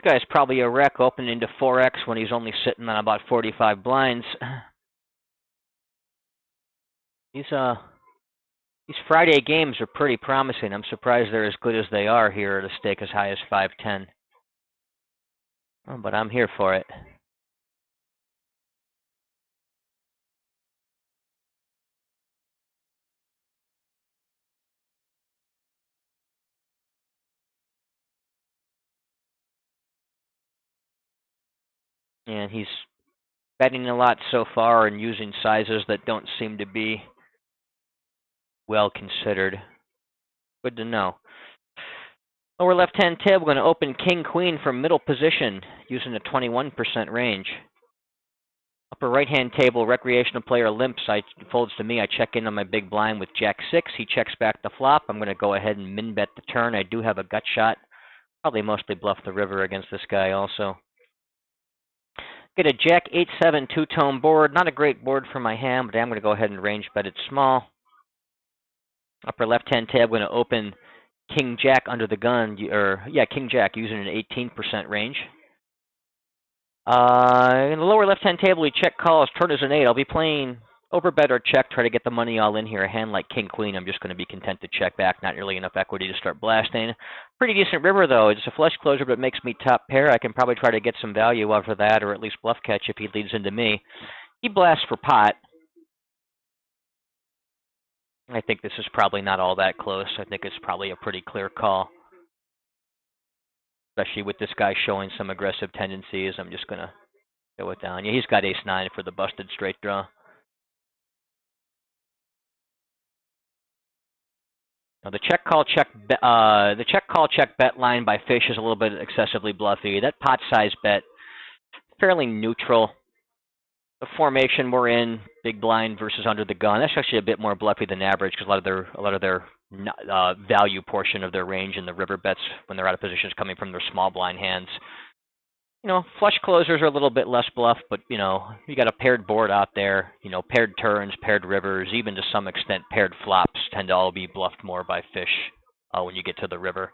This guy's probably a wreck opening to 4x when he's only sitting on about 45 blinds. These Friday games are pretty promising. I'm surprised they're as good as they are here at a stake as high as 510. Oh, but I'm here for it. And he's betting a lot so far and using sizes that don't seem to be well considered. Good to know. Lower left-hand table, we're going to open King-Queen from middle position using a 21% range. Upper right-hand table, recreational player limps. Folds to me. I check in on my big blind with Jack-6. He checks back the flop. I'm going to go ahead and min-bet the turn. I do have a gut shot. Probably mostly bluff the river against this guy also. Get a Jack-8-7 two-tone board. Not a great board for my hand, but I'm going to go ahead and range bet it small. Upper left-hand tab, we're going to open King-Jack under the gun, King-Jack using an 18% range. In the lower left-hand table, we check calls. Turn is an 8. I'll be playing overbet or check, try to get the money all in here. A hand like King-Queen, I'm just going to be content to check back. Not really enough equity to start blasting. Pretty decent river, though. It's a flush closer, but it makes me top pair. I can probably try to get some value out of that, or at least bluff catch if he leads into me. He blasts for pot. I think this is probably not all that close. I think it's probably a pretty clear call. Especially with this guy showing some aggressive tendencies. I'm just going to go it down. Yeah, he's got ace-9 for the busted straight draw. Now the check call check bet line by Fish is a little bit excessively bluffy. That pot size bet fairly neutral. The formation we're in, big blind versus under the gun, that's actually a bit more bluffy than average because a lot of their value portion of their range in the river bets when they're out of position is coming from their small blind hands. You know, flush closers are a little bit less bluff, but, you know, you got a paired board out there, you know, paired turns, paired rivers, even to some extent paired flops tend to all be bluffed more by Fish when you get to the river.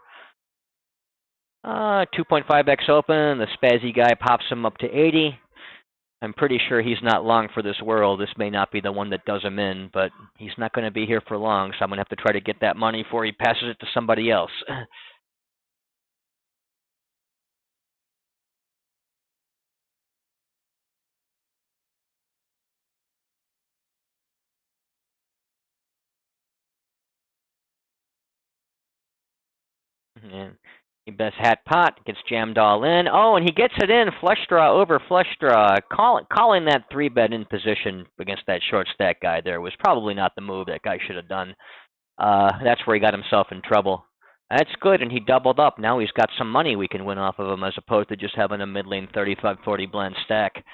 2.5x open, the spazzy guy pops him up to 80. I'm pretty sure he's not long for this world. This may not be the one that does him in, but he's not going to be here for long, so I'm going to have to try to get that money before he passes it to somebody else. And he bets hat pot, gets jammed all in. Oh, and he gets it in, flush draw over flush draw. Calling that 3-bet in position against that short stack guy there was probably not the move that guy should have done. That's where he got himself in trouble. That's good, and he doubled up. Now he's got some money we can win off of him as opposed to just having a middling 35-40 blend stack.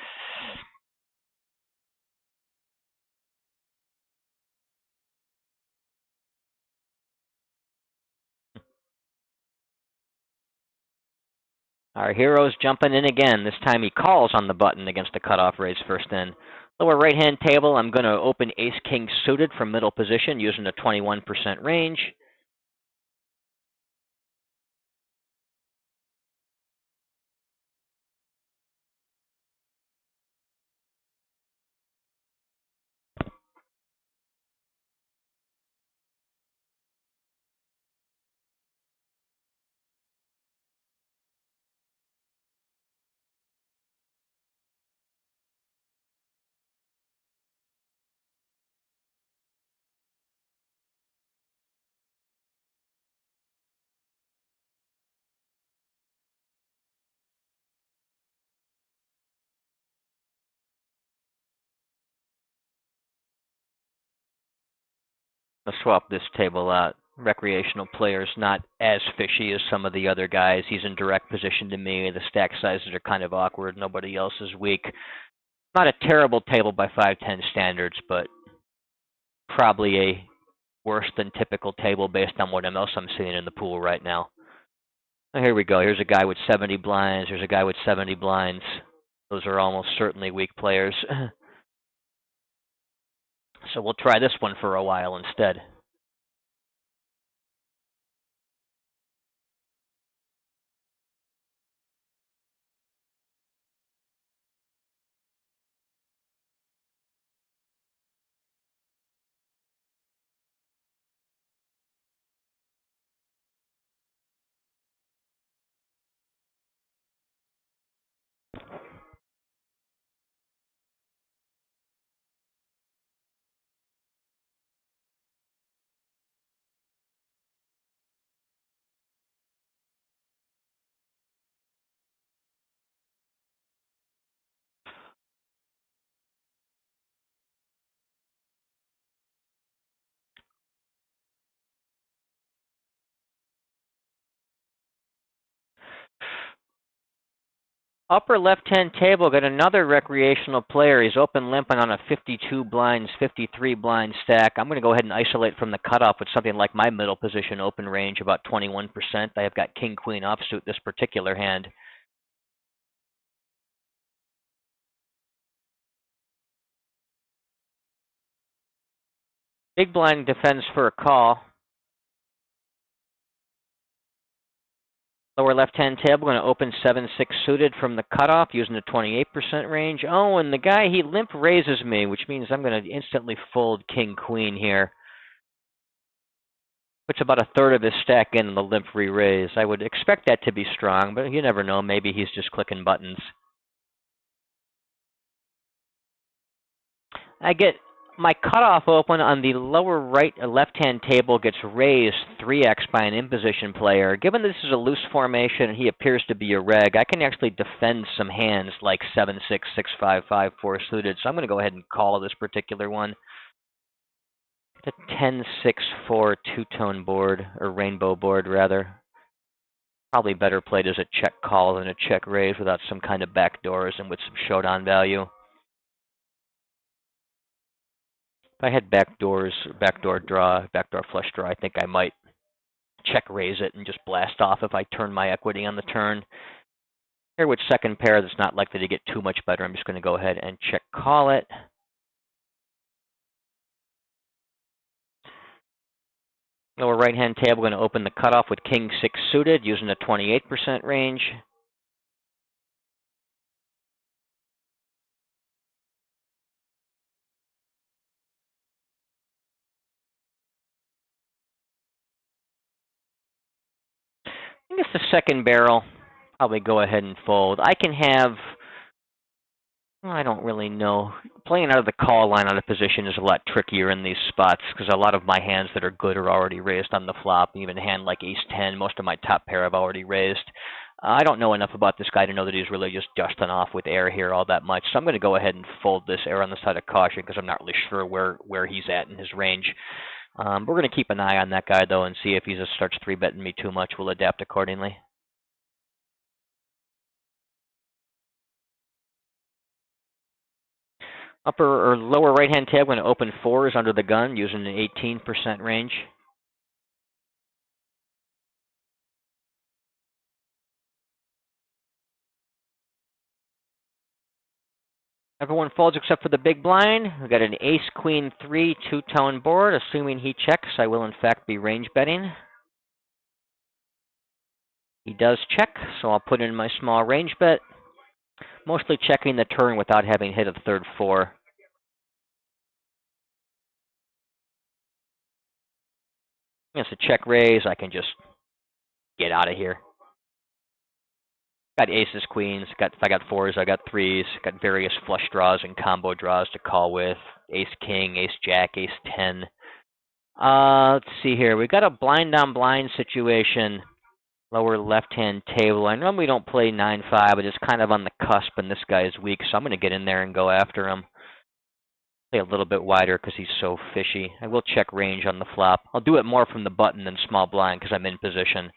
Our hero's jumping in again. This time he calls on the button against the cutoff raise first in. Lower right-hand table, I'm going to open ace-king suited from middle position using a 21% range. I'll swap this table out. Recreational player's not as fishy as some of the other guys. He's in direct position to me. The stack sizes are kind of awkward. Nobody else is weak. Not a terrible table by 510 standards, but probably a worse than typical table based on what else I'm seeing in the pool right now. Here we go. Here's a guy with 70 blinds. Here's a guy with 70 blinds. Those are almost certainly weak players. So we'll try this one for a while instead. Upper left-hand table, got another recreational player. He's open limping on a 52 blinds, 53 blind stack. I'm going to go ahead and isolate from the cutoff with something like my middle position open range, about 21%. I have got king-queen offsuit this particular hand. Big blind defends for a call. Lower left-hand table, going to open 7-6 suited from the cutoff using the 28% range. Oh, and the guy, he limp raises me, which means I'm going to instantly fold king-queen here. Puts about a third of his stack in the limp re-raise. I would expect that to be strong, but you never know. Maybe he's just clicking buttons. I get my cutoff open on the lower right left-hand table gets raised 3x by an in-position player. Given this is a loose formation and he appears to be a reg, I can actually defend some hands like 7-6, 6-5, 5-4 suited. So I'm going to go ahead and call this particular one. The 10-6-4 two-tone board, or rainbow board rather. Probably better played as a check call than a check raise without some kind of backdoors and with some showdown value. If I had backdoors, backdoor flush draw, I think I might check raise it and just blast off if I turn my equity on the turn. Here with second pair, that's not likely to get too much better. I'm just going to go ahead and check call it. Lower right-hand table, going to open the cutoff with king 6 suited using a 28% range. I think it's the second barrel. Probably go ahead and fold. I can have, well, I don't really know. Playing out of the call line out of position is a lot trickier in these spots because a lot of my hands that are good are already raised on the flop. Even a hand like ace-10, most of my top pair have already raised. I don't know enough about this guy to know that he's really just dusting off with air here all that much. So I'm going to go ahead and fold this air on the side of caution because I'm not really sure where he's at in his range. We're going to keep an eye on that guy, though, and see if he just starts 3-betting me too much. We'll adapt accordingly. Upper or lower right-hand tab, going to open 4s under the gun using an 18% range. Everyone folds except for the big blind. We've got an ace-queen 3 two-tone board. Assuming he checks, I will in fact be range betting. He does check, so I'll put in my small range bet. Mostly checking the turn without having hit a third 4. It's a check raise. I can just get out of here. Got aces, queens. If I got 4s, I got 3s. Got various flush draws and combo draws to call with. Ace king, ace jack, ace 10. Let's see here. We got a blind on blind situation. Lower left-hand table. I normally don't play 9-5, but it's kind of on the cusp, and this guy is weak, so I'm going to get in there and go after him. Play a little bit wider because he's so fishy. I will check range on the flop. I'll do it more from the button than small blind because I'm in position.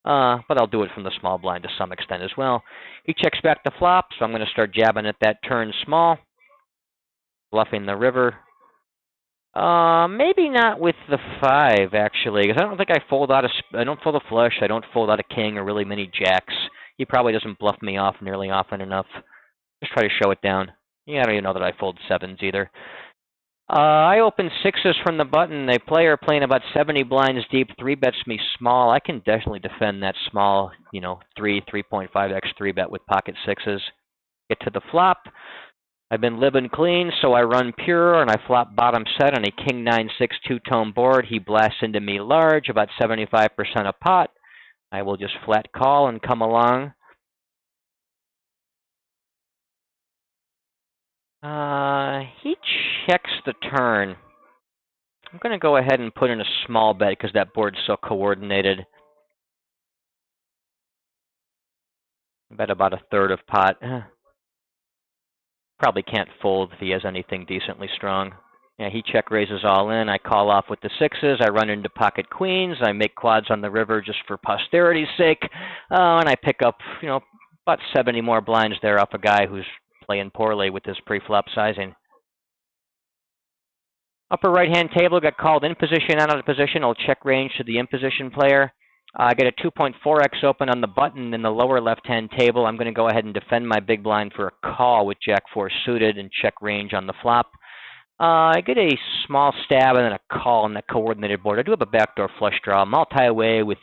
But I'll do it from the small blind to some extent as well. He checks back the flop, so I'm going to start jabbing at that turn small. Bluffing the river. Maybe not with the 5, actually, because I don't think I fold out I don't fold a flush, I don't fold out a king or really many jacks. He probably doesn't bluff me off nearly often enough. Just try to show it down. Yeah, I don't even know that I fold 7s either. I open 6s from the button. A player playing about 70 blinds deep 3-bets me small. I can definitely defend that small, 3.5x 3-bet with pocket 6s. Get to the flop. I've been living clean, so I run pure, and I flop bottom set on a king 9-6 two-tone board. He blasts into me large, about 75% a pot. I will just flat call and come along. He checks the turn. I'm going to go ahead and put in a small bet because that board's so coordinated. Bet about a third of pot. Probably can't fold if he has anything decently strong. Yeah, he check raises all in. I call off with the 6s. I run into pocket queens. I make quads on the river just for posterity's sake. And I pick up, about 70 more blinds there off a guy who's playing poorly with his pre-flop sizing. Upper right-hand table got called in position, out of position. I'll check range to the in position player. I get a 2.4x open on the button in the lower left-hand table. I'm going to go ahead and defend my big blind for a call with Jack 4 suited and check range on the flop. I get a small stab and then a call on that coordinated board. I do have a backdoor flush draw, multi-way with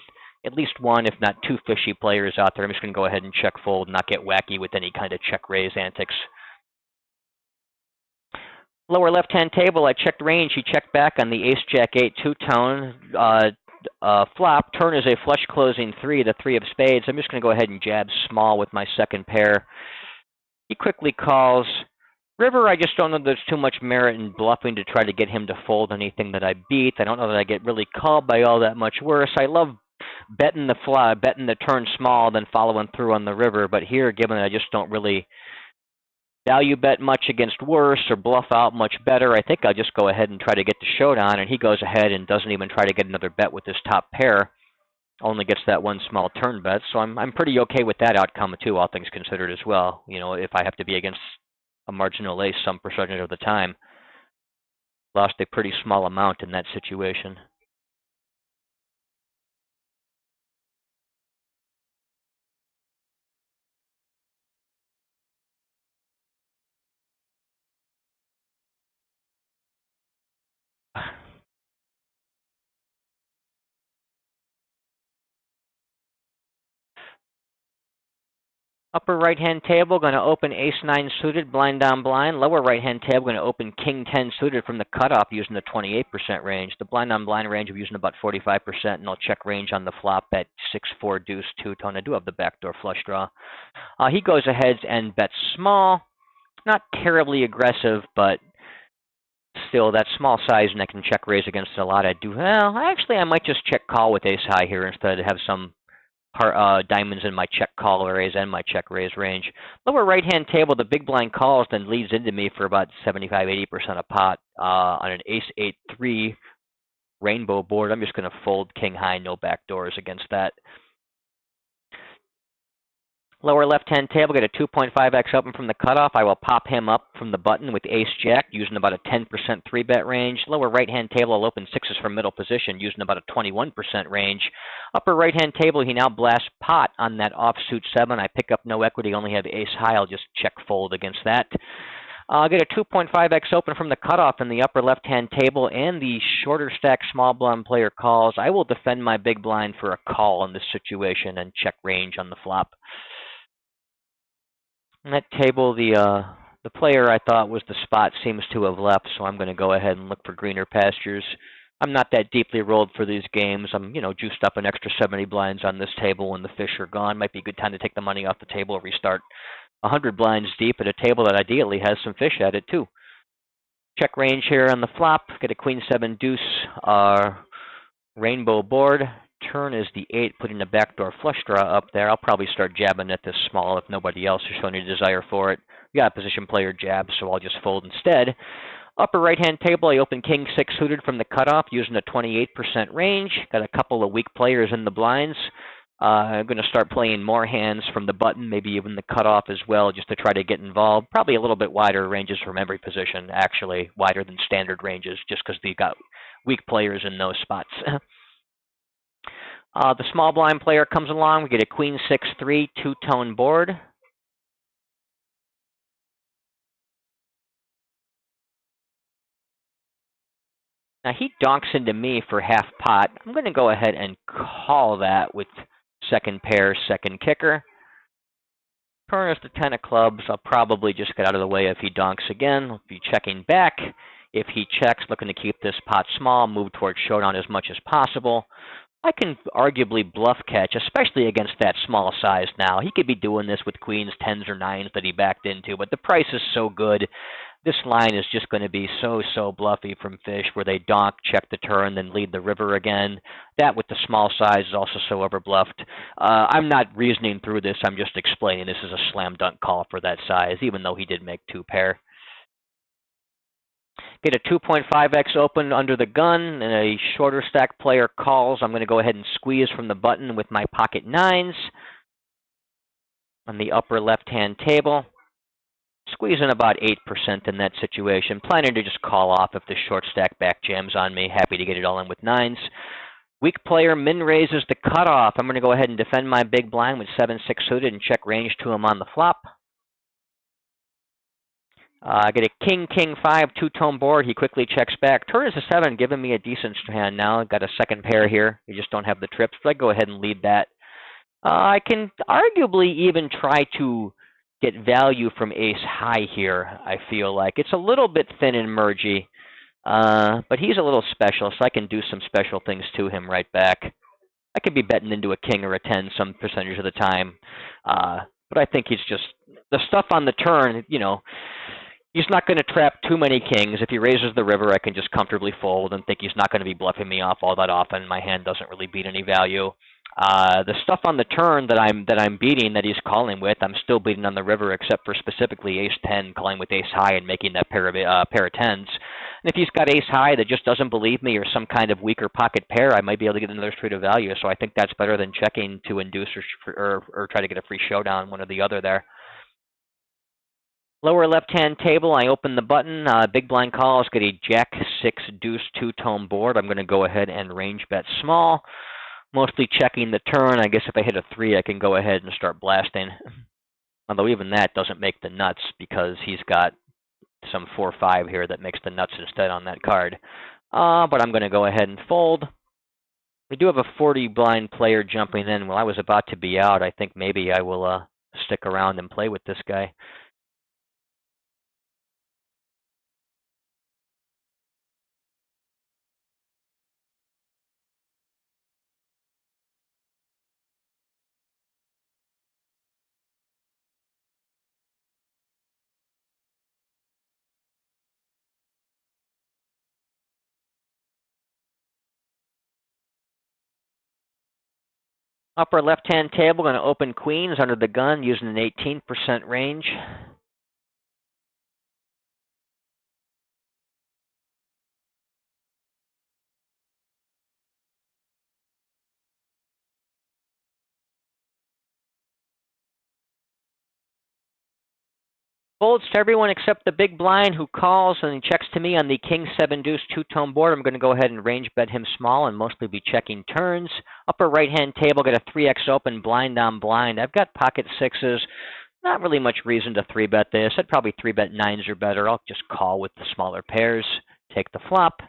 at least one, if not two fishy players out there. I'm just going to go ahead and check fold, not get wacky with any kind of check raise antics. Lower left-hand table, I checked range. He checked back on the ace-jack-8 two-tone. Flop. Turn is a flush closing 3, the 3 of spades. I'm just going to go ahead and jab small with my second pair. He quickly calls. River, I just don't know there's too much merit in bluffing to try to get him to fold anything that I beat. I don't know that I get really called by all that much worse. I love betting the turn small, then following through on the river. But here, given that I just don't really value bet much against worse or bluff out much better, I think I'll just go ahead and try to get the showdown, and he goes ahead and doesn't even try to get another bet with his top pair. Only gets that one small turn bet, so I'm pretty okay with that outcome too, all things considered as well. If I have to be against a marginal ace some percentage of the time. Lost a pretty small amount in that situation. Upper right-hand table, going to open ace-9 suited, blind down blind. Lower right-hand table, going to open king-10 suited from the cutoff using the 28% range. The blind on blind range, I'm using about 45%, and I'll check range on the flop at 6-4 deuce two-tone. I do have the backdoor flush draw. He goes ahead and bets small. Not terribly aggressive, but still that small size, and I can check raise against it a lot. I might just check call with ace high here instead of have some diamonds in my check call raise and my check raise range. Lower right-hand table, the big blind calls, then leads into me for about 75-80% a pot on an ace-8-3 rainbow board. I'm just going to fold king high, no backdoors against that. Lower left-hand table, get a 2.5x open from the cutoff. I will pop him up from the button with ace-jack using about a 10% 3-bet range. Lower right-hand table, I'll open 6s from middle position using about a 21% range. Upper right-hand table, he now blasts pot on that offsuit 7. I pick up no equity, only have ace-high. I'll just check fold against that. I'll get a 2.5x open from the cutoff in the upper left-hand table, and the shorter stack small blind player calls. I will defend my big blind for a call in this situation and check range on the flop. On that table, the player I thought was the spot seems to have left, so I'm going to go ahead and look for greener pastures. I'm not that deeply rolled for these games. I'm, juiced up an extra 70 blinds on this table when the fish are gone. Might be a good time to take the money off the table, restart 100 blinds deep at a table that ideally has some fish at it, too. Check range here on the flop. Get a queen 7 deuce rainbow board. Turn is the 8, putting a backdoor flush draw up there. I'll probably start jabbing at this small if nobody else is showing any desire for it. We got a position player jab, so I'll just fold instead. Upper right-hand table, I open king 6 suited from the cutoff using a 28% range. Got a couple of weak players in the blinds. I'm going to start playing more hands from the button, maybe even the cutoff as well, just to try to get involved. Probably a little bit wider ranges from every position, actually, wider than standard ranges, just because they've got weak players in those spots. The small blind player comes along. We get a queen 6-3 two-tone board. Now he donks into me for half pot. I'm going to go ahead and call that with second pair, second kicker. Turn is the 10 of clubs. I'll probably just get out of the way if he donks again. I'll be checking back. If he checks, looking to keep this pot small, move towards showdown as much as possible. I can arguably bluff catch, especially against that small size now. He could be doing this with queens, 10s, or 9s that he backed into, but the price is so good. This line is just going to be so bluffy from fish, where they donk, check the turn, then lead the river again. That with the small size is also so overbluffed. I'm not reasoning through this. I'm just explaining this is a slam dunk call for that size, even though he did make 2 pair. Get a 2.5x open under the gun, and a shorter stack player calls. I'm going to go ahead and squeeze from the button with my pocket 9s on the upper left-hand table. Squeezing about 8% in that situation. Planning to just call off if the short stack back jams on me. Happy to get it all in with 9s. Weak player min raises the cutoff. I'm going to go ahead and defend my big blind with 7-6 suited and check range to him on the flop. I get a king 5 two-tone board. He quickly checks back. Turn is a 7, giving me a decent hand now. Got a second pair here. You just don't have the trips, but I go ahead and lead that. I can arguably even try to get value from ace high here, I feel like. It's a little bit thin and mergy, but he's a little special, so I can do some special things to him right back. I could be betting into a king or a 10 some percentage of the time, but I think he's just, the stuff on the turn, you know, he's not going to trap too many kings. If he raises the river, I can just comfortably fold and think he's not going to be bluffing me off all that often. My hand doesn't really beat any value. The stuff on the turn that I'm beating, that he's calling with, I'm still beating on the river, except for specifically ace 10, calling with ace high and making that pair of 10s. And if he's got ace high that just doesn't believe me, or some kind of weaker pocket pair, I might be able to get another straight of value. So I think that's better than checking to induce or try to get a free showdown, one or the other there. Lower left-hand table, I open the button. Big blind calls, get a jack 6 deuce two-tone board. I'm going to go ahead and range bet small. Mostly checking the turn. I guess if I hit a 3, I can go ahead and start blasting. Although even that doesn't make the nuts, because he's got some 4-5 here that makes the nuts instead on that card. But I'm going to go ahead and fold. We do have a 40 blind player jumping in. Well, I was about to be out. I think maybe I will stick around and play with this guy. Upper left-hand table, going to open queens under the gun using an 18% range. Folds to everyone except the big blind, who calls and he checks to me on the king 7 deuce two-tone board. I'm going to go ahead and range bet him small and mostly be checking turns. Upper right-hand table, got a 3x open, blind on blind. I've got pocket 6s. Not really much reason to 3-bet this. I'd probably 3-bet 9s or better. I'll just call with the smaller pairs, take the flop.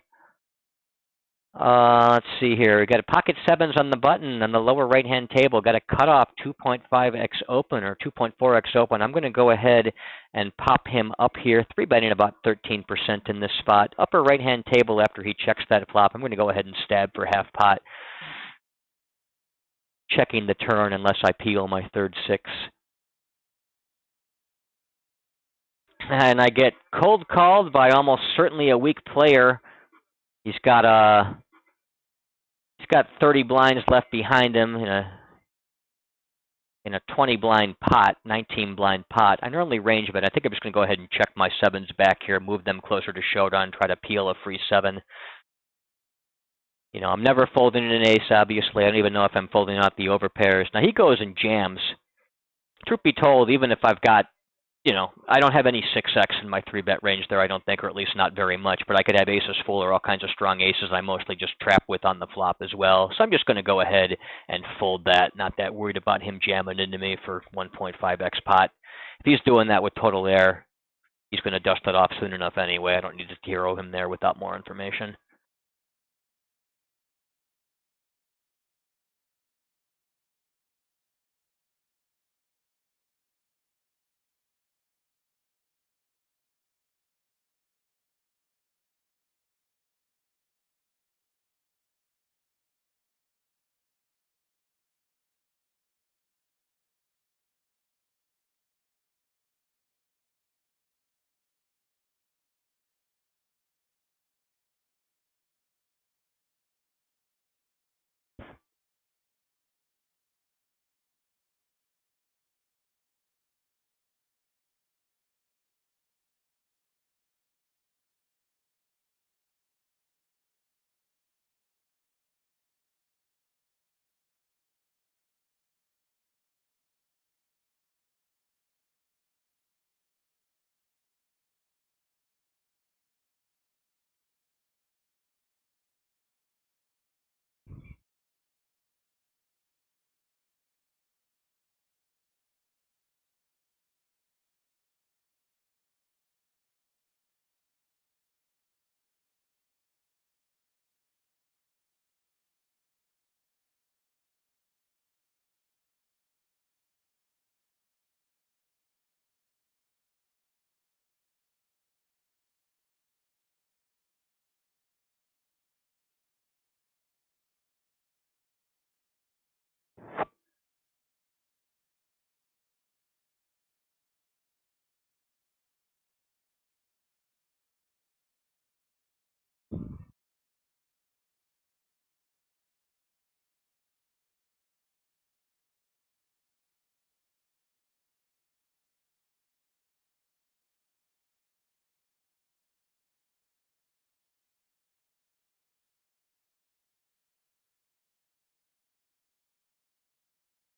Let's see here. We got a pocket 7s on the button on the lower right-hand table. Got a cutoff 2.5x open or 2.4x open. I'm going to go ahead and pop him up here, 3-betting about 13% in this spot. Upper right-hand table, after he checks that flop, I'm going to go ahead and stab for half pot, checking the turn unless I peel my third 6. And I get cold called by almost certainly a weak player. He's got 30 blinds left behind him. in a 20 blind pot, 19 blind pot. I normally range, but I think I'm just going to go ahead and check my sevens back here, move them closer to showdown, try to peel a free seven. You know, I'm never folding an ace, obviously. I don't even know if I'm folding out the overpairs. Now, he goes and jams. Truth be told, even if I've got, you know, I don't have any 6x in my 3-bet range there, I don't think, or at least not very much, but I could have aces full or all kinds of strong aces I mostly just trap with on the flop as well. So I'm just going to go ahead and fold that, not that worried about him jamming into me for 1.5x pot. If he's doing that with total air, he's going to dust it off soon enough anyway. I don't need to hero him there without more information.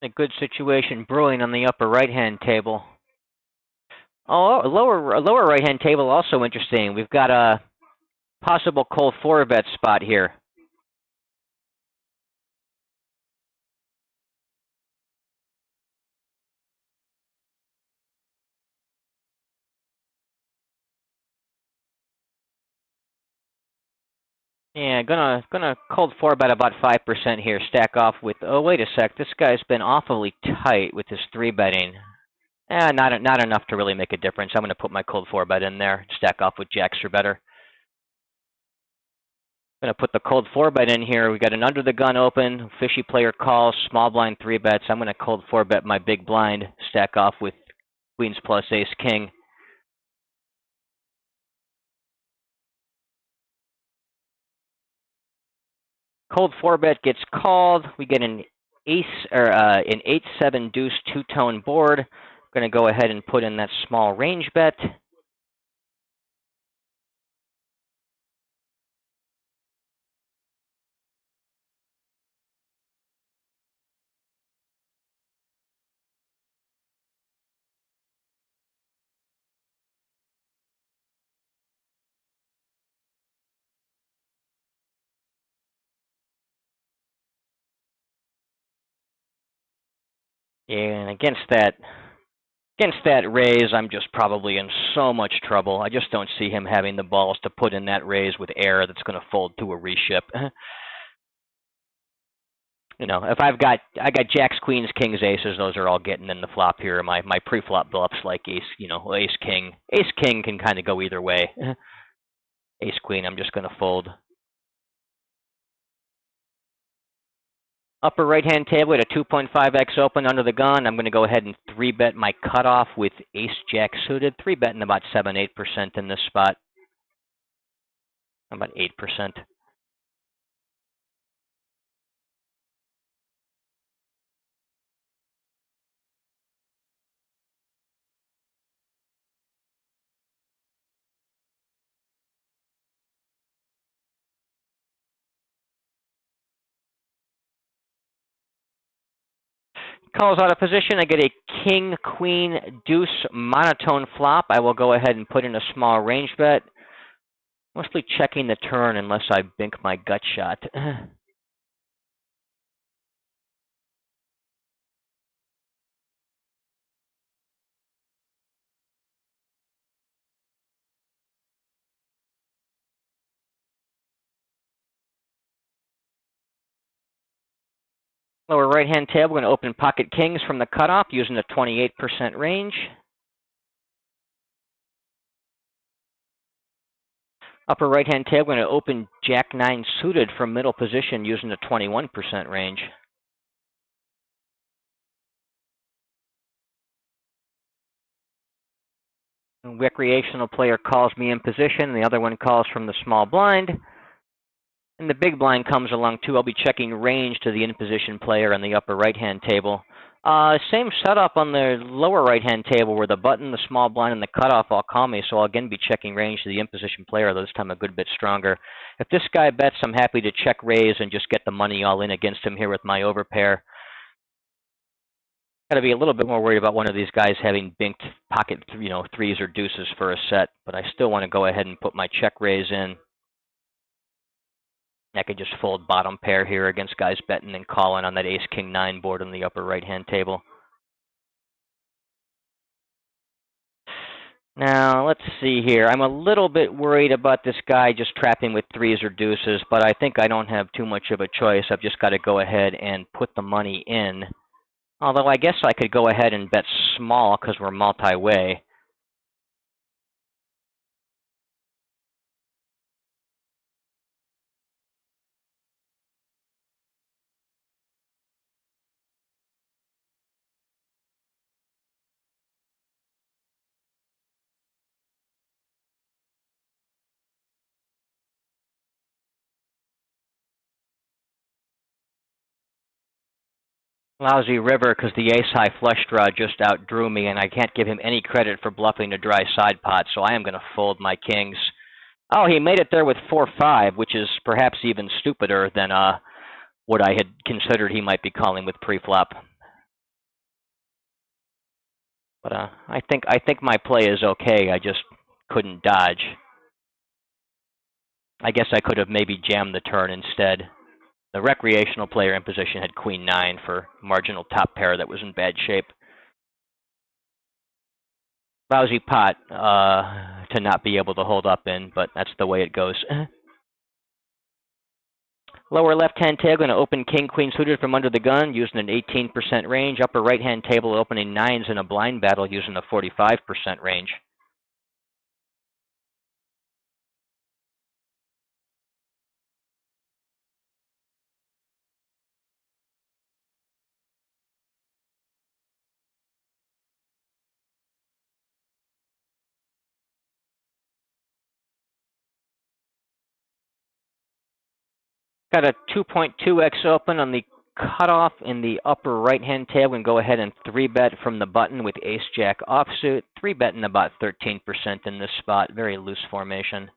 A good situation brewing on the upper right-hand table. Oh, a lower right-hand table also interesting. We've got a possible cold 4-bet spot here. Yeah, gonna cold 4-bet about 5% here. Stack off with. Oh, wait a sec. This guy's been awfully tight with his 3-betting. Not enough to really make a difference. I'm gonna put my cold 4-bet in there. Stack off with jacks or better. Gonna put the cold 4-bet in here. We got an under the gun open. Fishy player calls. Small blind 3-bets. I'm gonna cold 4-bet my big blind. Stack off with queens plus ace king. Cold 4-bet gets called. We get an ace or an 8-7 deuce two-tone board. I'm going to go ahead and put in that small range bet. And against that raise, I'm just probably in so much trouble. I just don't see him having the balls to put in that raise with air that's going to fold to a reship. You know, if I got jacks, queens, kings, aces, those are all getting in the flop here. My pre-flop bluffs like ace, you know, ace king can kind of go either way. Ace queen, I'm just going to fold. Upper right-hand table at a 2.5x open under the gun. I'm going to go ahead and 3-bet my cutoff with ace-jack suited. 3-betting about 7-8% in this spot. About 8%. Calls out of position. I get a king, queen, deuce monotone flop. I will go ahead and put in a small range bet. Mostly checking the turn unless I bink my gut shot. Lower right-hand table, we're going to open pocket kings from the cutoff using a 28% range. Upper right-hand table, we're going to open Jack-9 suited from middle position using a 21% range. A recreational player calls me in position, the other one calls from the small blind. And the big blind comes along too. I'll be checking range to the in-position player on the upper right-hand table. Same setup on the lower right-hand table where the button, the small blind, and the cutoff all call me, so I'll again be checking range to the in-position player, though this time a good bit stronger. If this guy bets, I'm happy to check raise and just get the money all in against him here with my overpair. Got to be a little bit more worried about one of these guys having binked pocket, threes or deuces for a set, but I still want to go ahead and put my check raise in. I could just fold bottom pair here against guys betting and calling on that ace-king-9 board on the upper right-hand table. Now, let's see here. I'm a little bit worried about this guy just trapping with threes or deuces, but I think I don't have too much of a choice. I've just got to go ahead and put the money in. Although I guess I could go ahead and bet small because we're multi-way. Lousy river because the ace-high flush draw just outdrew me, and I can't give him any credit for bluffing the dry side pot, so I am going to fold my kings. Oh, he made it there with 4-5, which is perhaps even stupider than what I had considered he might be calling with pre-flop. But I think my play is okay. I just couldn't dodge. I guess I could have maybe jammed the turn instead. The recreational player in position had queen-9 for marginal top pair that was in bad shape. Lousy pot to not be able to hold up in, but that's the way it goes. Lower left-hand table, going to open king-queen suited from under the gun using an 18% range. Upper right-hand table, opening 9s in a blind battle using a 45% range. Got a 2.2x open on the cutoff in the upper right-hand table, and go ahead and 3-bet from the button with ace-jack offsuit. 3-betting about 13% in this spot. Very loose formation.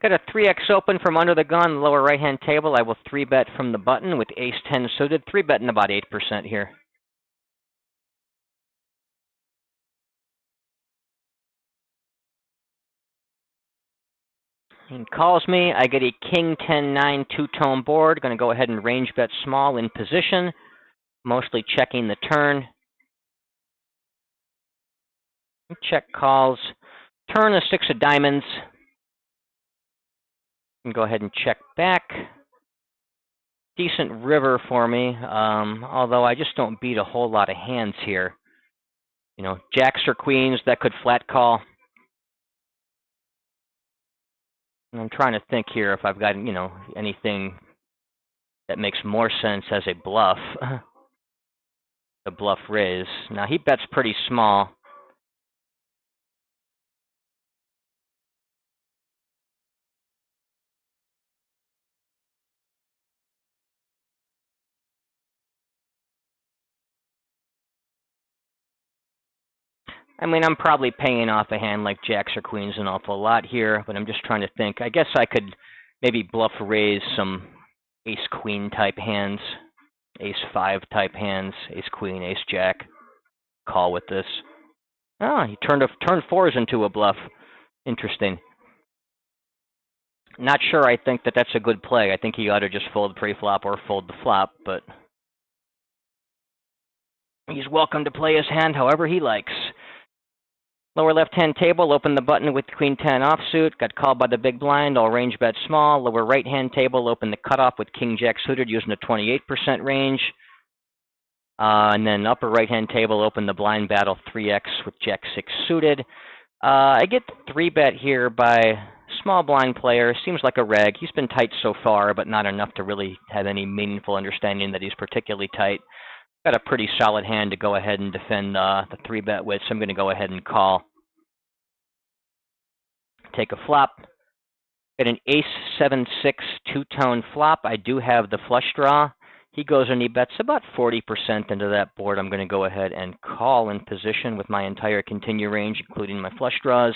Got a 3x open from under the gun, lower right-hand table. I will 3-bet from the button with ace-10 suited. 3-betting about 8% here. He calls me. I get a king 10-9 two-tone board. Going to go ahead and range bet small in position, mostly checking the turn. Check calls. Turn a 6 of diamonds. And go ahead and check back. Decent river for me, although I just don't beat a whole lot of hands here. You know, jacks or queens, that could flat call. And I'm trying to think here if I've got, you know, anything that makes more sense as a bluff. The bluff raise. Now, he bets pretty small. I mean, I'm probably paying off a hand like jacks or queens an awful lot here, but I'm just trying to think. I guess I could maybe bluff raise some ace-queen type hands, ace-5 type hands, ace-queen, ace-jack. Call with this. Oh, he turned fours into a bluff. Interesting. Not sure I think that that's a good play. I think he ought to just fold pre-flop or fold the flop, but he's welcome to play his hand however he likes. Lower left-hand table, open the button with Queen 10 offsuit. Got called by the big blind. I'll range bet small. Lower right-hand table, open the cutoff with King Jack suited using a 28% range. And then upper right-hand table, open the blind battle 3x with Jack 6 suited. I get the 3-bet here by small blind player. Seems like a reg. He's been tight so far, but not enough to really have any meaningful understanding that he's particularly tight. Got a pretty solid hand to go ahead and defend the 3-bet with, so I'm going to go ahead and call. Take a flop. Get an ace-7-6 two-tone flop. I do have the flush draw. He goes and he bets about 40% into that board. I'm going to go ahead and call in position with my entire continue range, including my flush draws.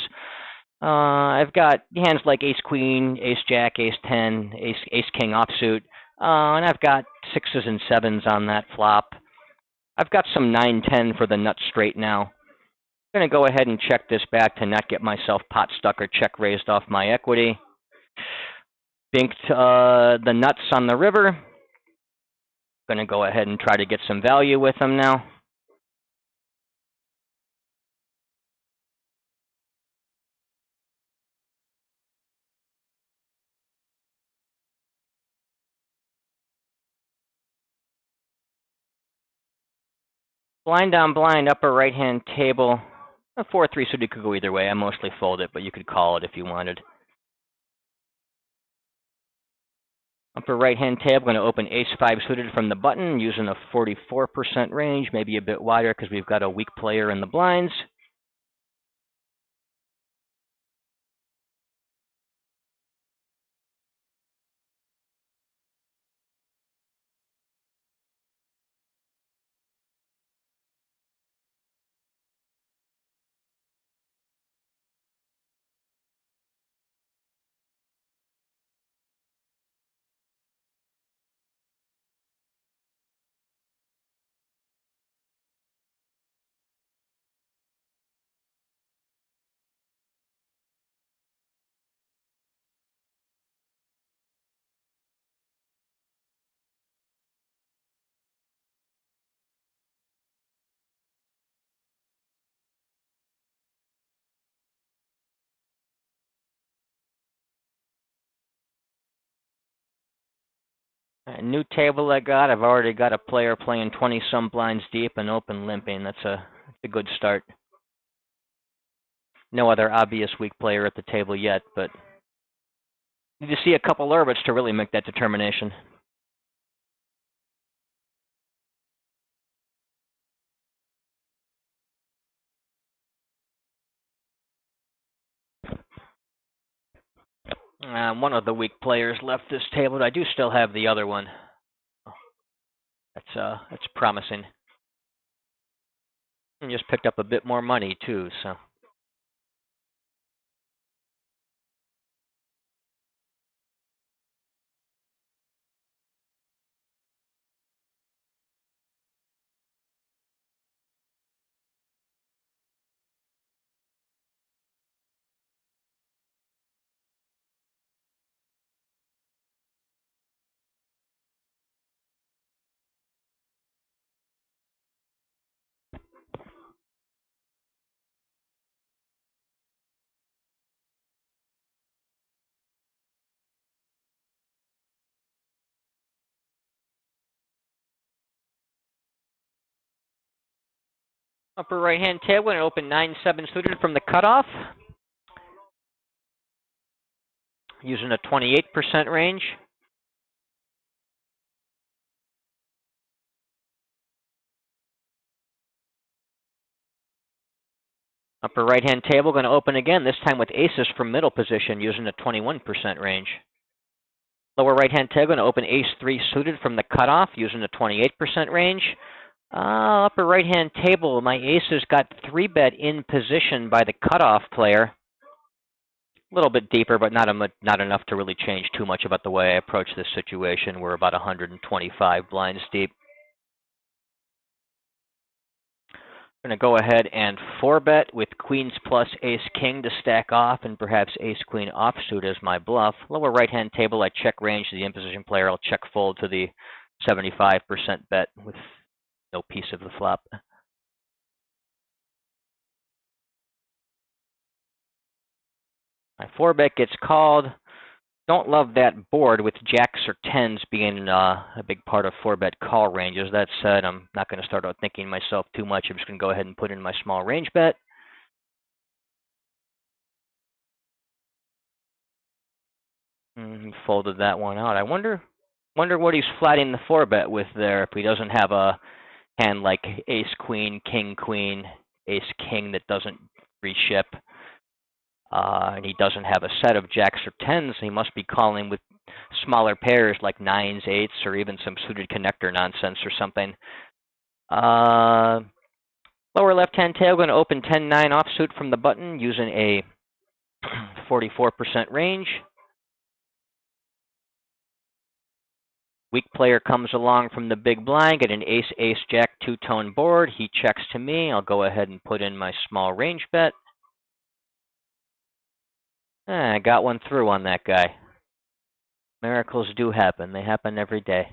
I've got hands like ace-queen, ace-jack, ace-10, ace-king offsuit, and I've got 6s and 7s on that flop. I've got some 9-10 for the nut straight now. I'm going to go ahead and check this back to not get myself pot stuck or check raised off my equity. Binked the nuts on the river. Going to go ahead and try to get some value with them now. Blind on blind, upper right-hand table. A 4-3 suited could go either way. I mostly fold it, but you could call it if you wanted. Upper right-hand table, going to open ace-5 suited from the button, using a 44% range, maybe a bit wider because we've got a weak player in the blinds. A new table I got. I've already got a player playing 20-some blinds deep and open limping. That's a good start. No other obvious weak player at the table yet, but need to see a couple orbits to really make that determination. One of the weak players left this table, but I do still have the other one. That's promising. And just picked up a bit more money too, so. Upper right-hand table, and open 9-7 suited from the cutoff. Using a 28% range. Upper right-hand table, going to open again, this time with aces from middle position, using a 21% range. Lower right-hand table, going to open ace-3 suited from the cutoff, using a 28% range. Upper right-hand table, my aces got 3-bet in position by the cutoff player. A little bit deeper, but not enough to really change too much about the way I approach this situation. We're about 125 blinds deep. I'm going to go ahead and 4-bet with queens plus ace-king to stack off, and perhaps ace-queen offsuit as my bluff. Lower right-hand table, I check range to the in-position player. I'll check fold to the 75% bet with no piece of the flop. My 4-bet gets called. Don't love that board with jacks or tens being a big part of 4-bet call ranges. That said, I'm not going to start out thinking myself too much. I'm just going to go ahead and put in my small range bet. He folded that one out. I wonder what he's flatting the 4-bet with there. If he doesn't have a hand like ace-queen, king-queen, ace-king that doesn't reship, and he doesn't have a set of jacks or tens, he must be calling with smaller pairs like 9s, 8s, or even some suited connector nonsense or something. Lower left-hand tail, going to open 10-9 offsuit from the button using a 44% range. Weak player comes along from the big blind, get an ace-ace-jack two-tone board. He checks to me. I'll go ahead and put in my small range bet. I got one through on that guy. Miracles do happen. They happen every day.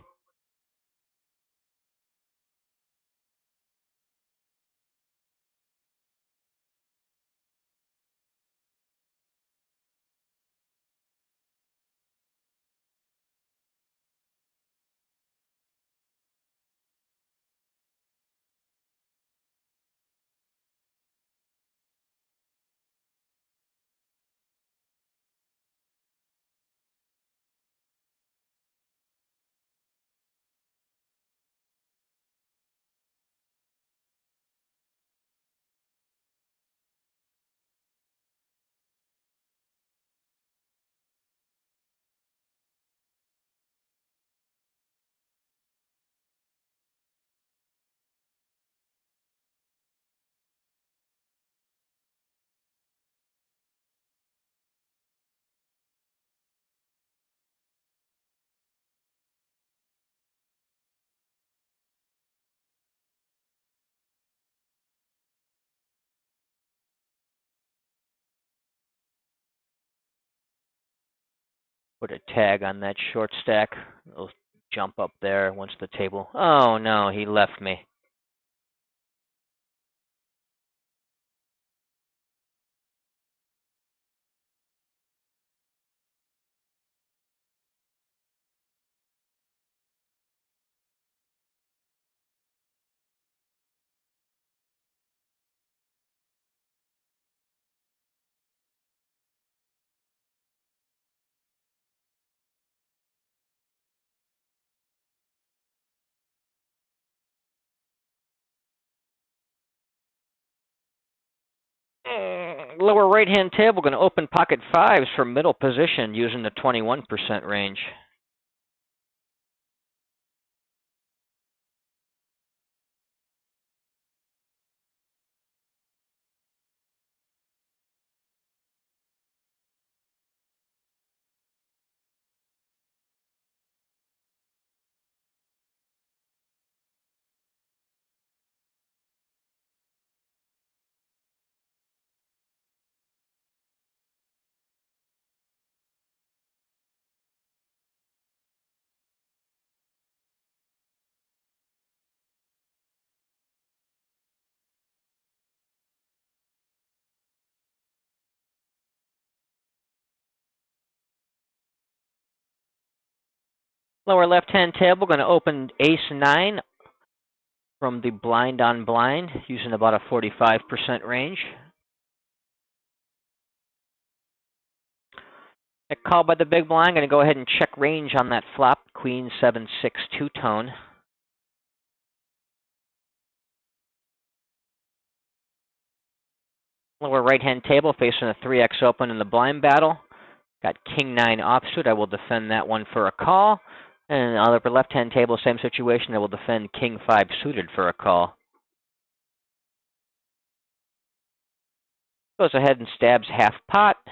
Put a tag on that short stack. It'll jump up there once the table. Oh no, he left me. Lower right-hand table, going to open pocket 5s from middle position using the 21% range. Lower left-hand table, going to open ace-9 from the blind on blind, using about a 45% range. Get called by the big blind. I'm going to go ahead and check range on that flop. Queen 7-6 two-tone. Lower right-hand table facing a 3x open in the blind battle. Got King 9 offsuit. I will defend that one for a call. And on the upper left-hand table, same situation. I will defend King 5 suited for a call. Goes ahead and stabs half pot. I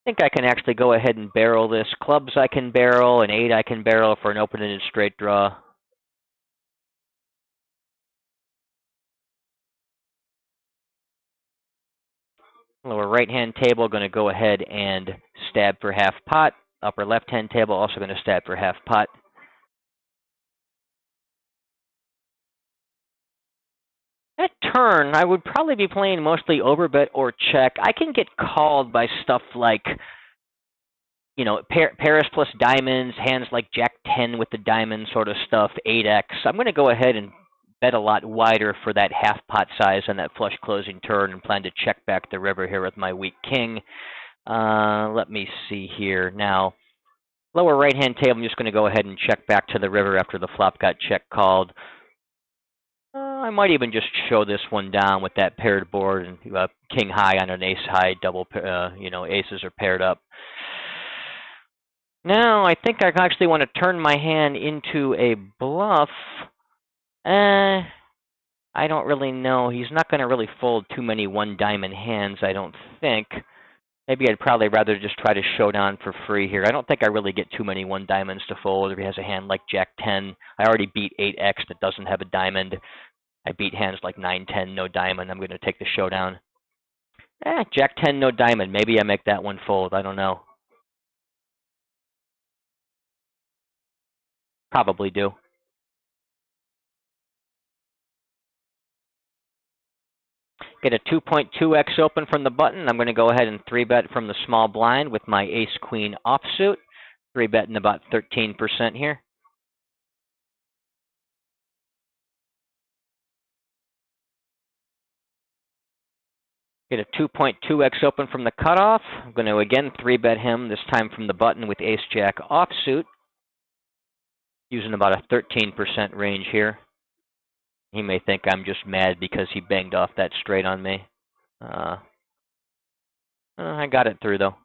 think I can actually go ahead and barrel this. Clubs I can barrel, an 8 I can barrel for an open-ended straight draw. Lower right-hand table, going to go ahead and stab for half pot. Upper left-hand table, also going to stab for half pot. At turn, I would probably be playing mostly overbet or check. I can get called by stuff like, you know, pairs plus diamonds, hands like Jack 10 with the diamond sort of stuff, 8x. I'm going to go ahead and bet a lot wider for that half pot size on that flush closing turn and plan to check back the river here with my weak king. Let me see here. Now, lower right-hand table, I'm just going to go ahead and check back to the river after the flop got check called. I might even just show this one down with that paired board and king high on an ace high, double, you know, aces are paired up. Now, I think I actually want to turn my hand into a bluff. I don't really know. He's not going to really fold too many one diamond hands, I don't think. Maybe I'd probably rather just try to show down for free here. I don't think I really get too many one diamonds to fold if he has a hand like Jack 10. I already beat 8x that doesn't have a diamond. I beat hands like 9-10, no diamond. I'm going to take the showdown. Jack 10, no diamond. Maybe I make that one fold. I don't know. Probably do. Get a 2.2x open from the button. I'm going to go ahead and 3-bet from the small blind with my ace-queen offsuit. 3-betting about 13% here. Get a 2.2x open from the cutoff. I'm going to again 3-bet him, this time from the button with ace-jack offsuit. Using about a 13% range here. He may think I'm just mad because he banged off that straight on me. I got it through, though.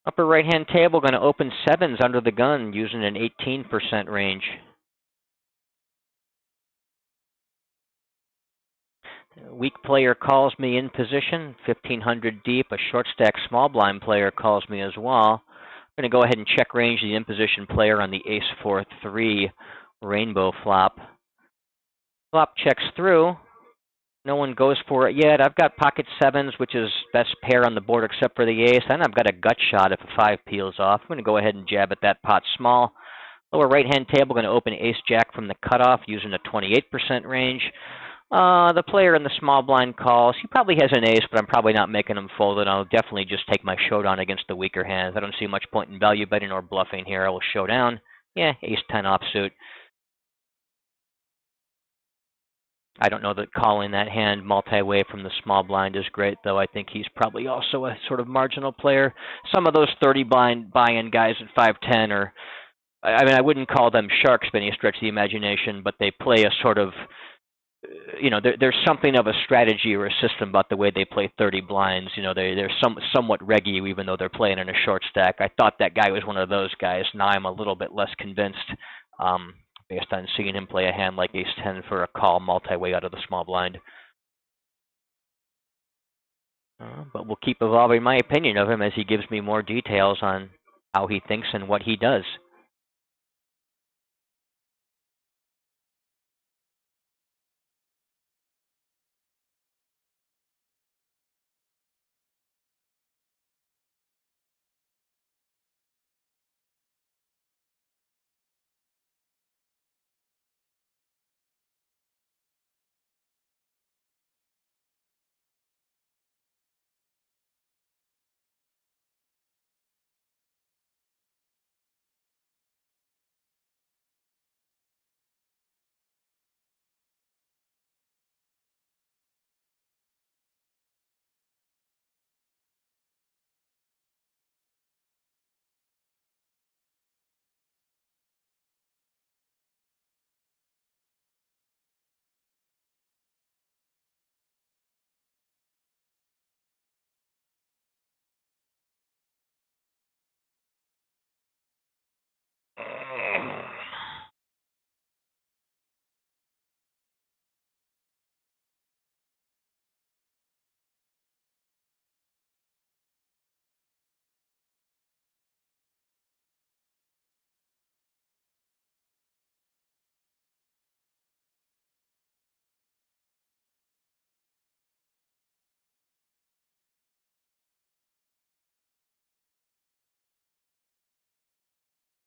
Upper right-hand table, going to open sevens under the gun using an 18% range. Weak player calls me in position, 1,500 deep. A short stack small blind player calls me as well. I'm going to go ahead and check range the in position player on the ace-4-3 rainbow flop. Flop checks through. No one goes for it yet. I've got pocket sevens, which is best pair on the board except for the ace. And I've got a gut shot if a 5 peels off. I'm going to go ahead and jab at that pot small. Lower right-hand table, going to open ace-jack from the cutoff using a 28% range. The player in the small blind calls. He probably has an ace, but I'm probably not making him fold it. I'll definitely just take my showdown against the weaker hands. I don't see much point in value betting or bluffing here. I will show down. Yeah, ace-10 offsuit. I don't know that calling that hand multi-way from the small blind is great, though. I think he's probably also a sort of marginal player. Some of those 30 blind buy-in guys at 5-10 are, I mean, I wouldn't call them sharks by any stretch of the imagination, but they play a sort of, you know, there's something of a strategy or a system about the way they play 30 blinds. You know, they're somewhat reggy, even though they're playing in a short stack. I thought that guy was one of those guys. Now I'm a little bit less convinced. Based on seeing him play a hand like ace-10 for a call multi-way out of the small blind. But we'll keep evolving my opinion of him as he gives me more details on how he thinks and what he does.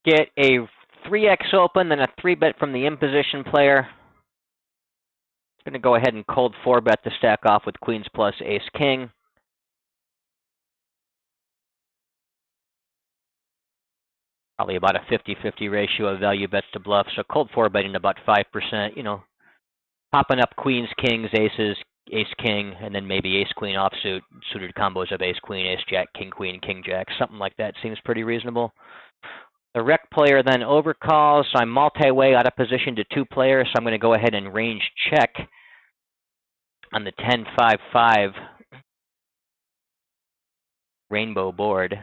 get a 3x open, then a 3-bet from the in-position player. Going to go ahead and cold 4-bet to stack off with queens plus ace-king. Probably about a 50-50 ratio of value bets to bluff. So cold 4-betting about 5%, you know, popping up queens, kings, aces, ace-king, and then maybe ace-queen offsuit, suited combos of ace-queen, ace-jack, king-queen, king-jack, something like that seems pretty reasonable. The rec player then overcalls, so I'm multi-way out of position to 2 players, so I'm going to go ahead and range check on the 10-5-5 rainbow board.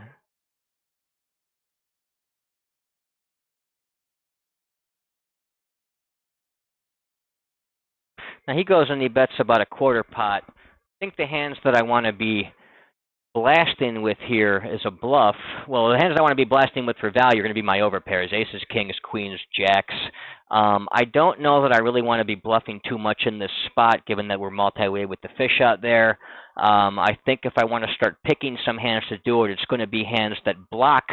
Now he goes and he bets about a quarter pot. I think the hands that I want to be blasting with here is a bluff. Well, the hands I want to be blasting with for value are going to be my overpairs, aces, kings, queens, jacks. I don't know that I really want to be bluffing too much in this spot, given that we're multi-way with the fish out there. I think if I want to start picking some hands to do it, it's going to be hands that block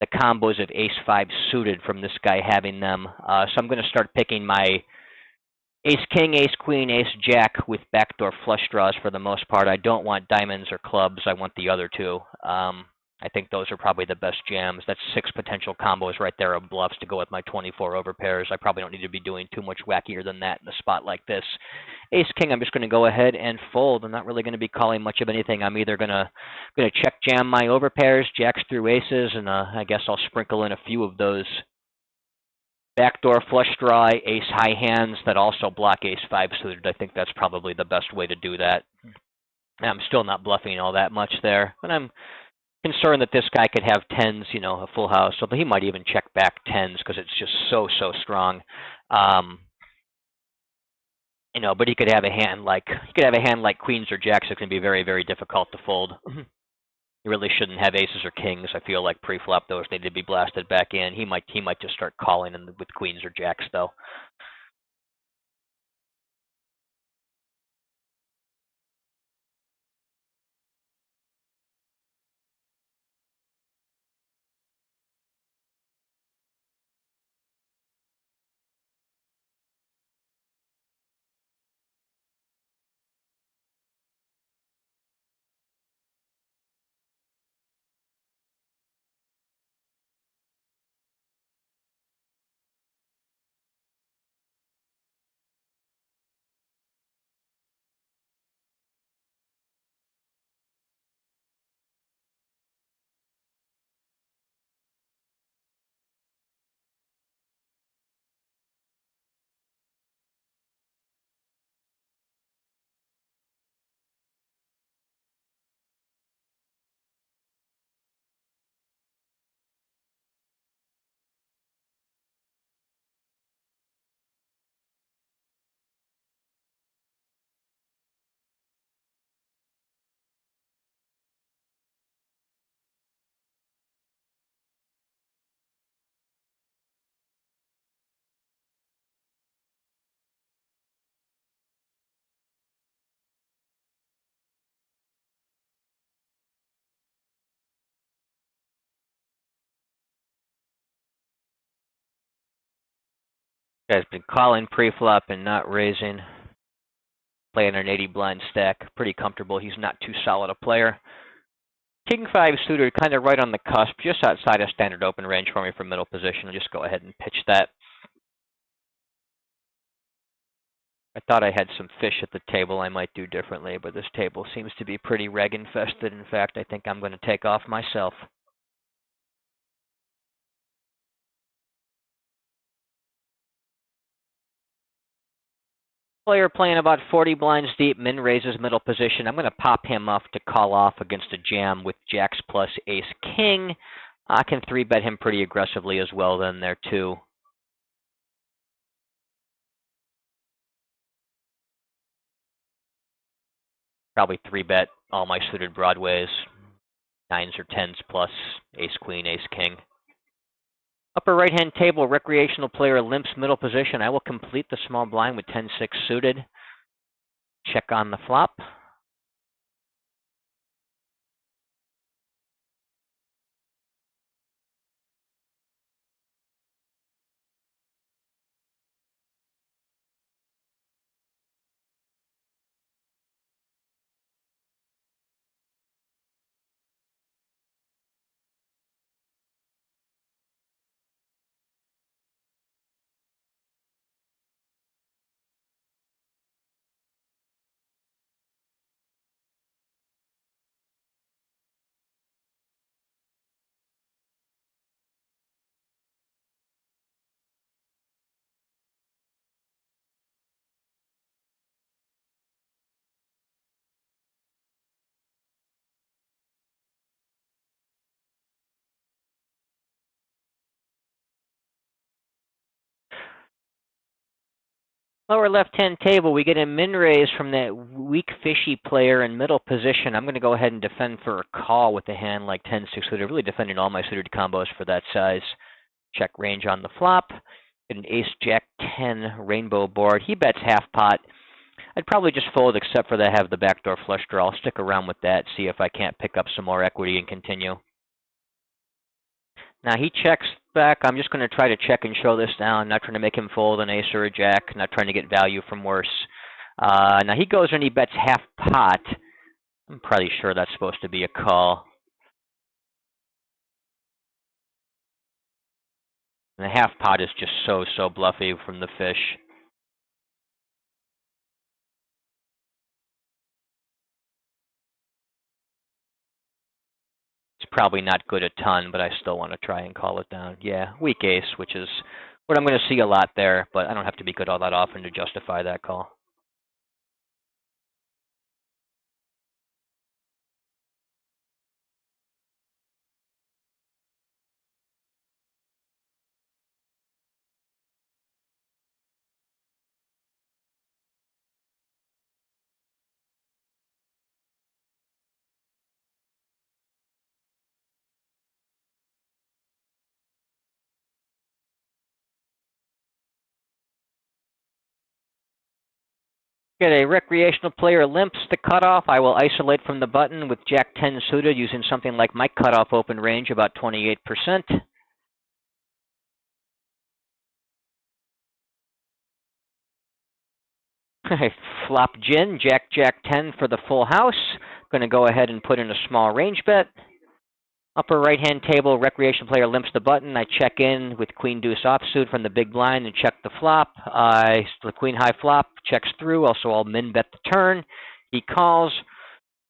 the combos of ace-5 suited from this guy having them. So I'm going to start picking my ace-king, ace-queen, ace-jack with backdoor flush draws for the most part. I don't want diamonds or clubs. I want the other two. I think those are probably the best jams. That's 6 potential combos right there of bluffs to go with my 24 overpairs. I probably don't need to be doing too much wackier than that in a spot like this. Ace-king, I'm just going to go ahead and fold. I'm not really going to be calling much of anything. I'm either going to check jam my overpairs, jacks through aces, and I guess I'll sprinkle in a few of those backdoor flush draw, ace high hands that also block ace-5 suited. I think that's probably the best way to do that. And I'm still not bluffing all that much there, but I'm concerned that this guy could have tens, you know, a full house. So he might even check back tens because it's just so strong. You know, but he could have a hand like queens or jacks that can be very difficult to fold. You really shouldn't have aces or kings. I feel like pre-flop those need to be blasted back in. He might just start calling with queens or jacks though. Guy's been calling pre-flop and not raising. Playing an 80 blind stack. Pretty comfortable. He's not too solid a player. King 5 suited kind of right on the cusp, just outside of standard open range for me for middle position. I'll just go ahead and pitch that. I thought I had some fish at the table I might do differently, but this table seems to be pretty reg infested. In fact, I think I'm going to take off myself. Player playing about 40 blinds deep, min raises middle position. I'm going to pop him off to call off against a jam with jacks plus ace king. I can 3-bet him pretty aggressively as well then there too. Probably 3-bet all my suited broadways, 9s or 10s plus ace queen, ace king. Upper right-hand table, recreational player limps middle position. I will complete the small blind with 10-6 suited. Check on the flop. Lower left-hand table, we get a min raise from that weak fishy player in middle position. I'm going to go ahead and defend for a call with a hand like 10-6 suited. Really defending all my suited combos for that size. Check range on the flop. Get an ace-jack-10 rainbow board. He bets half pot. I'd probably just fold except for that have the backdoor flush draw. I'll stick around with that, see if I can't pick up some more equity and continue. Now he checks back. I'm just going to try to check and show this down. Not trying to make him fold an ace or a jack. Not trying to get value from worse. Now he goes and he bets half pot. I'm probably sure that's supposed to be a call. And the half pot is just so bluffy from the fish. It's probably not good a ton, but I still want to try and call it down. Yeah, weak ace, which is what I'm going to see a lot there, but I don't have to be good all that often to justify that call. Get a recreational player limps the cutoff. I will isolate from the button with Jack-10 suited using something like my cutoff open range, about 28%. I flop gin, Jack-10 for the full house. Going to go ahead and put in a small range bet. Upper right-hand table, recreational player limps the button. I check in with queen deuce offsuit from the big blind and check the flop. The queen high flop checks through. Also, I'll min bet the turn. He calls.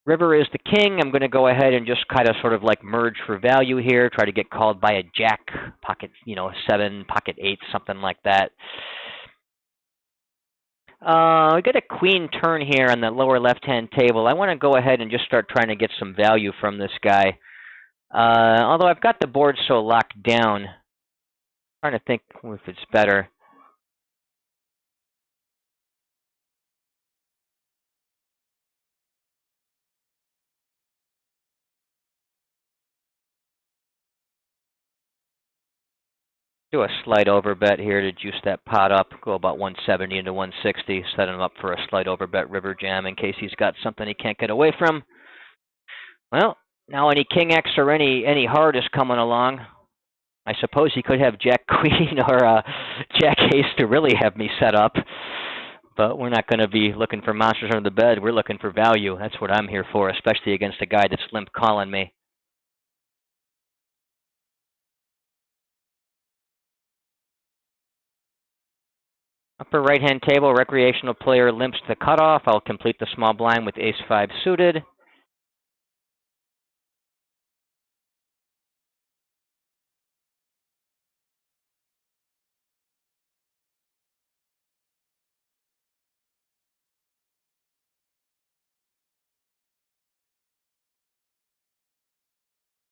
River is the king. I'm going to go ahead and just kind of sort of like merge for value here. Try to get called by a jack, pocket, 7, pocket 8, something like that. We get a queen turn here on the lower left-hand table. I want to go ahead and just start trying to get some value from this guy. Although I've got the board so locked down, I'm trying to think if it's better. Do a slight overbet here to juice that pot up. Go about 170 into 160. Set him up for a slight overbet river jam in case he's got something he can't get away from. Well, now any king X or any heart is coming along. I suppose he could have Jack Queen or Jack Ace to really have me set up. But we're not going to be looking for monsters under the bed. We're looking for value. That's what I'm here for, especially against a guy that's limp calling me. Upper right-hand table, recreational player limps the cutoff. I'll complete the small blind with ace-5 suited.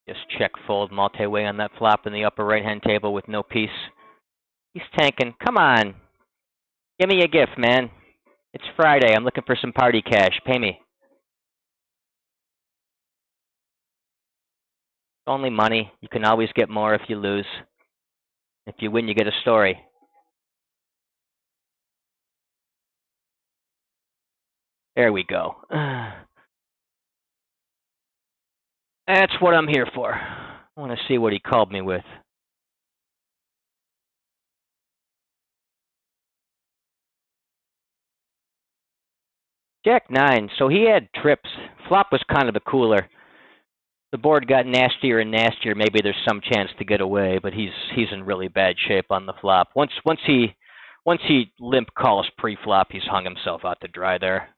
Just check fold multi-way on that flop in the upper right-hand table with no piece. He's tanking. Come on. Give me a gift, man. It's Friday. I'm looking for some party cash. Pay me. Only money. You can always get more if you lose. If you win, you get a story. There we go. That's what I'm here for. I want to see what he called me with. Jack-9. So he had trips. Flop was kind of the cooler. The board got nastier and nastier. Maybe there's some chance to get away, but he's in really bad shape on the flop. Once he limp calls pre-flop, he's hung himself out to dry there.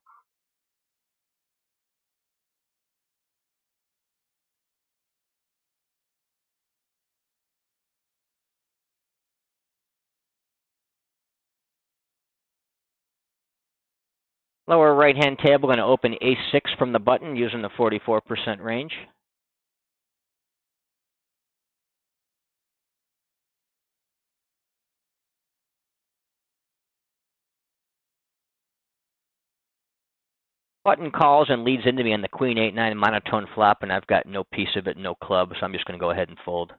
Lower right-hand table, going to open ace-6 from the button using the 44% range. Button calls and leads into me on the queen 8-9 monotone flop, and I've got no piece of it, no club, so I'm just going to go ahead and fold.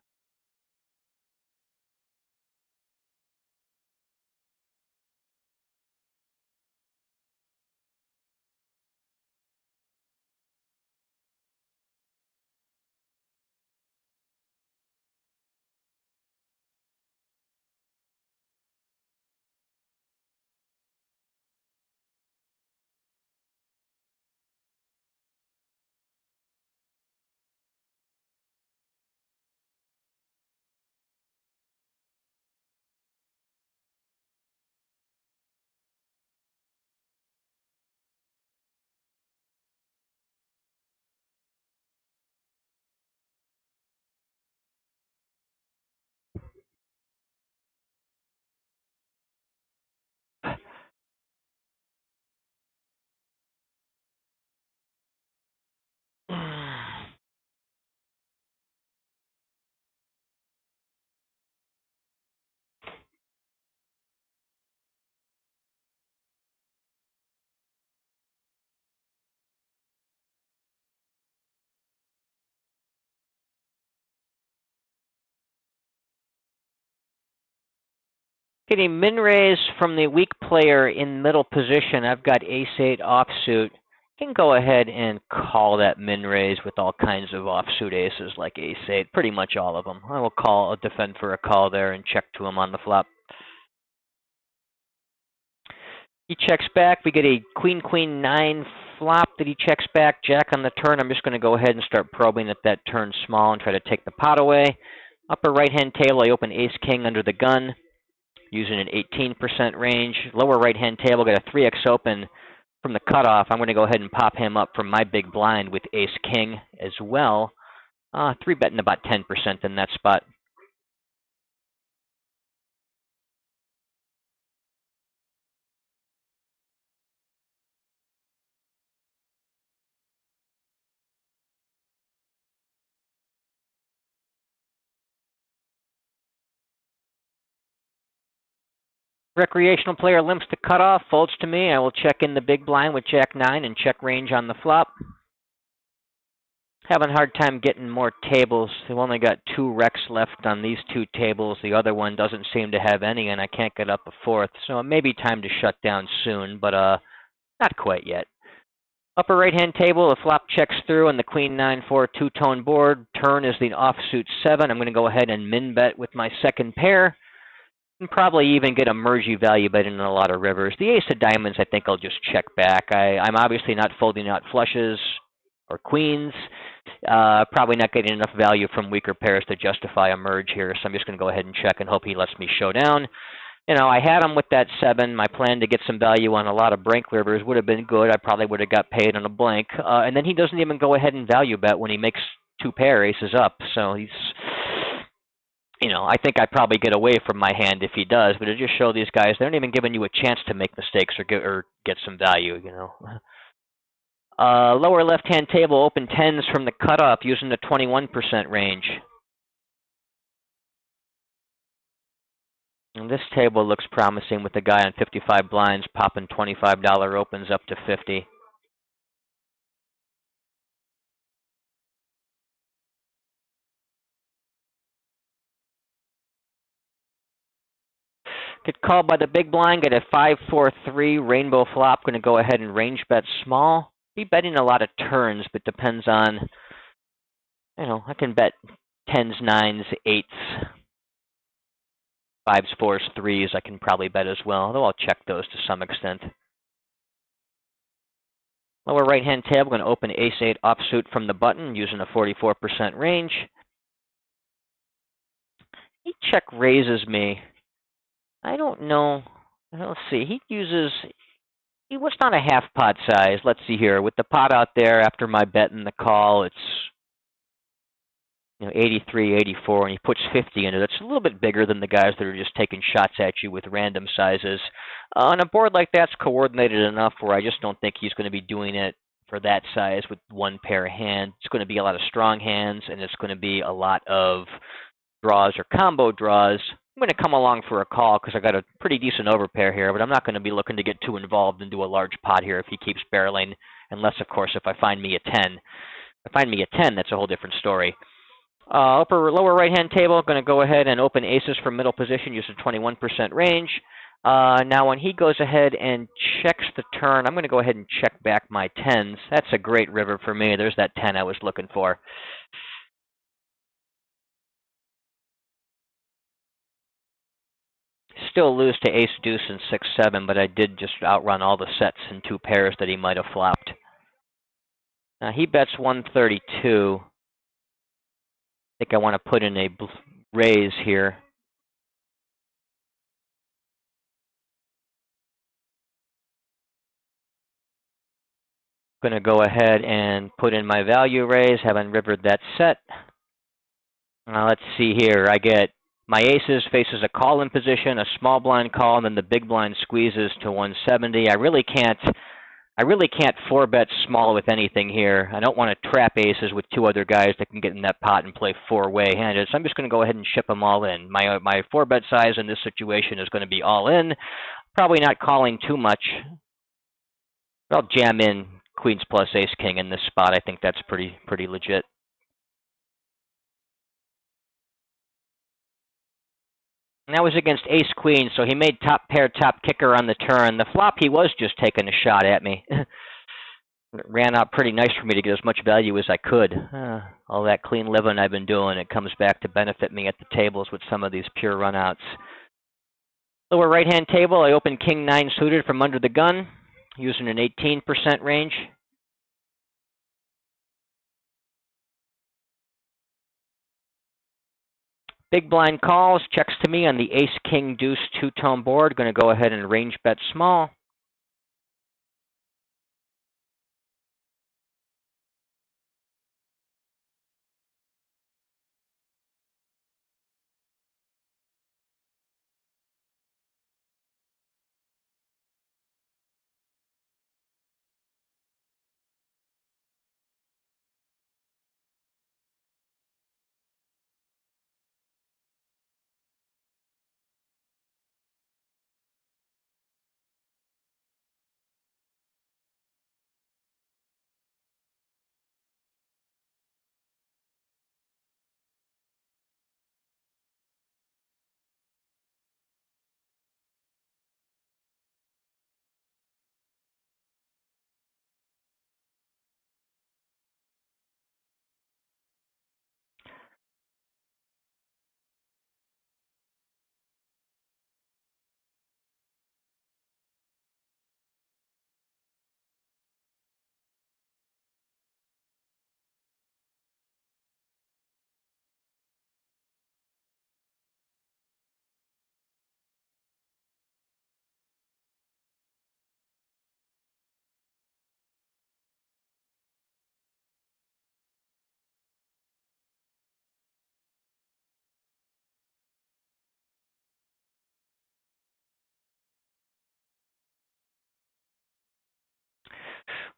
Getting min raise from the weak player in middle position. I've got ace-8 offsuit. Can go ahead and call that min raise with all kinds of offsuit aces like ace-8, pretty much all of them. I will call, defend for a call there and check to him on the flop. He checks back. We get a queen 9 flop that he checks back. Jack on the turn. I'm just going to go ahead and start probing at that turn small and try to take the pot away. Upper right-hand table, I open ace-king under the gun using an 18% range. Lower right-hand table, got a 3x open from the cutoff. I'm going to go ahead and pop him up from my big blind with ace-king as well. 3-betting about 10% in that spot. Recreational player limps the cutoff, folds to me. I will check in the big blind with Jack 9 and check range on the flop. Having a hard time getting more tables. We've only got 2 recs left on these 2 tables. The other one doesn't seem to have any, and I can't get up a 4th. So it may be time to shut down soon, but not quite yet. Upper right-hand table, the flop checks through on the queen 9-4 two-tone board. Turn is the offsuit 7. I'm going to go ahead and min bet with my second pair. And probably even get a mergey value bet in a lot of rivers. The ace of diamonds, I think I'll just check back. I'm obviously not folding out flushes or queens. Probably not getting enough value from weaker pairs to justify a merge here, so I'm just going to go ahead and check and hope he lets me show down. You know, I had him with that 7. My plan to get some value on a lot of blank rivers would have been good. I probably would have got paid on a blank. And then he doesn't even go ahead and value bet when he makes 2 pair aces up. So he's, you know, I think I'd probably get away from my hand if he does. But it just shows these guys, they aren't even giving you a chance to make mistakes or get some value, you know. Lower left-hand table, open 10s from the cutoff using the 21% range. And this table looks promising with the guy on 55 blinds popping $25 opens up to 50. Get called by the big blind, get a 5-4-3 rainbow flop. Going to go ahead and range bet small. Be betting a lot of turns, but depends on, you know, I can bet 10s, 9s, 8s. 5s, 4s, 3s, I can probably bet as well, although I'll check those to some extent. Lower right-hand table, going to open ace-8 offsuit from the button using a 44% range. He check raises me. I don't know. Let's see. He was not a half pot size. Let's see here. With the pot out there after my bet in the call, it's, you know, 83, 84, and he puts 50 into it. It's a little bit bigger than the guys that are just taking shots at you with random sizes. On a board like that's coordinated enough where I just don't think he's going to be doing it for that size with 1 pair of hands. It's going to be a lot of strong hands, and it's going to be a lot of draws or combo draws. I'm going to come along for a call because I got a pretty decent overpair here, but I'm not going to be looking to get too involved and do a large pot here if he keeps barreling unless, of course, if I find me a 10. If I find me a 10, that's a whole different story. Lower right-hand table, going to go ahead and open aces from middle position using 21% range. Now, when he goes ahead and checks the turn, I'm going to go ahead and check back my 10s. That's a great river for me. There's that 10 I was looking for. Still lose to ace, deuce, and 6-7, but I did just outrun all the sets in 2 pairs that he might have flopped. Now, he bets 132. I think I want to put in a raise here. Going to go ahead and put in my value raise, having rivered that set. Let's see here. I get my aces faces a call-in position, a small blind call, and then the big blind squeezes to 170. I really can't 4-bet small with anything here. I don't want to trap aces with 2 other guys that can get in that pot and play 4-way handed. So I'm just going to go ahead and ship them all in. My 4-bet size in this situation is going to be all in. Probably not calling too much. I'll jam in queens plus ace king in this spot. I think that's pretty legit. And that was against ace queen, so he made top pair, top kicker on the turn. The flop, he was just taking a shot at me. It ran out pretty nice for me to get as much value as I could. All that clean living I've been doing, it comes back to benefit me at the tables with some of these pure runouts. Lower right-hand table, I open king 9 suited from under the gun, using an 18% range. Big blind calls, checks to me on the ace, king, deuce, 2-tone board. Going to go ahead and range bet small.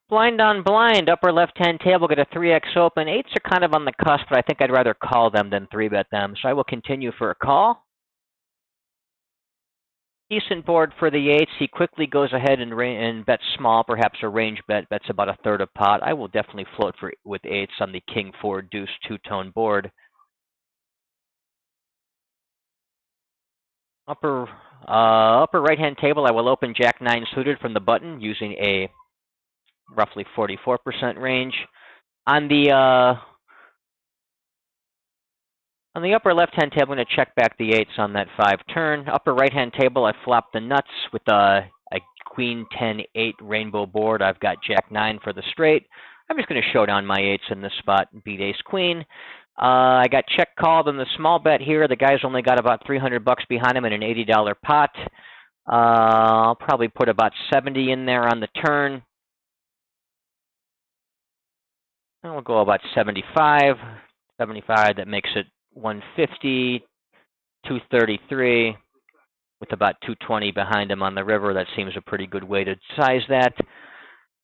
Blind on blind, upper left-hand table, get a 3x open. 8s are kind of on the cusp, but I think I'd rather call them than 3-bet them. So I will continue for a call. Decent board for the 8s. He quickly goes ahead and bets small, perhaps a range bet. Bets about a third of pot. I will definitely float with 8s on the king 4 deuce 2-tone board. Upper right-hand table, I will open jack 9 suited from the button using a roughly 44% range. On the upper left-hand table, I'm going to check back the 8s on that 5 turn. Upper right-hand table, I flop the nuts with a queen 10-8 rainbow board. I've got jack 9 for the straight. I'm just going to show down my 8s in this spot and beat ace queen. I got check called in the small bet here. The guy's only got about $300 behind him in an $80 pot. I'll probably put about 70 in there on the turn. And we'll go about 75. 75, that makes it 150, 233, with about 220 behind him on the river. That seems a pretty good way to size that.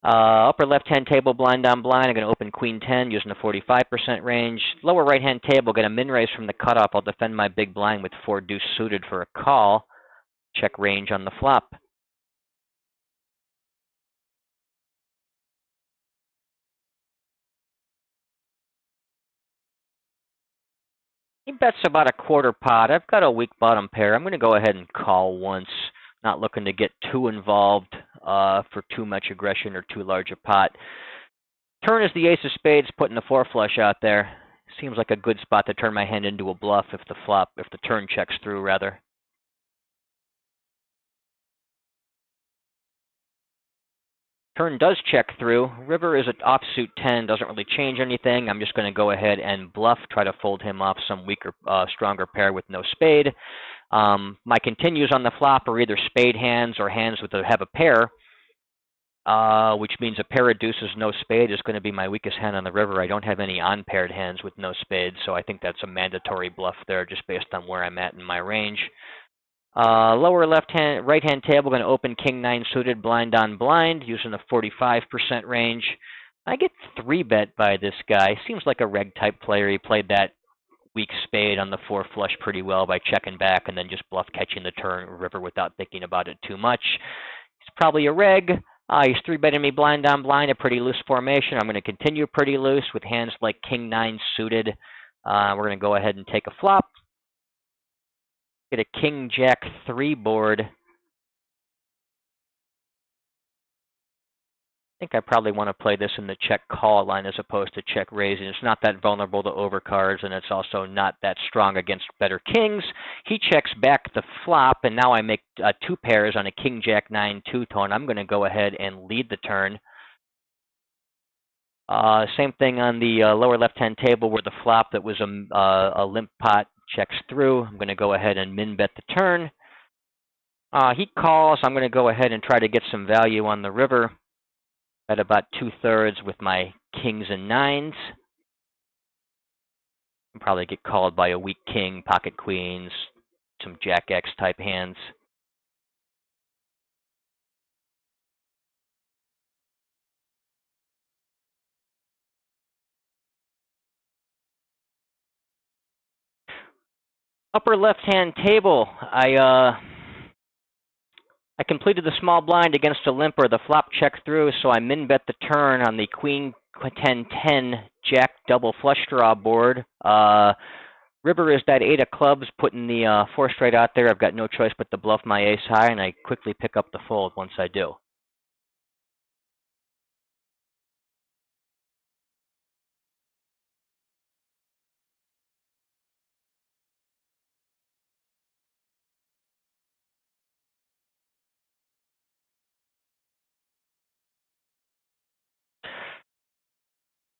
Upper left-hand table, blind on blind. I'm going to open queen 10 using a 45% range. Lower right-hand table, get a min raise from the cutoff. I'll defend my big blind with 4 deuce suited for a call. Check range on the flop. He bets about a quarter pot. I've got a weak bottom pair. I'm going to go ahead and call once. Not looking to get too involved for too much aggression or too large a pot. Turn is the ace of spades, putting the four flush out there. Seems like a good spot to turn my hand into a bluff if the turn checks through, rather. Turn does check through. River is an offsuit 10, doesn't really change anything. I'm just going to go ahead and bluff, try to fold him off some weaker, stronger pair with no spade. My continues on the flop are either spade hands or hands with have a pair, which means a pair of deuces, no spade is going to be my weakest hand on the river. I don't have any unpaired hands with no spade, so I think that's a mandatory bluff there just based on where I'm at in my range. Lower right-hand table, going to open king-9 suited blind on blind using the 45% range. I get 3-bet by this guy. Seems like a reg-type player. He played that weak spade on the 4 flush pretty well by checking back and then just bluff catching the turn river without thinking about it too much. He's probably a reg. He's 3-betting me blind on blind, a pretty loose formation. I'm going to continue pretty loose with hands like king-9 suited. We're going to go ahead and take a flop. Get a king-jack 3 board. I think I probably want to play this in the check call line as opposed to check raising. It's not that vulnerable to overcards, and it's also not that strong against better kings. He checks back the flop, and now I make 2 pairs on a king-jack 9 two-tone. I'm going to go ahead and lead the turn. Same thing on the lower left-hand table where the flop that was a limp pot checks through. I'm going to go ahead and min-bet the turn. He calls. I'm going to go ahead and try to get some value on the river at about 2/3 with my kings and 9s. I'll probably get called by a weak king, pocket queens, some jack X type hands. Upper left-hand table, I completed the small blind against a limper. The flop checked through, so I min-bet the turn on the queen 10-10 jack double flush draw board. River is that 8 of clubs, putting the 4 straight out there. I've got no choice but to bluff my ace high, and I quickly pick up the fold once I do.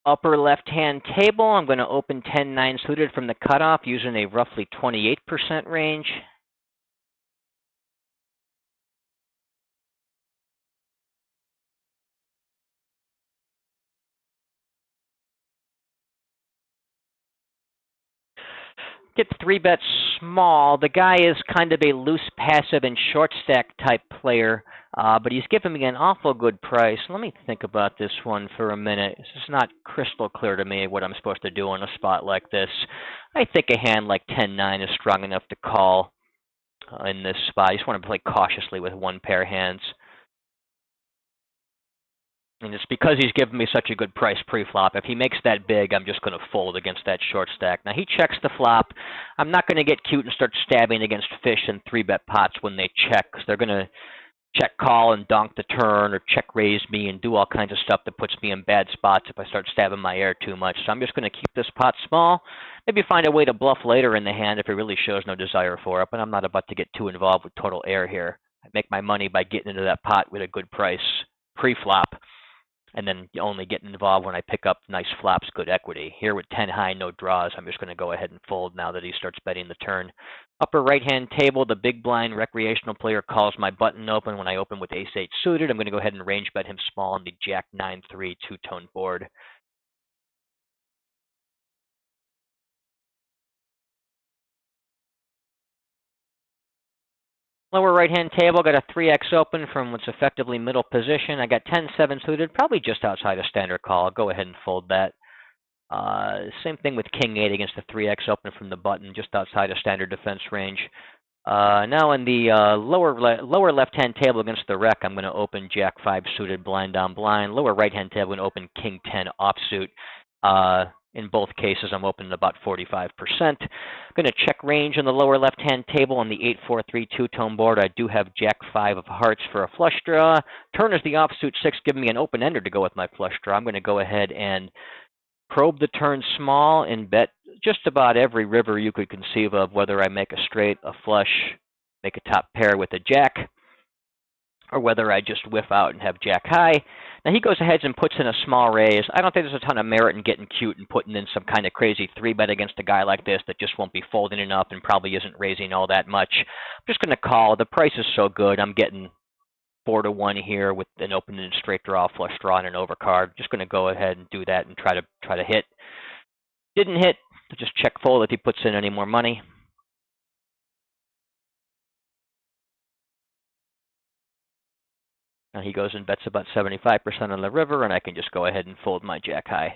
Upper left-hand table, I'm going to open 10-9 suited from the cutoff using a roughly 28% range. Get 3-bet small. The guy is kind of a loose, passive, and short stack type player, but he's giving me an awful good price. Let me think about this one for a minute. This is not crystal clear to me what I'm supposed to do in a spot like this. I think a hand like 10-9 is strong enough to call in this spot. I just want to play cautiously with 1 pair hands. And it's because he's given me such a good price pre-flop. If he makes that big, I'm just going to fold against that short stack. Now, he checks the flop. I'm not going to get cute and start stabbing against fish and 3-bet pots when they check, because they're going to check call and donk the turn or check raise me and do all kinds of stuff that puts me in bad spots if I start stabbing my air too much. So I'm just going to keep this pot small. Maybe find a way to bluff later in the hand if it really shows no desire for it, but I'm not about to get too involved with total air here. I make my money by getting into that pot with a good price pre-flop, and then only getting involved when I pick up nice flops, good equity. Here with 10 high, no draws, I'm just going to go ahead and fold now that he starts betting the turn. Upper right-hand table, the big blind recreational player calls my button open when I open with ace-8 suited. I'm going to go ahead and range bet him small on the jack 9-3 two-tone board. Lower right-hand table, got a 3x open from what's effectively middle position. I got 10-7 suited, probably just outside a standard call. I'll go ahead and fold that. Same thing with king-8 against the 3x open from the button, just outside a standard defense range. Now in the lower left-hand table against the rec, I'm going to open jack-5 suited blind on blind. Lower right-hand table, I'm going to open king-10 offsuit. In both cases, I'm opening about 45%. I'm going to check range on the lower left-hand table on the 8-4-3 two-tone board. I do have Jack-5 of hearts for a flush draw. Turn is the offsuit 6, giving me an open-ender to go with my flush draw. I'm going to go ahead and probe the turn small and bet just about every river you could conceive of, whether I make a straight, a flush, make a top pair with a jack, or whether I just whiff out and have jack high. Now he goes ahead and puts in a small raise. I don't think there's a ton of merit in getting cute and putting in some kind of crazy 3-bet against a guy like this that just won't be folding enough and probably isn't raising all that much. I'm just going to call. The price is so good. I'm getting 4-1 here with an open and straight draw, flush draw, and an overcard. Just going to go ahead and do that and try to hit. Didn't hit. Just check fold if he puts in any more money. Now he goes and bets about 75% on the river, and I can just go ahead and fold my jack high.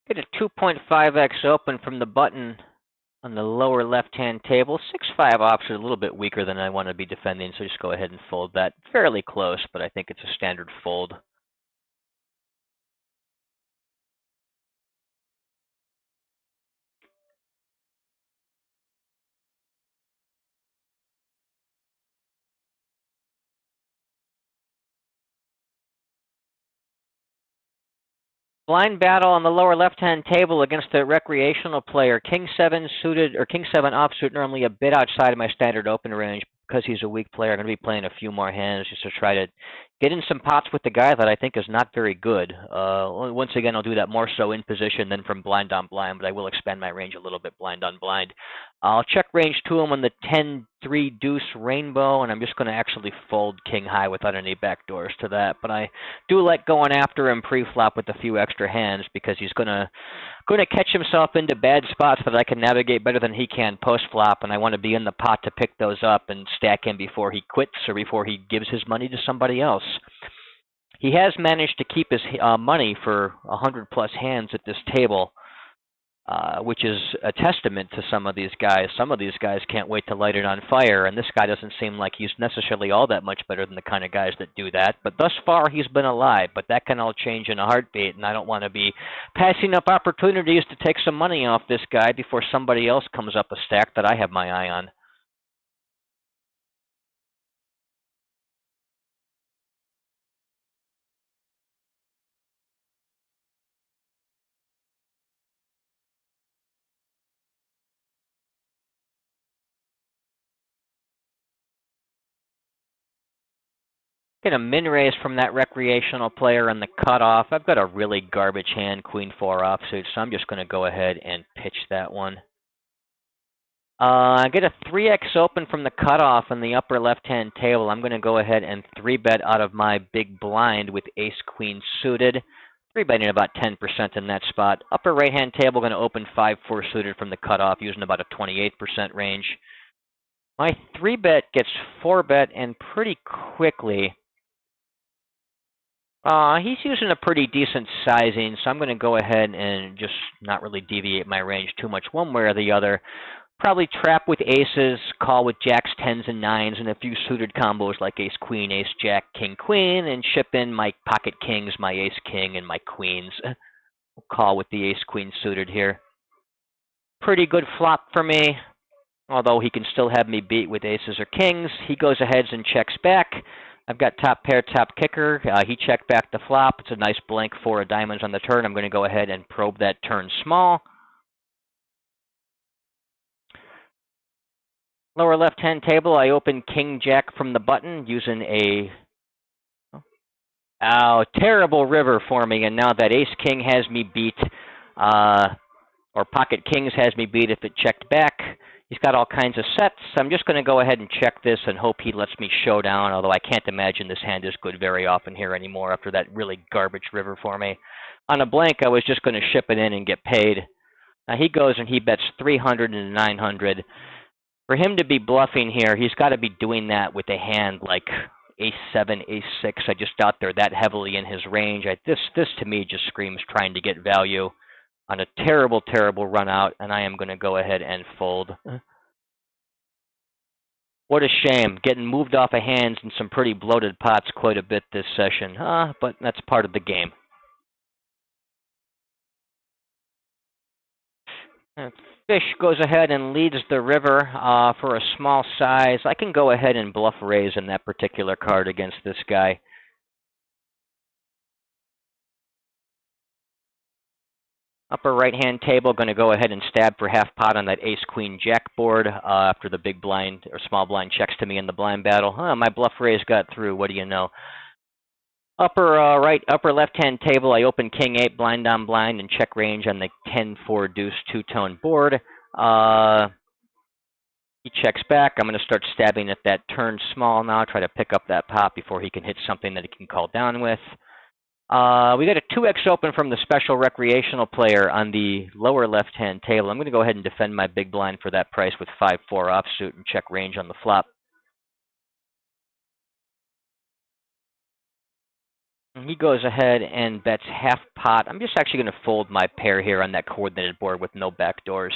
Get a 2.5x open from the button on the lower left-hand table. 6-5 offsuit, a little bit weaker than I want to be defending, so just go ahead and fold that. Fairly close, but I think it's a standard fold. Blind battle on the lower left-hand table against a recreational player. King-7 suited, or King-7 offsuit, normally a bit outside of my standard open range. Because he's a weak player, I'm going to be playing a few more hands just to try to get in some pots with the guy that I think is not very good. Once again, I'll do that more so in position than from blind on blind, but I will expand my range a little bit blind on blind. I'll check range to him on the 10-3 deuce rainbow, and I'm just going to actually fold king high without any backdoors to that. But I do like going after him pre-flop with a few extra hands because he's going to catch himself into bad spots that I can navigate better than he can post-flop, and I want to be in the pot to pick those up and stack him before he quits or before he gives his money to somebody else. He has managed to keep his money for 100-plus hands at this table, which is a testament to some of these guys. Some of these guys can't wait to light it on fire, and this guy doesn't seem like he's necessarily all that much better than the kind of guys that do that. But thus far, he's been alive, but that can all change in a heartbeat, and I don't want to be passing up opportunities to take some money off this guy before somebody else comes up a stack that I have my eye on. Get a min raise from that recreational player on the cutoff. I've got a really garbage hand, Queen 4 offsuit, so I'm just going to go ahead and pitch that one. I get a 3x open from the cutoff in the upper left-hand table. I'm going to go ahead and 3-bet out of my big blind with ace-queen suited. 3-betting about 10% in that spot. Upper right-hand table going to open 5-4 suited from the cutoff, using about a 28% range. My 3-bet gets 4-bet and pretty quickly. He's using a pretty decent sizing, so I'm going to go ahead and just not really deviate my range too much one way or the other. Probably trap with aces, call with jacks, tens, and nines, and a few suited combos like ace, queen, ace, jack, king, queen, and ship in my pocket kings, my ace, king, and my queens. Call with the ace, queen suited here. Pretty good flop for me, although he can still have me beat with aces or kings. He goes ahead and checks back. I've got top pair, top kicker. He checked back the flop. It's a nice blank 4 of diamonds on the turn. I'm going to go ahead and probe that turn small. Lower left-hand table, I open king jack from the button using a terrible river for me, and now that ace king has me beat, or pocket kings has me beat if it checked back. He's got all kinds of sets. I'm just going to go ahead and check this and hope he lets me show down, although I can't imagine this hand is good very often here anymore after that really garbage river for me. On a blank, I was just going to ship it in and get paid. Now he goes and he bets 300 and 900. For him to be bluffing here, he's got to be doing that with a hand like ace-7, ace-6. I just doubt they're that heavily in his range. This to me just screams trying to get value on a terrible, terrible run out, and I am going to go ahead and fold. What a shame. Getting moved off of hands in some pretty bloated pots quite a bit this session. But that's part of the game. Fish goes ahead and leads the river for a small size. I can go ahead and bluff raise in that particular card against this guy. Upper right-hand table, going to go ahead and stab for half pot on that ace-queen-jack board after the big blind or small blind checks to me in the blind battle. My bluff raise got through. What do you know? Upper left-hand table, I open king-8 blind on blind and check range on the 10-4 deuce two-tone board. He checks back. I'm going to start stabbing at that turn small now, try to pick up that pot before he can hit something that he can call down with. We got a 2x open from the special recreational player on the lower left-hand table. I'm going to go ahead and defend my big blind for that price with 5-4 offsuit and check range on the flop. And he goes ahead and bets half pot. I'm just actually going to fold my pair here on that coordinated board with no backdoors.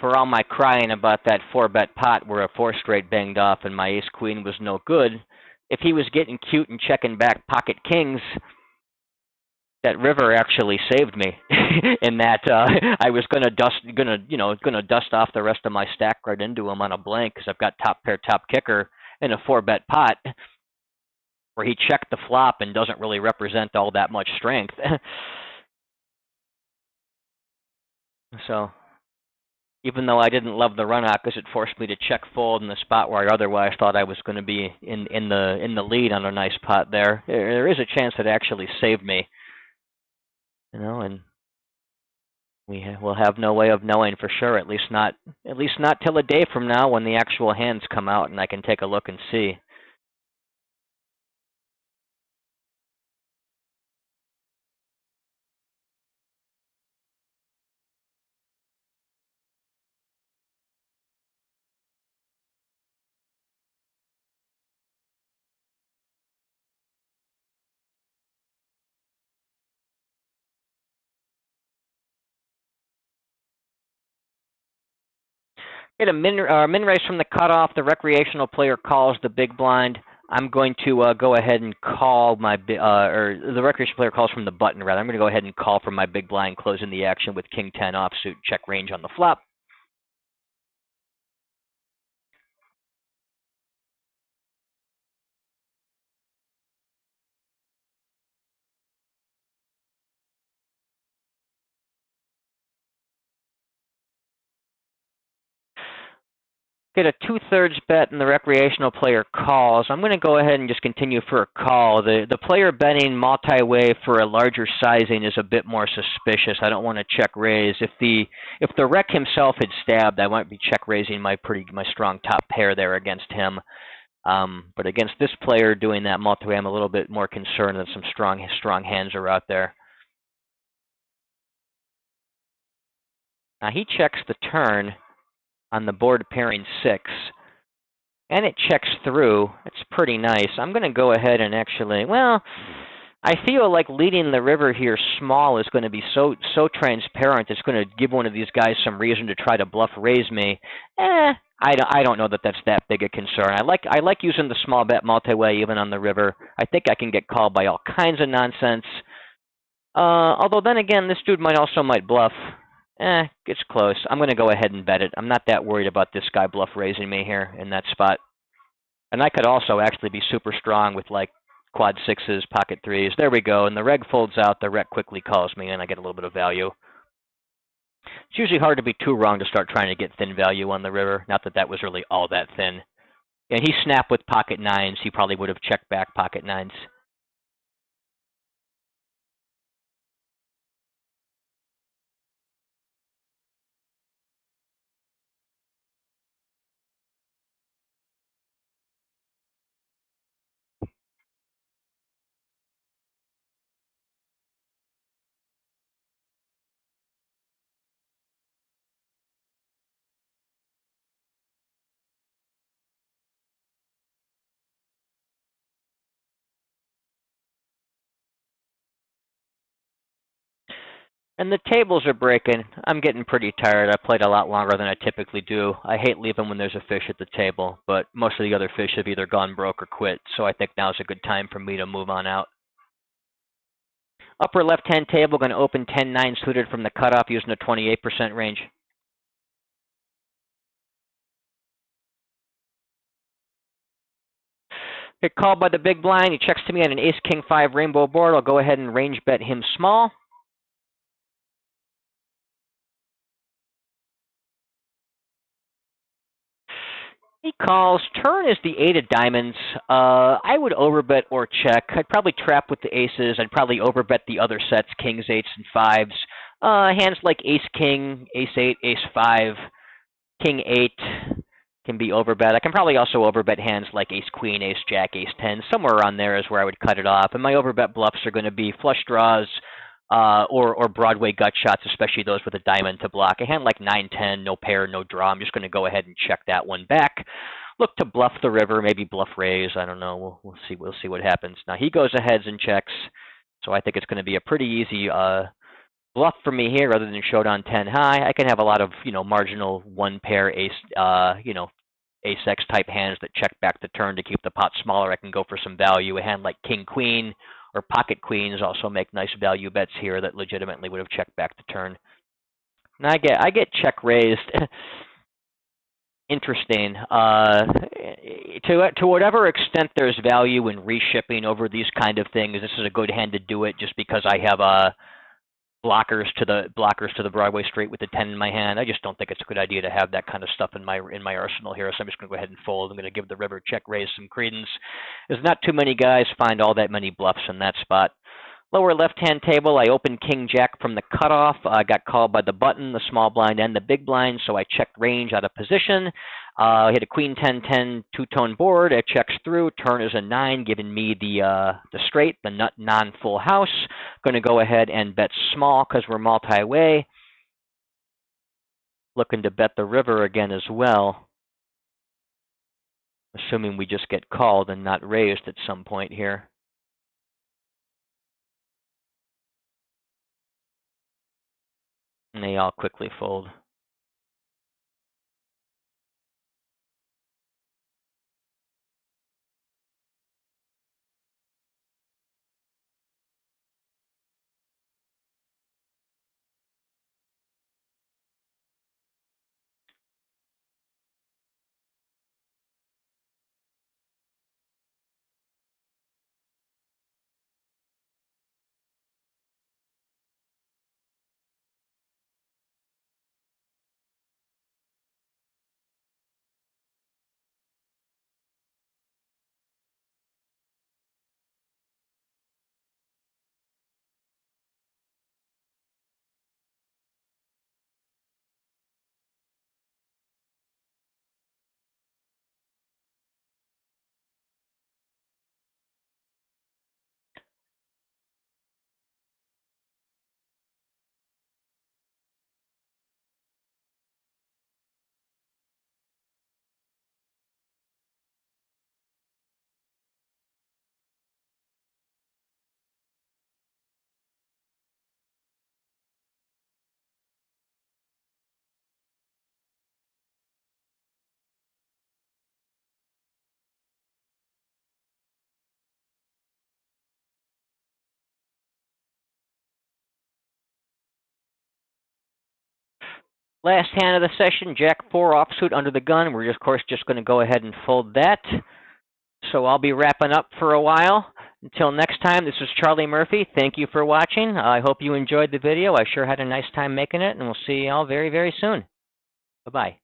For all my crying about that 4-bet pot where a 4-straight banged off and my ace-queen was no good, if he was getting cute and checking back pocket kings, that river actually saved me. In that I was gonna dust off the rest of my stack right into him on a blank because I've got top pair, top kicker in a 4-bet pot where he checked the flop and doesn't really represent all that much strength. So even though I didn't love the run out because it forced me to check fold in the spot where I otherwise thought I was going to be in the lead on a nice pot there is a chance that it actually saved me. And we'll have no way of knowing for sure, at least not till a day from now when the actual hands come out and I can take a look and see. Get a min raise from the cutoff. The recreational player calls the big blind. I'm going to go ahead and call my or the recreational player calls from the button rather. I'm going to go ahead and call from my big blind, closing the action with king 10 offsuit, check range on the flop. Get a 2/3 bet and the recreational player calls. I'm going to go ahead and just continue for a call. The player betting multi-way for a larger sizing is a bit more suspicious. I don't want to check raise. If the rec himself had stabbed, I might be check raising my strong top pair there against him. But against this player doing that multi-way, I'm a little bit more concerned that some strong hands are out there. Now he checks the turn on the board pairing 6, and it checks through. It's pretty nice. I'm going to go ahead and actually, well, I feel like leading the river here small is going to be so transparent. It's going to give one of these guys some reason to try to bluff raise me. I don't know that that's that big a concern. I like using the small bet multi-way even on the river. I think I can get called by all kinds of nonsense. Although then again, this dude might bluff. It's close. I'm going to go ahead and bet it. I'm not that worried about this guy bluff raising me here in that spot. And I could also actually be super strong with like quad 6s, pocket 3s. There we go. And the reg folds out. The rec quickly calls me, and I get a little bit of value. It's usually hard to be too wrong to start trying to get thin value on the river. Not that that was really all that thin. And he snapped with pocket 9s. He probably would have checked back pocket 9s. And the tables are breaking. I'm getting pretty tired. I played a lot longer than I typically do. I hate leaving when there's a fish at the table, but most of the other fish have either gone broke or quit, so I think now's a good time for me to move on out. Upper left-hand table, going to open 10-9 suited from the cutoff using a 28% range. Get called by the big blind. He checks to me on an ace-king-5 rainbow board. I'll go ahead and range bet him small. He calls. Turn is the 8 of diamonds. I would overbet or check. I'd probably trap with the aces. I'd probably overbet the other sets, kings, 8s, and 5s. Hands like ace-king, ace-8, ace-5, king-8 can be overbet. I can probably also overbet hands like ace-queen, ace-jack, ace-10. Somewhere around there is where I would cut it off. And my overbet bluffs are going to be flush draws, or Broadway gut shots, especially those with a diamond to block. A hand like 9-10, no pair, no draw. I'm just going to go ahead and check that one back. Look to bluff the river, maybe bluff raise. I don't know. We'll see. We'll see what happens. Now he goes ahead and checks, so I think it's going to be a pretty easy bluff for me here, rather than showdown 10 high. I can have a lot of marginal one pair ace, ace X type hands that check back the turn to keep the pot smaller. I can go for some value. A hand like king queen or pocket queens also make nice value bets here that legitimately would have checked back the turn. Now I get check raised. Interesting. To whatever extent there's value in reshipping over these kind of things, this is a good hand to do it just because I have blockers to the Broadway straight with the 10 in my hand. I just don't think it's a good idea to have that kind of stuff in my arsenal here, so I'm just going to go ahead and fold. I'm going to give the river check raise some credence. There's not too many guys find all that many bluffs in that spot. Lower left-hand table, I opened king-jack from the cutoff. I got called by the button, the small blind, and the big blind, so I checked range out of position. Hit a queen 10-10 two-tone board. It checks through. Turn is a 9, giving me the straight, the nut non-full house. Going to go ahead and bet small because we're multi-way. Looking to bet the river again as well, assuming we just get called and not raised at some point here. And they all quickly fold. Last hand of the session, Jack 4 offsuit under the gun. We're, of course, just going to go ahead and fold that. So I'll be wrapping up for a while. Until next time, this is Charlie Murphy. Thank you for watching. I hope you enjoyed the video. I sure had a nice time making it, and we'll see you all very, very soon. Bye-bye.